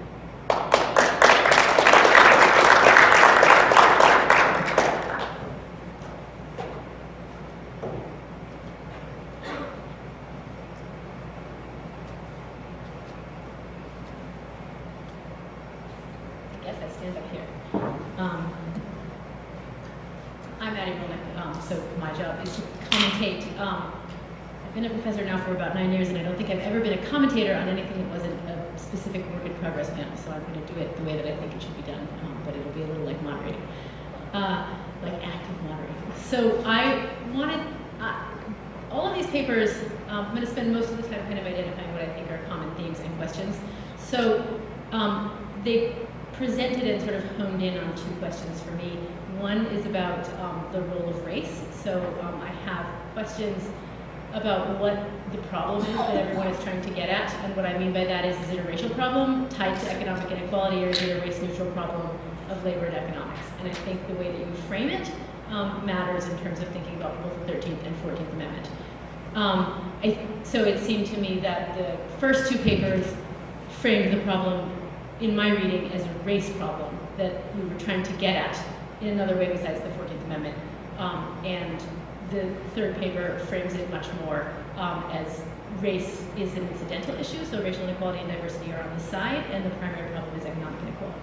I'm Addie Rolnick, so my job is to commentate. I've been a professor now for about 9 years, and I don't think I've ever been a commentator on anything that wasn't a specific work in progress panel, so I'm going to do it the way that I think it should be done, but it'll be a little like moderating, like active moderating. So I wanted, all of these papers, I'm going to spend most of the time kind of identifying what I think are common themes and questions. So they presented and sort of honed in on 2 questions for me. One is about the role of race. So I have questions about what the problem is that everyone is trying to get at, and what I mean by that is it a racial problem tied to economic inequality, or is it a race-neutral problem of labor and economics? And I think the way that you frame it matters in terms of thinking about both the 13th and 14th Amendment. So it seemed to me that the first 2 papers framed the problem, in my reading, as a race problem that we were trying to get at in another way besides the 14th Amendment. And the 3rd paper frames it much more as race is an incidental issue, so racial inequality and diversity are on the side, and the primary problem is economic inequality.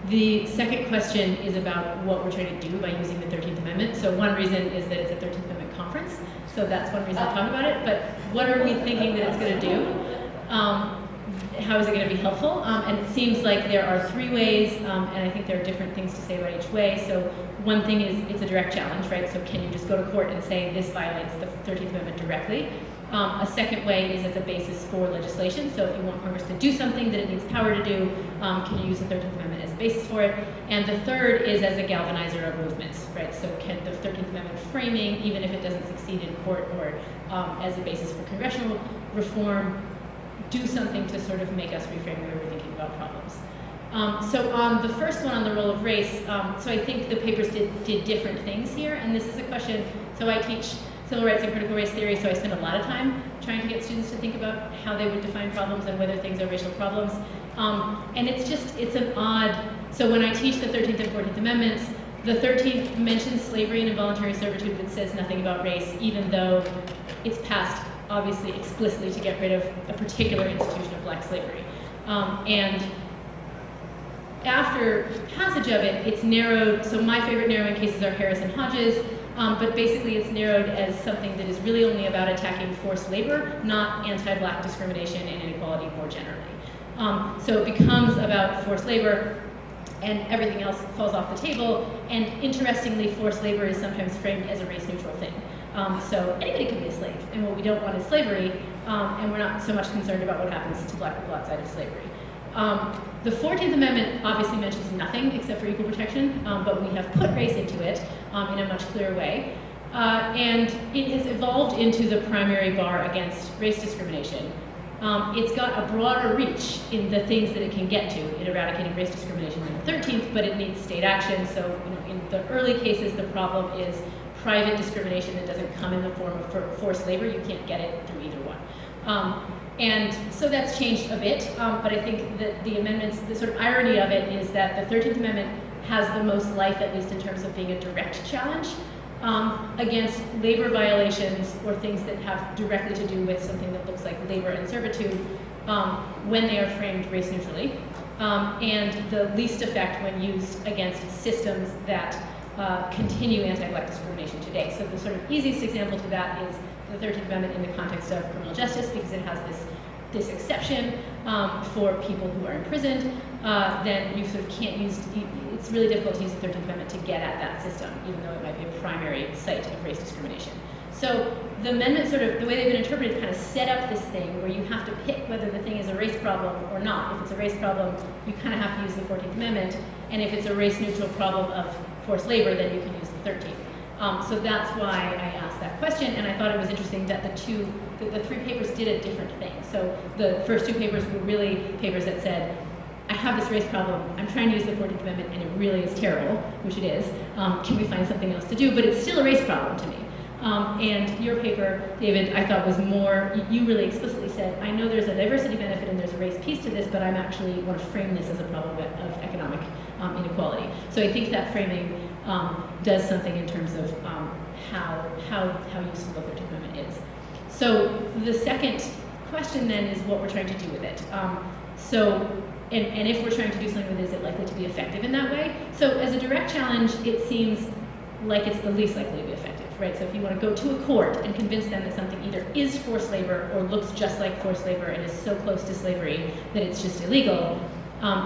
The second question is about what we're trying to do by using the 13th Amendment. So one reason is that it's a 13th Amendment conference, so that's one reason to talk about it, but what are we thinking that it's going to do? How is it going to be helpful? And it seems like there are 3 ways, and I think there are different things to say about each way. So one thing is it's a direct challenge, right? So can you just go to court and say this violates the 13th Amendment directly? A second way is as a basis for legislation. So if you want Congress to do something that it needs power to do, can you use the 13th Amendment as a basis for it? And the third is as a galvanizer of movements, right? So can the 13th Amendment framing, even if it doesn't succeed in court or as a basis for congressional reform, do something to sort of make us reframe the way we're thinking about problems. So on the first one, on the role of race, so I think the papers did different things here, and this is a question, so I teach civil rights and critical race theory, so I spend a lot of time trying to get students to think about how they would define problems and whether things are racial problems. And it's an odd, so when I teach the 13th and 14th Amendments, the 13th mentions slavery and involuntary servitude but says nothing about race, even though it's passed obviously explicitly to get rid of a particular institution of black slavery. And after passage of it, it's narrowed, so my favorite narrowing cases are Harris and Hodges, but basically it's narrowed as something that is really only about attacking forced labor, not anti-black discrimination and inequality more generally. So it becomes about forced labor, and everything else falls off the table, and interestingly, forced labor is sometimes framed as a race-neutral thing. So anybody can be a slave, and what we don't want is slavery, and we're not so much concerned about what happens to black people outside of slavery. The 14th Amendment obviously mentions nothing except for equal protection, but we have put race into it in a much clearer way. And it has evolved into the primary bar against race discrimination. It's got a broader reach in the things that it can get to in eradicating race discrimination than the 13th, but it needs state action. So in the early cases, the problem is private discrimination that doesn't come in the form of forced labor. You can't get it through either one. And so that's changed a bit, but I think that the amendments, the sort of irony of it is that the 13th Amendment has the most life, at least in terms of being a direct challenge against labor violations or things that have directly to do with something that looks like labor and servitude when they are framed race neutrally, and the least effect when used against systems that continue anti-black discrimination today. So the sort of easiest example to that is the 13th Amendment in the context of criminal justice, because it has this exception for people who are imprisoned. Then you sort of can't use, it's really difficult to use the 13th Amendment to get at that system, even though it might be a primary site of race discrimination. So the amendment sort of, the way they've been interpreted, kind of set up this thing where you have to pick whether the thing is a race problem or not. If it's a race problem, you kind of have to use the 14th Amendment, and if it's a race-neutral problem of forced labor, then you can use the 13th. So that's why I asked that question, and I thought it was interesting that the 3 papers did a different thing. So the first 2 papers were really papers that said, I have this race problem, I'm trying to use the 14th Amendment, and it really is terrible, which it is. Can we find something else to do? But it's still a race problem to me. And your paper, David, I thought was more, you really explicitly said, I know there's a diversity benefit and there's a race piece to this, but I'm actually want to frame this as a problem of economic inequality. So I think that framing does something in terms of how useful the 13th Amendment is. So the second question then is what we're trying to do with it. And if we're trying to do something with it, is it likely to be effective in that way? So as a direct challenge, it seems like it's the least likely to be effective, right? So if you want to go to a court and convince them that something either is forced labor or looks just like forced labor and is so close to slavery that it's just illegal,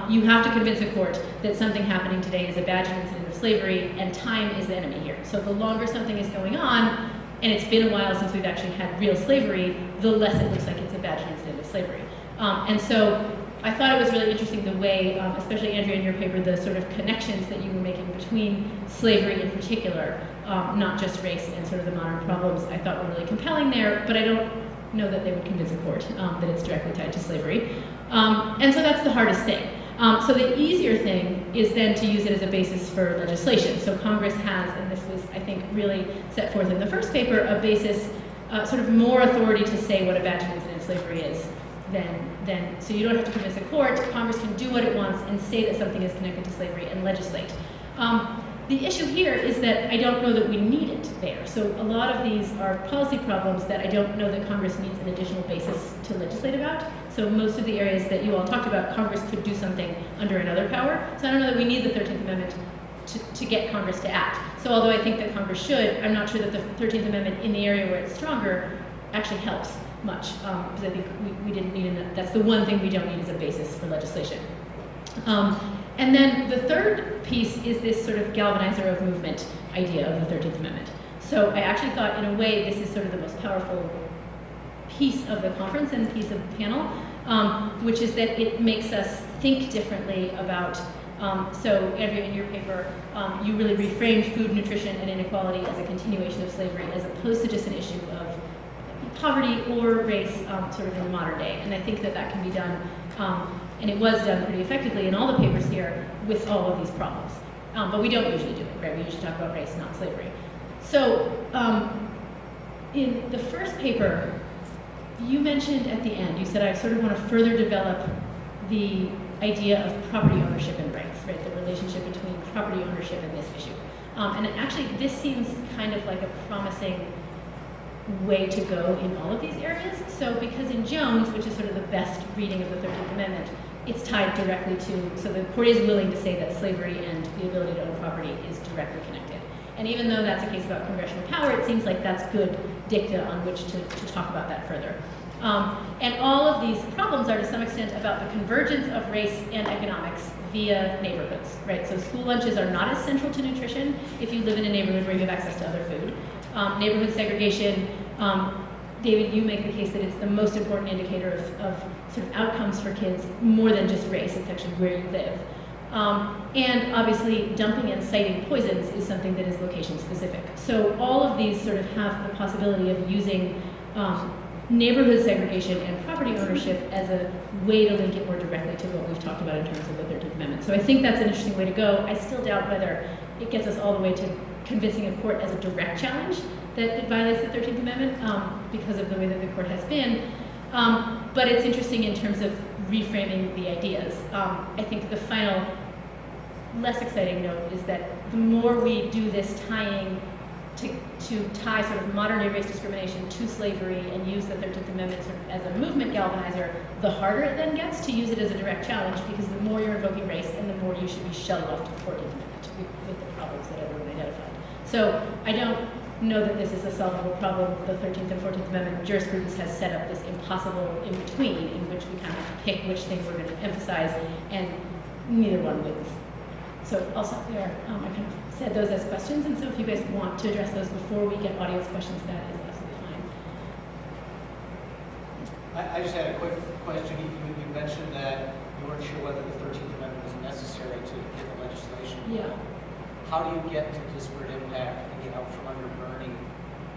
you have to convince a court that something happening today is a badged incident of slavery and time is the enemy here. So the longer something is going on, and it's been a while since we've actually had real slavery, the less it looks like it's a badged incident of slavery. And so I thought it was really interesting the way, especially Andrea in your paper, the sort of connections that you were making between slavery in particular, not just race and sort of the modern problems, I thought were really compelling there, but I don't know that they would convince a court that it's directly tied to slavery. And so that's the hardest thing. So the easier thing is then to use it as a basis for legislation. So Congress has, and this was, I think, really set forth in the first paper, a basis, sort of more authority to say what a badged incident of slavery is than, so you don't have to convince a court. Congress can do what it wants and say that something is connected to slavery and legislate. The issue here is that I don't know that we need it there. So a lot of these are policy problems that I don't know that Congress needs an additional basis to legislate about. So most of the areas that you all talked about, Congress could do something under another power. So I don't know that we need the 13th Amendment to get Congress to act. So although I think that Congress should, I'm not sure that the 13th Amendment in the area where it's stronger actually helps much, because I think we didn't need enough. That's the one thing we don't need as a basis for legislation. And then the third piece is this sort of galvanizer of movement idea of the 13th Amendment. So I actually thought, in a way, this is sort of the most powerful piece of the conference and piece of the panel, which is that it makes us think differently about, so Andrea, in your paper, you really reframed food, nutrition, and inequality as a continuation of slavery, as opposed to just an issue of poverty or race sort of in the modern day. And I think that that can be done, and it was done pretty effectively in all the papers here with all of these problems. But we don't usually do it, right? We usually talk about race, not slavery. So in the first paper, you mentioned at the end, you said, I sort of want to further develop the idea of property ownership and rights, right? The relationship between property ownership and this issue. And actually, this seems kind of like a promising way to go in all of these areas. So because in Jones, which is sort of the best reading of the 13th Amendment, it's tied directly to, so the court is willing to say that slavery and the ability to own property is directly connected. And even though that's a case about congressional power, it seems like that's good dicta on which to talk about that further. And all of these problems are to some extent about the convergence of race and economics via neighborhoods, right? So school lunches are not as central to nutrition if you live in a neighborhood where you have access to other food. Neighborhood segregation, David, you make the case that it's the most important indicator of sort of outcomes for kids, more than just race, it's actually where you live. And obviously, dumping and siting poisons is something that is location specific. So all of these sort of have the possibility of using neighborhood segregation and property ownership as a way to link it more directly to what we've talked about in terms of the 13th Amendment. So I think that's an interesting way to go. I still doubt whether it gets us all the way to convincing a court as a direct challenge that it violates the 13th Amendment because of the way that the court has been. But it's interesting in terms of reframing the ideas. I think the final, less exciting note is that the more we do this tying to tie sort of modern day race discrimination to slavery and use the 13th Amendment sort of as a movement galvanizer, the harder it then gets to use it as a direct challenge, because the more you're invoking race and the more you should be shuttled off to the 14th Amendment with the problems that everyone identified. So I don't know that this is a solvable problem. The 13th and 14th Amendment jurisprudence has set up this impossible in-between in which we kind of have to pick which thing we're going to emphasize, and neither one wins. So I'll stop there. I kind of said those as questions, and so if you guys want to address those before we get audience questions, that is absolutely fine. I just had a quick question. You mentioned that you weren't sure whether the 13th Amendment was necessary to get the legislation. Yeah. How do you get to disparate impact and get out from under burning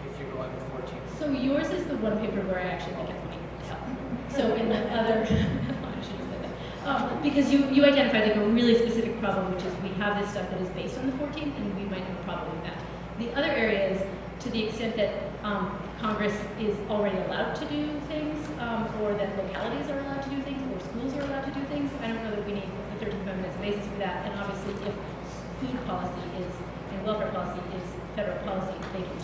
if you're going to 14th? So yours is the one paper where I actually think it might help. So in the other, I should have said that. Because you identified like a really specific problem, which is we have this stuff that is based on the 14th, and we might have a problem with that. The other area is to the extent that Congress is already allowed to do things, or that localities are allowed to do things, or schools are allowed to do things. I don't know that we need the 13th Amendment as a basis for that. And obviously, if food policy is and welfare policy is federal policy, they can